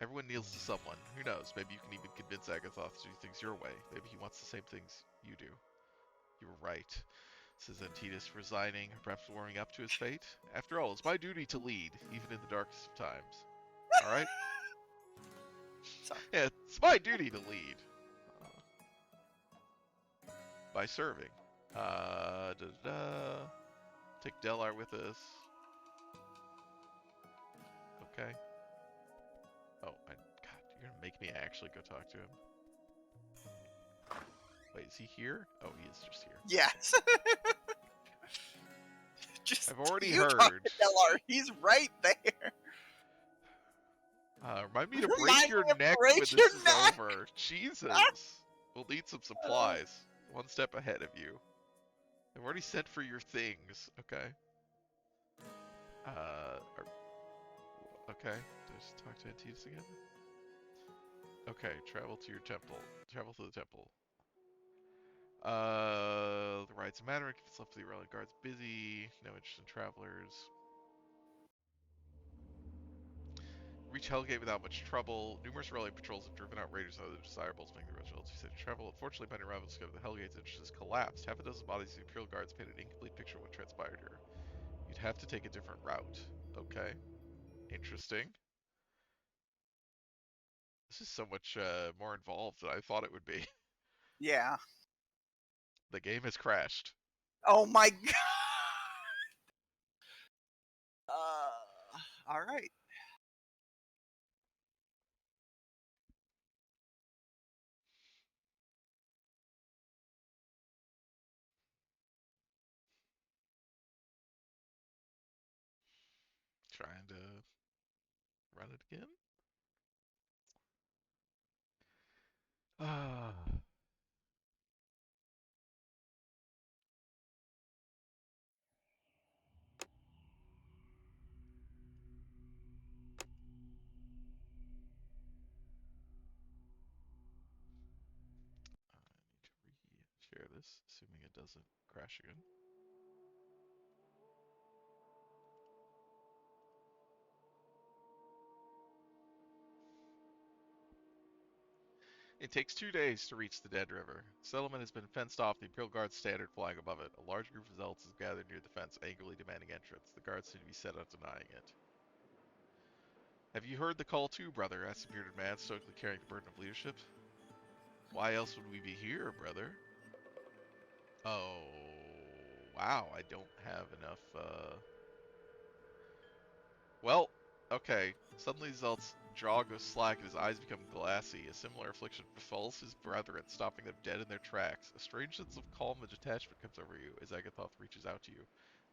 Everyone kneels to someone. Who knows? Maybe you can even convince Agathos to do things your way. Maybe he wants the same things you do. You were right, says Antitas, resigning, or perhaps warming up to his fate. After all, it's my duty to lead, even in the darkest of times. Alright? Sorry. Yeah, it's my duty to lead. By serving. Take Delar with us. Okay. Oh, God, you're gonna make me actually go talk to him. Wait, is he here? Oh, he is just here. Yes. Just I've already you talk heard. to Delar. He's right there. Remind me to break Remind your me to neck break when your this is neck. over. Jesus. We'll need some Uh, supplies. One step ahead of you. I've already sent for your things. Okay. Okay. Just talk to Antitas again. Okay, travel to your temple. Travel to the temple. The rites matter. If it's left to the Aurelia Guard's busy. No interest in travelers. Reach Hellgate without much trouble. Numerous Aurelia patrols have driven out raiders and other desirables, making the rest safe to travel. Unfortunately, upon arrival, discovered the Hellgate's interest has collapsed. Half a dozen bodies of the Imperial Guards paint an incomplete picture of what transpired here. You'd have to take a different route. Okay. Interesting. This is so much more involved than I thought it would be. yeah. The game has crashed. Oh my god. All right. Trying to run it again. Ah. I need to re-share this, assuming it doesn't crash again. It takes 2 days to reach the Dead River. The settlement has been fenced off, the Imperial Guard's standard flying above it. A large group of zealots is gathered near the fence, angrily demanding entrance. The guards seem to be set on denying it. Have you heard the call too, brother? Asked the bearded man, stoically carrying the burden of leadership. Why else would we be here, brother? Oh, wow, I don't have enough, well, Okay. Suddenly Zelt's jaw goes slack and his eyes become glassy. A similar affliction befalls his brethren, stopping them dead in their tracks. A strange sense of calm and detachment comes over you as Agathoth reaches out to you.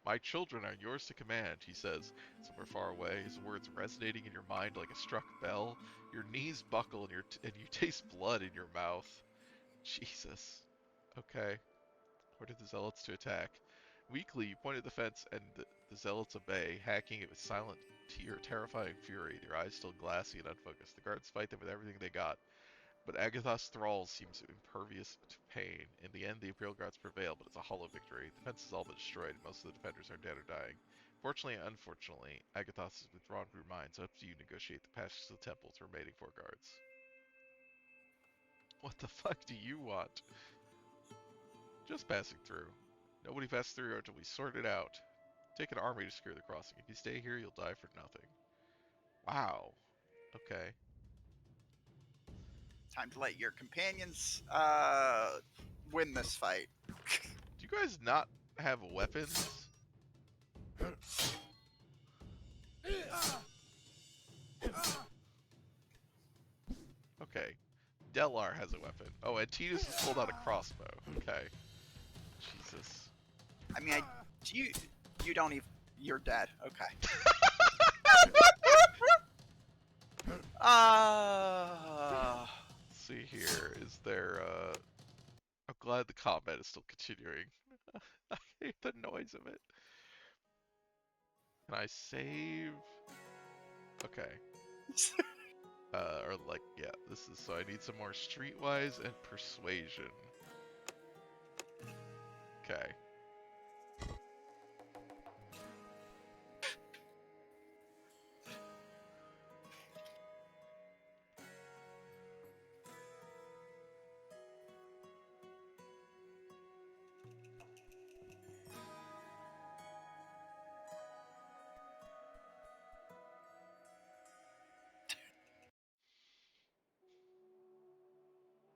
My children are yours to command, he says, somewhere far away, his words resonating in your mind like a struck bell. Your knees buckle and you taste blood in your mouth. Jesus. Okay. Order the zealots to attack. Weakly, you point at the fence, and the zealots obey, hacking it with silent, terrifying fury, their eyes still glassy and unfocused. The guards fight them with everything they got, but Agathoth's thralls seems impervious to pain. In the end, the Imperial Guards prevail, but it's a hollow victory. The fence is all but destroyed, and most of the defenders are dead or dying. Fortunately and unfortunately, Agathoth has withdrawn from your mind, so up to you negotiate the passage to the temple to remaining 4 guards. What the fuck do you want? Just passing through. Nobody passes through until we sort it out. Take an army to secure the crossing. If you stay here, you'll die for nothing. Wow. Okay. Time to let your companions win this fight. Do you guys not have weapons? Okay. Delar has a weapon. Oh, and Titus has pulled out a crossbow. Okay. Jesus. I mean, you don't even. You're dead. Okay. Let's see here. Is there, I'm glad the combat is still continuing. I hate the noise of it. Can I save? Okay. Or like, yeah, this is, so I need some more streetwise and persuasion. Okay.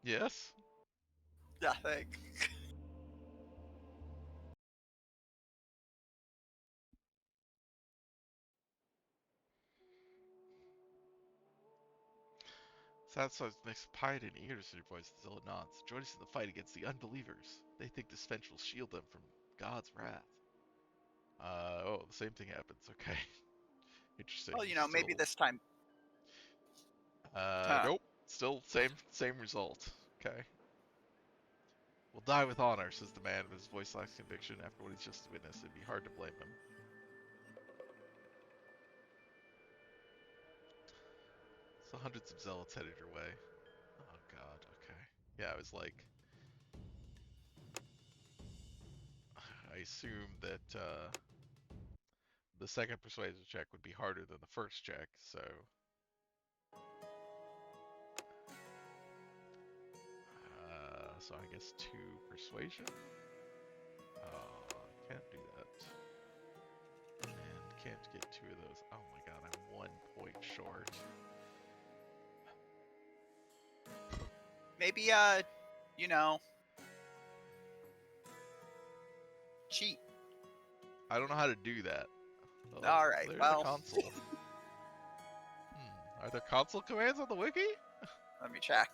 Yes? Nothing. Sad size makes piety and eagerness in your voice, the zealot nods. Join us in the fight against the unbelievers. They think this fence will shield them from God's wrath. Oh, the same thing happens. Okay. Interesting. Well, maybe Still, this time. Huh. nope. Still same result. Okay. We'll die with honor, says the man, but his voice lacks conviction after what he's just witnessed. It'd be hard to blame him. So hundreds of zealots headed your way. Oh god, okay. Yeah, I was like, I assumed that the second persuasion check would be harder than the first check, so so I guess 2 persuasion. Oh, I can't do that, and can't get 2 of those. Oh my god, I'm 1 point short. Maybe cheat. I don't know how to do that. Oh, All right. there's a Well, console. Are there console commands on the wiki? let me check.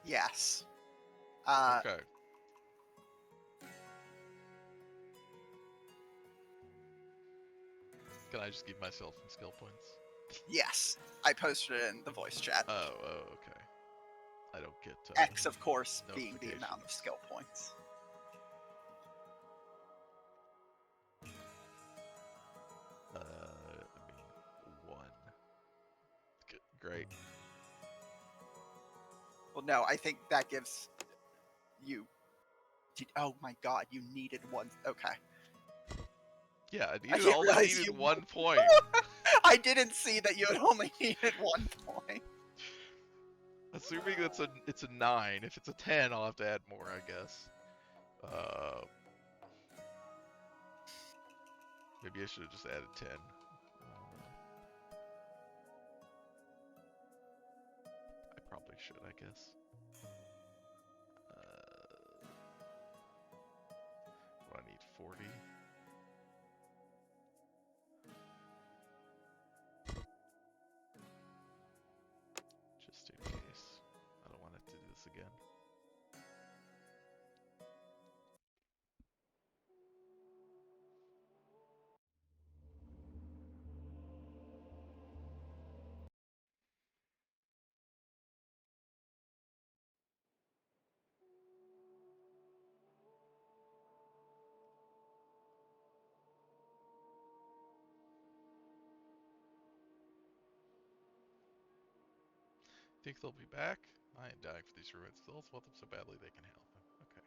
Yes. Okay. Can I just give myself some skill points? Yes. I posted it in the voice chat. Oh, okay. I don't get X, of course, being the amount of notifications. skill points. I mean, 1. Great. Well, no, I think that gives you. Oh my god, you needed one. Okay. Yeah, I I needed didn't only realize needed you. 1 point. I didn't see that you had only needed 1 point. Assuming it's a 9. If it's a 10, I'll have to add more, I guess. Maybe I should have just added 10. I probably probably should, I guess. What I need, 40. Just in case. I don't want it to do this again. Think they'll be back? I ain't dying for these ruins. The elves want them so badly they can help him. Okay.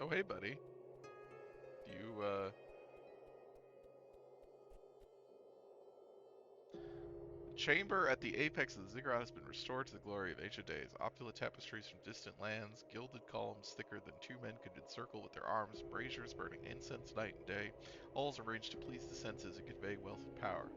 Oh, hey, buddy. Do you, The chamber at the apex of the ziggurat has been restored to the glory of ancient days. Opulent tapestries from distant lands, gilded columns thicker than two men could encircle with their arms, braziers burning incense night and day, all is arranged to please the senses and convey wealth and power.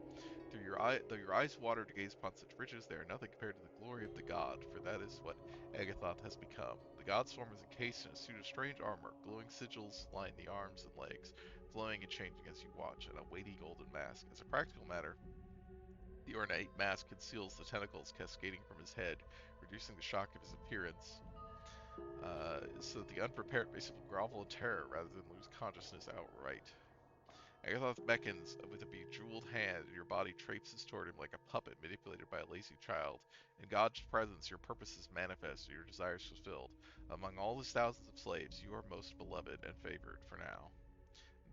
Though your eyes water to gaze upon such riches, they are nothing compared to the glory of the god, for that is what Agathoth has become. The god's form is encased in a suit of strange armor. Glowing sigils line the arms and legs, glowing and changing as you watch, and a weighty golden mask. As a practical matter, the ornate mask conceals the tentacles cascading from his head, reducing the shock of his appearance, so that the unprepared may simply grovel in terror rather than lose consciousness outright. Agathoth beckons with a bejeweled hand, and your body traipses toward him like a puppet manipulated by a lazy child. In God's presence, your purpose is manifest, and your desires fulfilled. Among all his thousands of slaves, you are most beloved and favored for now.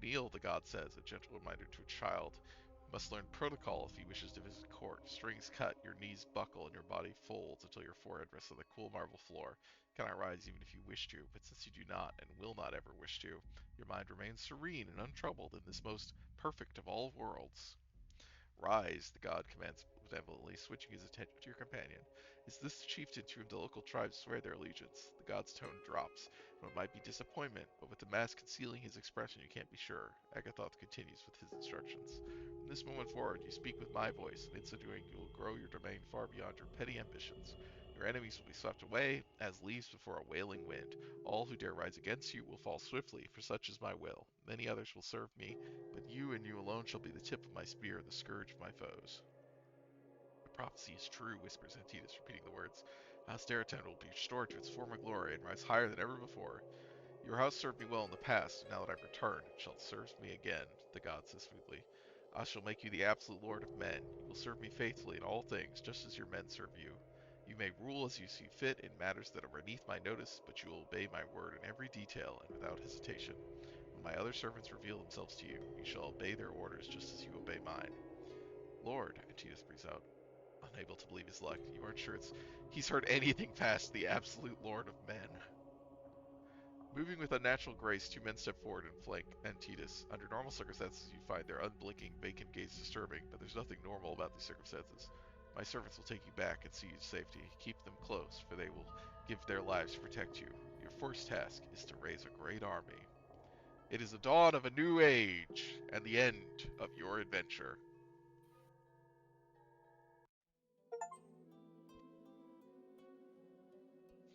Kneel, the god says, a gentle reminder to a child. You must learn protocol if he wishes to visit court. Strings cut, your knees buckle, and your body folds until your forehead rests on the cool marble floor. You cannot rise even if you wish to, but since you do not and will not ever wish to, your mind remains serene and untroubled in this most perfect of all worlds. Rise, the god commands benevolently, switching his attention to your companion. Is this the chieftain to whom the local tribes swear their allegiance? The god's tone drops. What might be disappointment, but with the mask concealing his expression, you can't be sure. Agathoth continues with his instructions. From this moment forward, you speak with my voice, and in so doing, you will grow your domain far beyond your petty ambitions. Your enemies will be swept away as leaves before a wailing wind. All who dare rise against you will fall swiftly, for such is my will. Many others will serve me, but you and you alone shall be the tip of my spear, the scourge of my foes. The prophecy is true, whispers Antidus, repeating the words. House Daraton will be restored to its former glory and rise higher than ever before. Your house served me well in the past, and now that I've returned, it shall serve me again, the god says smoothly. I shall make you the absolute lord of men. You will serve me faithfully in all things, just as your men serve you. You may rule as you see fit in matters that are beneath my notice, but you will obey my word in every detail and without hesitation. When my other servants reveal themselves to you, you shall obey their orders just as you obey mine. Lord, Antidus breathes out, unable to believe his luck. You aren't sure he's heard anything past the absolute lord of men. Moving with unnatural grace, two men step forward and flank Antidus. Under normal circumstances, you'd find their unblinking, vacant gaze disturbing, but there's nothing normal about these circumstances. My servants will take you back and see you to safety. Keep them close, for they will give their lives to protect you. Your first task is to raise a great army. It is the dawn of a new age, and the end of your adventure.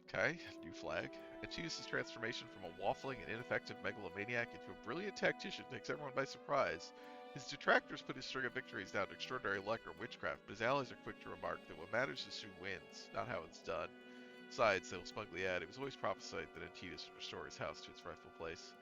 Okay, new flag. Achieves his transformation from a waffling and ineffective megalomaniac into a brilliant tactician takes everyone by surprise. His detractors put his string of victories down to extraordinary luck or witchcraft, but his allies are quick to remark that what matters is who wins, not how it's done. Besides, they'll smugly add, it was always prophesied that Antidus would restore his house to its rightful place.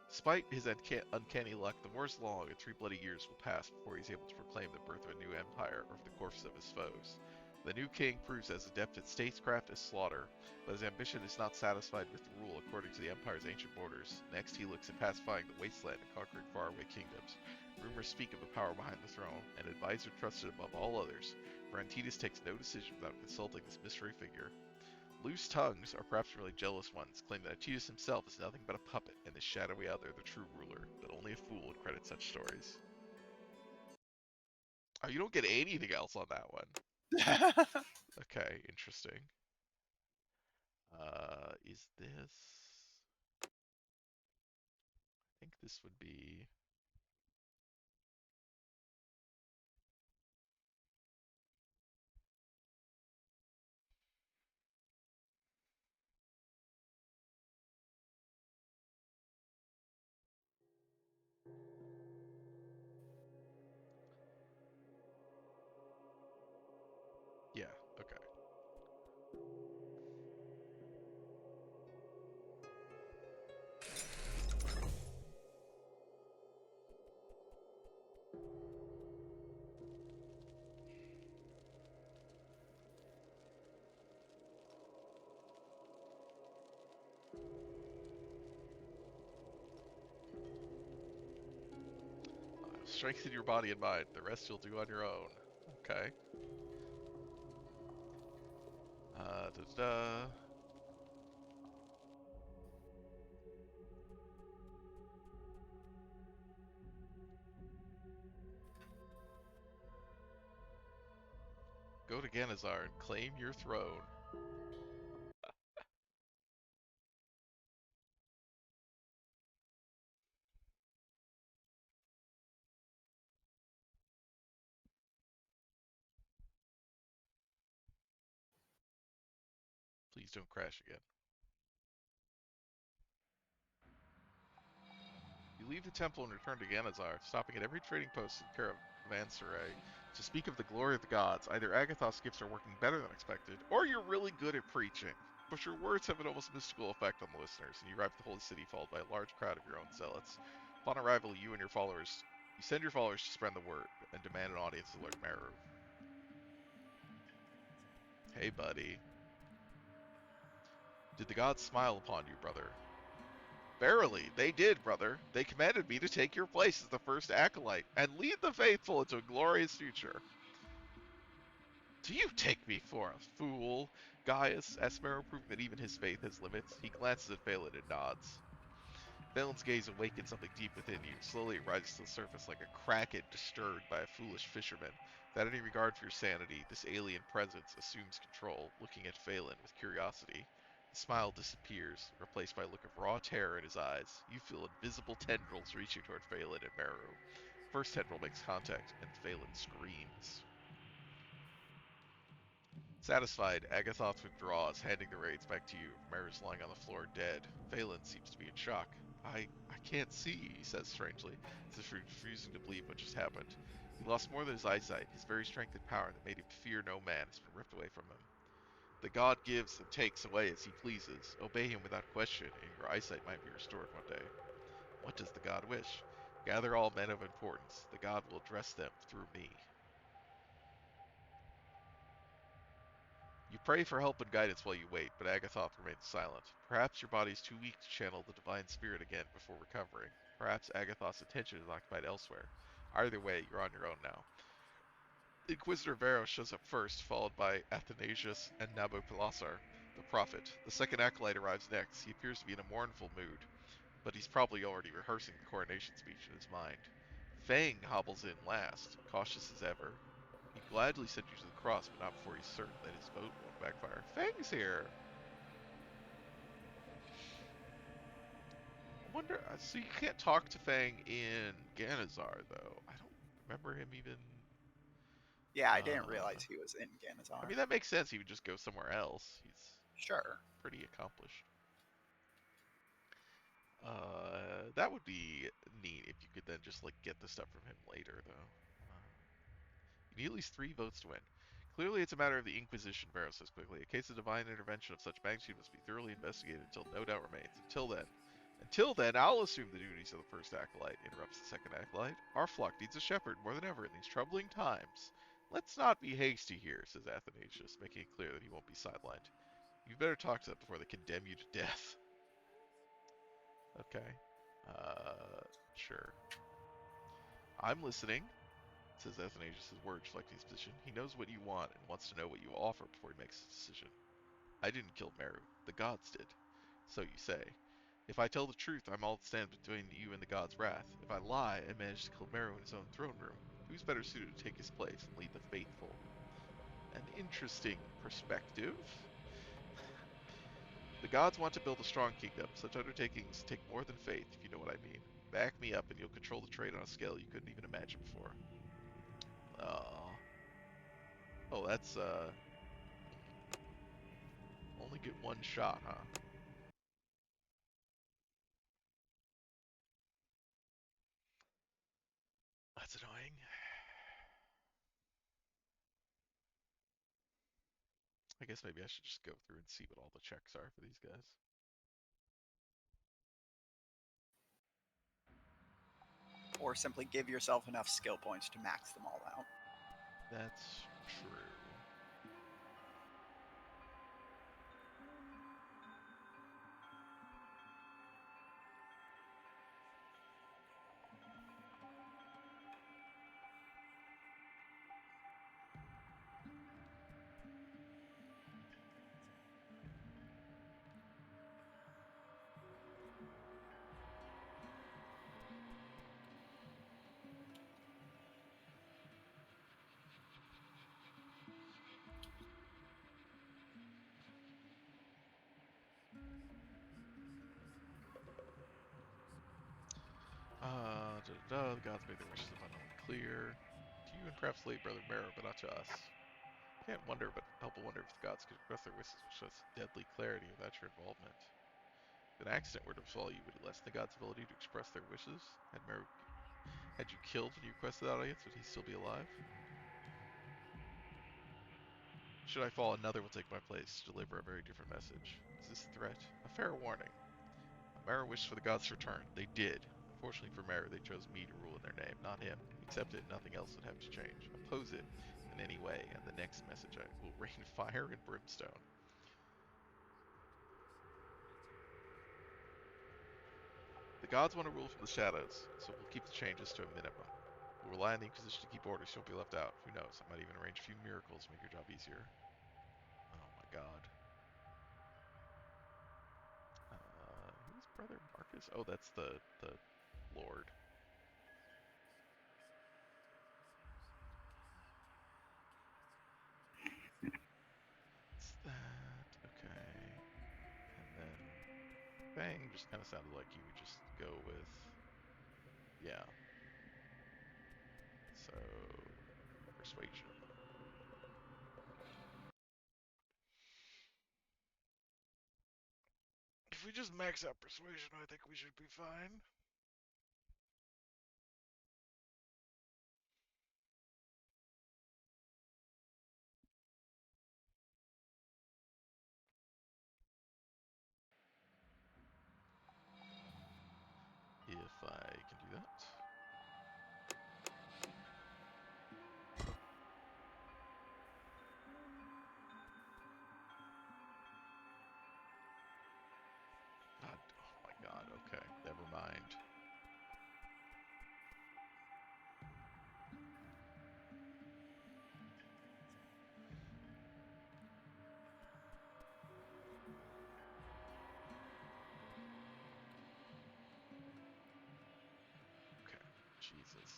Despite his uncanny luck, the war's long, and 3 bloody years will pass before he's able to proclaim the birth of a new empire over the corpses of his foes. The new king proves as adept at statecraft as slaughter, but his ambition is not satisfied with the rule according to the empire's ancient borders. Next, he looks at pacifying the wasteland and conquering faraway kingdoms. Rumors speak of the power behind the throne, an advisor trusted above all others, for Antidus takes no decision without consulting this mystery figure. Loose tongues, or perhaps really jealous ones, claim that Achilles himself is nothing but a puppet, and this shadowy other the true ruler, but only a fool would credit such stories. Oh, you don't get anything else on that one. Okay, interesting. Is this? I think this would be. Yeah. Okay. Strengthen your body and mind. The rest you'll do on your own. Okay. Da da da. Go to Ganazar and claim your throne. Please don't crash again. You leave the temple and return to Ganazar, stopping at every trading post and caravanserai to speak of the glory of the gods. Either Agathos' gifts are working better than expected, or you're really good at preaching. But your words have an almost mystical effect on the listeners, and you arrive at the holy city followed by a large crowd of your own zealots. Upon arrival, you send your followers to spread the word and demand an audience with Lord Meru. Hey, buddy. Did the gods smile upon you, brother? Verily, they did, brother. They commanded me to take your place as the first acolyte and lead the faithful into a glorious future. Do you take me for a fool? Gaius Asmero, proving that even his faith has limits. He glances at Phelan and nods. Phelan's gaze awakens something deep within you. Slowly it rises to the surface like a kraken disturbed by a foolish fisherman. Without any regard for your sanity, this alien presence assumes control, looking at Phelan with curiosity. The smile disappears, replaced by a look of raw terror in his eyes. You feel invisible tendrils reaching toward Phelan and Meru. First tendril makes contact, and Phelan screams. Satisfied, Agathos withdraws, handing the reins back to you. Meru's lying on the floor, dead. Phelan seems to be in shock. I can't see, he says strangely, as if refusing to believe what just happened. He lost more than his eyesight. His very strength and power that made him fear no man has been ripped away from him. The god gives and takes away as he pleases. Obey him without question, and your eyesight might be restored one day. What does the god wish? Gather all men of importance. The god will address them through me. You pray for help and guidance while you wait, but Agathoth remains silent. Perhaps your body is too weak to channel the divine spirit again before recovering. Perhaps Agathos's attention is occupied elsewhere. Either way, you're on your own now. Inquisitor Vero shows up first, followed by Athanasius and Nabopolassar, the prophet. The second acolyte arrives next. He appears to be in a mournful mood, but he's probably already rehearsing the coronation speech in his mind. Fang hobbles in last, cautious as ever. He'd gladly send you to the cross, but not before he's certain that his vote won't backfire. Fang's here! I wonder. So you can't talk to Fang in Ganazar, though. I don't remember him even. Yeah, I didn't Uh, realize he was in I Ganazar. mean, that makes sense. He would just go somewhere else. He's Sure. pretty accomplished. That would be neat if you could then just like get the stuff from him later, though. You need at least 3 votes to win. Clearly, it's a matter of the Inquisition, Varro says quickly. A case of divine intervention of such magnitude must be thoroughly investigated until no doubt remains. Until then, I'll assume the duties of the first acolyte, interrupts the second acolyte. Our flock needs a shepherd more than ever in these troubling times. Let's not be hasty here, says Athanasius, making it clear that he won't be sidelined. You better talk to them before they condemn you to death. Okay. Uh, sure. I'm listening, says Athanasius, his words reflecting his position. He knows what you want and wants to know what you offer before he makes his decision. I didn't kill Meru. The gods did. So you say. If I tell the truth, I'm all that stands between you and the god's wrath. If I lie, I manage to kill Meru in his own throne room. Who's better suited to take his place and lead the faithful? An interesting perspective. The gods want to build a strong kingdom. Such undertakings take more than faith, if you know what I mean. Back me up and you'll control the trade on a scale you couldn't even imagine before. Uh, oh, that's, only get one shot, huh? That's annoying. I guess maybe I should just go through and see what all the checks are for these guys. Or simply give yourself enough skill points to max them all out. That's true. The gods made their wishes abundantly clear. To you and perhaps late brother Mara, but not to us. Can't wonder, but help but wonder if the gods could express their wishes with such deadly clarity without your involvement. If an accident were to befall you, would it lessen the gods' ability to express their wishes? Had you killed when you requested that audience, would he still be alive? Should I fall, another will take my place to deliver a very different message. Is this a threat? A fair warning. Mara wished for the gods to return. They did. Unfortunately for Mara, they chose me to rule in their name, not him. Accept it, nothing else would have to change. Oppose it in any way, and the next message I will rain fire and brimstone. The gods want to rule from the shadows, so we'll keep the changes to a minimum. We'll rely on the Inquisition to keep order so you won't be left out. Who knows, I might even arrange a few miracles to make your job easier. Oh my god. Who's Brother Marcus? Oh, that's the Lord. It's that. Okay. And then Bang just kind of sounded like you would just go with, yeah. So, persuasion. If we just max out persuasion, I think we should be fine. If I can do that. God, oh my god, okay, never mind. Okay, Jesus.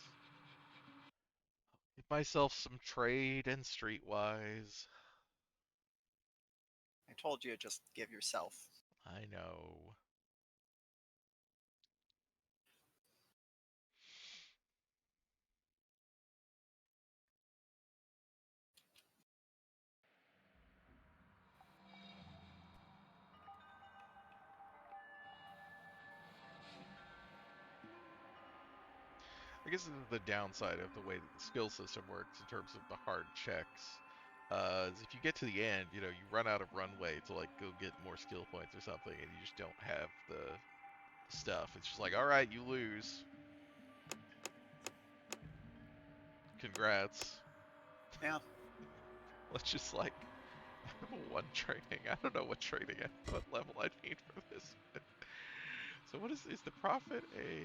Get myself some trade and streetwise. I told you, just give yourself. I know. I guess this is the downside of the way that the skill system works in terms of the hard checks. Is if you get to the end, you run out of runway to like go get more skill points or something, and you just don't have the stuff. It's just like, all right, you lose. Congrats. Yeah. Let's just like, I have a one training. I don't know what training at what level I need for this. So what is the profit a?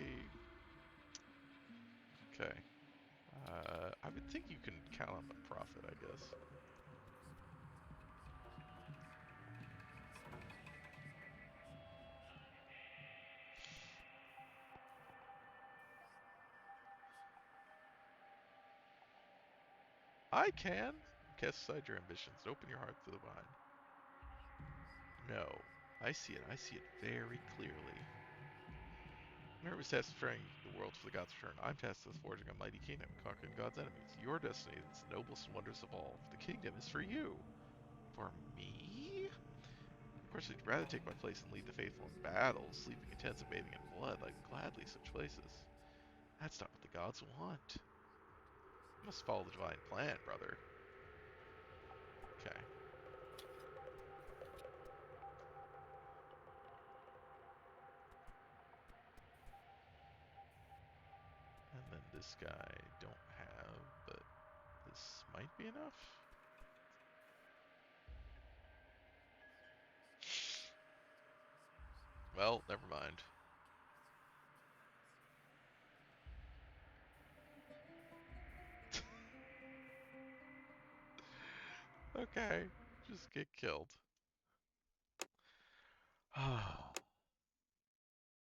Okay. I would think you can count on the profit, I guess. I can. cast aside your ambitions and open your heart to the vine. No, I see it. I see it very clearly. Whenever was tasked with freeing the world for the gods' return, I'm tasked with forging a mighty kingdom and conquering God's enemies. Your destiny is the noblest and wondrous of all. The kingdom is for you. For me? Of course, I'd rather take my place and lead the faithful in battle, sleeping in tents and bathing in blood. I'd gladly switch places. That's not what the gods want. You must follow the divine plan, brother. Okay. And then this guy don't have, but this might be enough. Well, never mind. Okay, just get killed.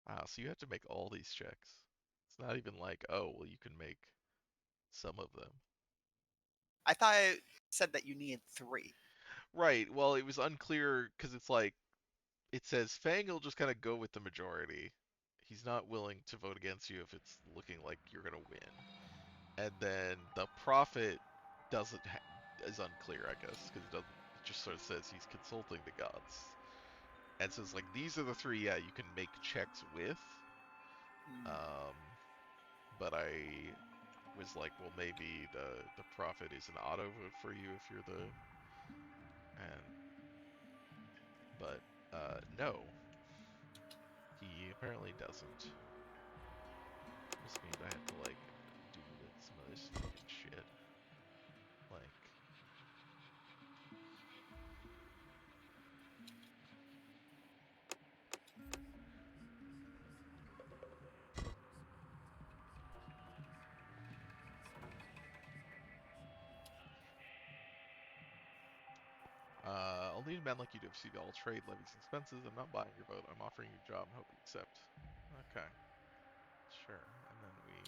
Wow, so you have to make all these checks. It's not even like, oh, well, you can make some of them. I thought it said that you needed 3. Right, well, it was unclear because it's like, it says Fang will just kind of go with the majority. He's not willing to vote against you if it's looking like you're going to win. And then the Prophet doesn't is unclear, I guess, because it just sort of says he's consulting the gods. And says like these are the 3, yeah, you can make checks with. Mm. Um, but I was like, well, maybe the Prophet is an auto vote for you if you're the and but no, he apparently doesn't. This means I have to like do some of this fucking shit. Like, I'll need a man like you to oversee all trade levies and expenses. I'm not buying your vote. I'm offering you a job and hope you accept. Okay, sure. And then we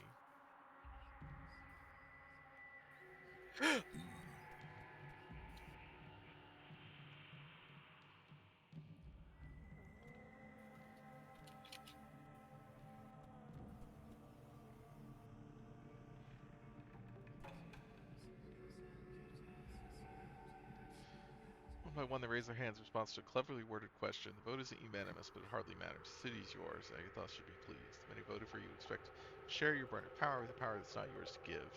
one by one they raise their hands in response to a cleverly worded question. The vote isn't unanimous, but it hardly matters. The city is yours. Agathos should be pleased. The many voted for you expect to share your burden of power with a power that's not yours to give.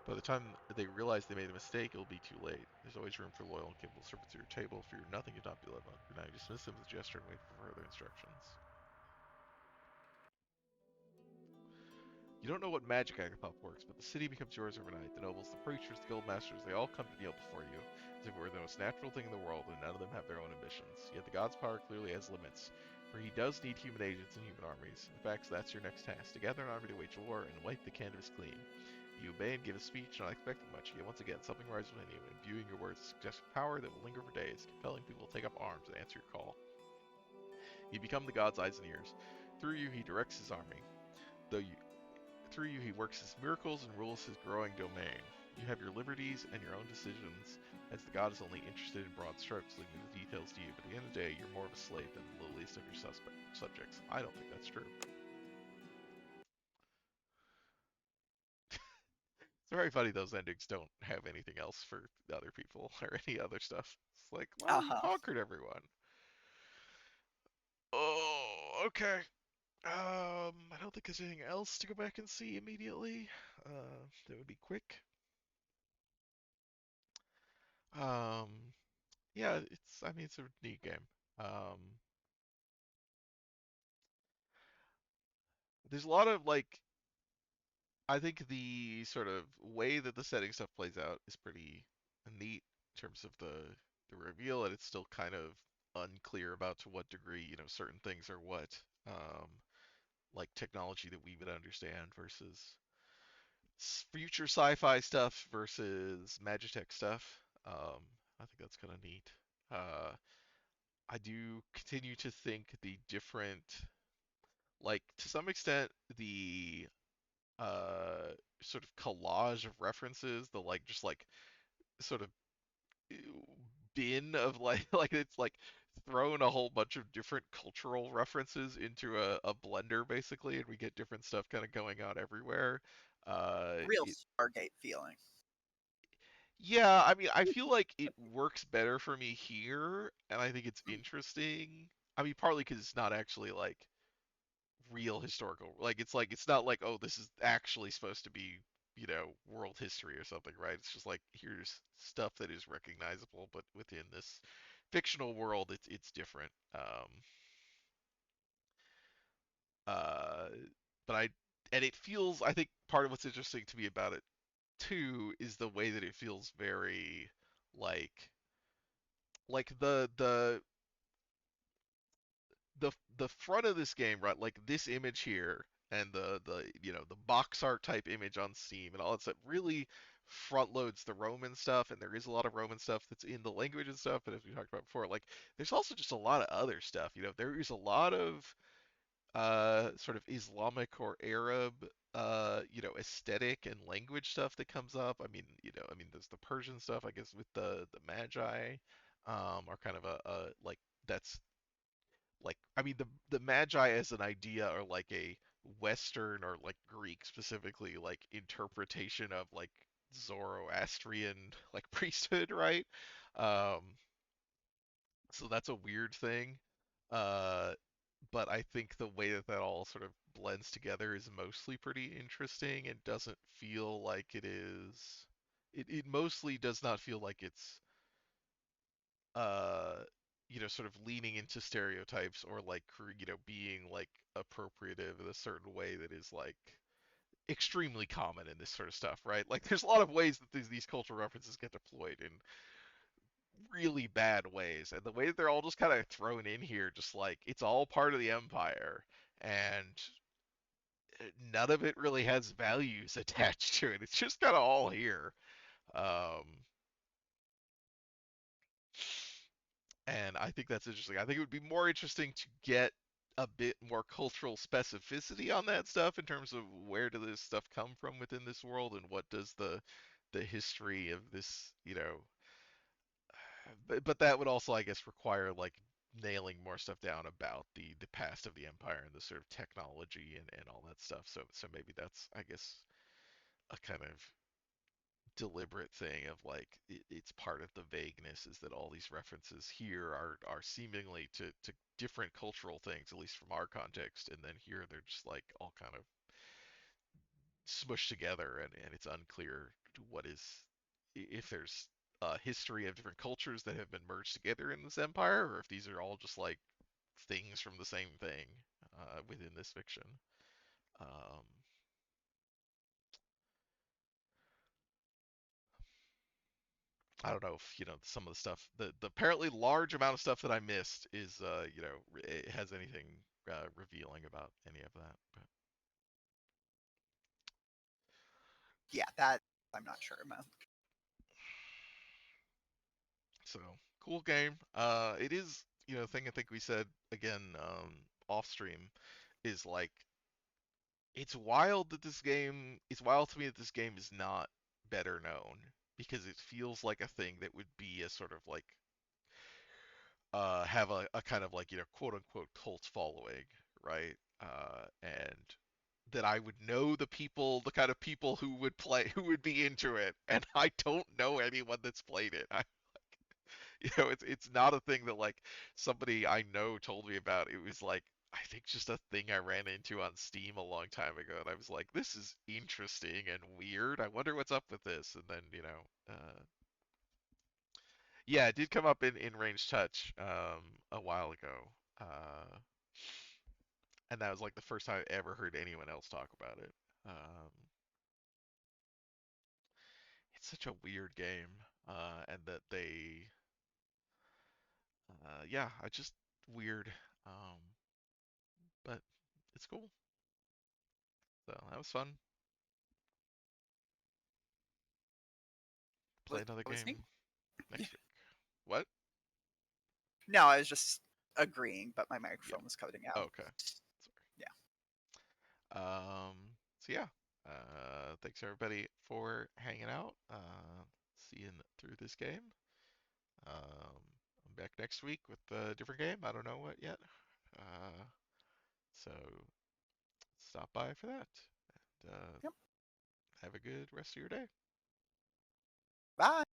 By the time they realize they made a mistake, it'll be too late. There's always room for loyal and capable servants at your table. Fear nothing, if not be led longer. Now you dismiss them with a gesture and wait for further instructions. You don't know what magic Agathop works, but the city becomes yours overnight. The nobles, the preachers, the guild masters, they all come to kneel before you, as if it were the most natural thing in the world, and none of them have their own ambitions. Yet the god's power clearly has limits, for he does need human agents and human armies. In fact, that's your next task, to gather an army to wage war and wipe the canvas clean. You obey and give a speech, not expecting much, yet once again something rises within you, imbuing your words with suggestive power that will linger for days, compelling people to take up arms and answer your call. You become the god's eyes and ears. Through you, he directs his army. Though you, Through you, he works his miracles and rules his growing domain. You have your liberties and your own decisions, as the god is only interested in broad strokes, leaving the details to you. But at the end of the day, you're more of a slave than the lowliest of your subjects. I don't think that's true. It's very funny those endings don't have anything else for other people or any other stuff. It's like, well, you Uh-huh. conquered everyone. Oh, okay. I don't think there's anything else to go back and see immediately. That would be quick. Um, yeah, I mean, it's a neat game. Um, there's a lot of like, I think the sort of way that the setting stuff plays out is pretty neat in terms of the reveal, and it's still kind of unclear about to what degree, certain things are what, um, like technology that we would understand versus future sci-fi stuff versus Magitech stuff. I think that's kind of neat. Uh, I do continue to think the different, like to some extent, the uh, sort of collage of references, the like just like sort of bin of like like it's like thrown a whole bunch of different cultural references into a blender basically, and we get different stuff kind of going on everywhere. Real It, Stargate feeling. yeah, I mean, I feel like it works better for me here, and I think it's Mm, interesting. I mean, partly because it's not actually like real historical. Like it's not like, oh, this is actually supposed to be, world history or something, right? It's just like here's stuff that is recognizable, but within this fictional world, it's different. Uh, but and it feels. I think part of what's interesting to me about it too is the way that it feels very like like the front of this game, right? Like this image here and the box art type image on Steam and all that stuff really front loads the Roman stuff, and there is a lot of Roman stuff that's in the language and stuff. But as we talked about before, like there's also just a lot of other stuff. There is a lot of sort of Islamic or Arab aesthetic and language stuff that comes up. I mean there's the Persian stuff, I guess, with the Magi, are kind of a like that's like I mean the Magi as an idea are like a Western or like Greek specifically like interpretation of like Zoroastrian like priesthood, right? Um, so that's a weird thing. Uh, but I think the way that that all sort of blends together is mostly pretty interesting and doesn't feel like it is. It mostly does not feel like it's uh sort of leaning into stereotypes or like being like appropriative in a certain way that is like extremely common in this sort of stuff, right? Like there's a lot of ways that these cultural references get deployed in really bad ways, and the way that they're all just kind of thrown in here, just like it's all part of the empire, and none of it really has values attached to it. It's just kind of all here. Um, And I think that's interesting. I think it would be more interesting to get a bit more cultural specificity on that stuff in terms of where does this stuff come from within this world and what does the history of this, but that would also, I guess, require like nailing more stuff down about the past of the empire and the sort of technology and all that stuff. So maybe that's, I guess, a kind of deliberate thing of like it's part of the vagueness is that all these references here are seemingly to different cultural things, at least from our context, and then here they're just like all kind of smushed together, and it's unclear what is if there's a history of different cultures that have been merged together in this empire, or if these are all just like things from the same thing within this fiction. Um, I don't know if some of the stuff, the apparently large amount of stuff that I missed is it has anything revealing about any of that. But yeah, that I'm not sure about. so cool game. It is thing I think we said again off stream is like it's wild that this game. It's wild to me that this game is not better known because it feels like a thing that would be a sort of like have a kind of like quote unquote cult following, right? And that I would know the people, the kind of people who would play, who would be into it, and I don't know anyone that's played it. It's not a thing that like somebody I know told me about. It was like I think just a thing I ran into on Steam a long time ago, and I was like, this is interesting and weird. I wonder what's up with this. And then yeah, it did come up in range touch a while ago. And that was like the first time I ever heard anyone else talk about it. Um, it's such a weird game, and that yeah, I just weird, um, but it's cool. So that was fun. Play another Listening? game next week. What? No, I was just agreeing, but my Yeah. microphone was cutting out. Okay. Yeah. Sorry. So yeah. Thanks everybody for hanging out. seeing through this game. I'm back next week with a different game. I don't know what yet. Uh, so stop by for that. And Yep. have a good rest of your day. Bye.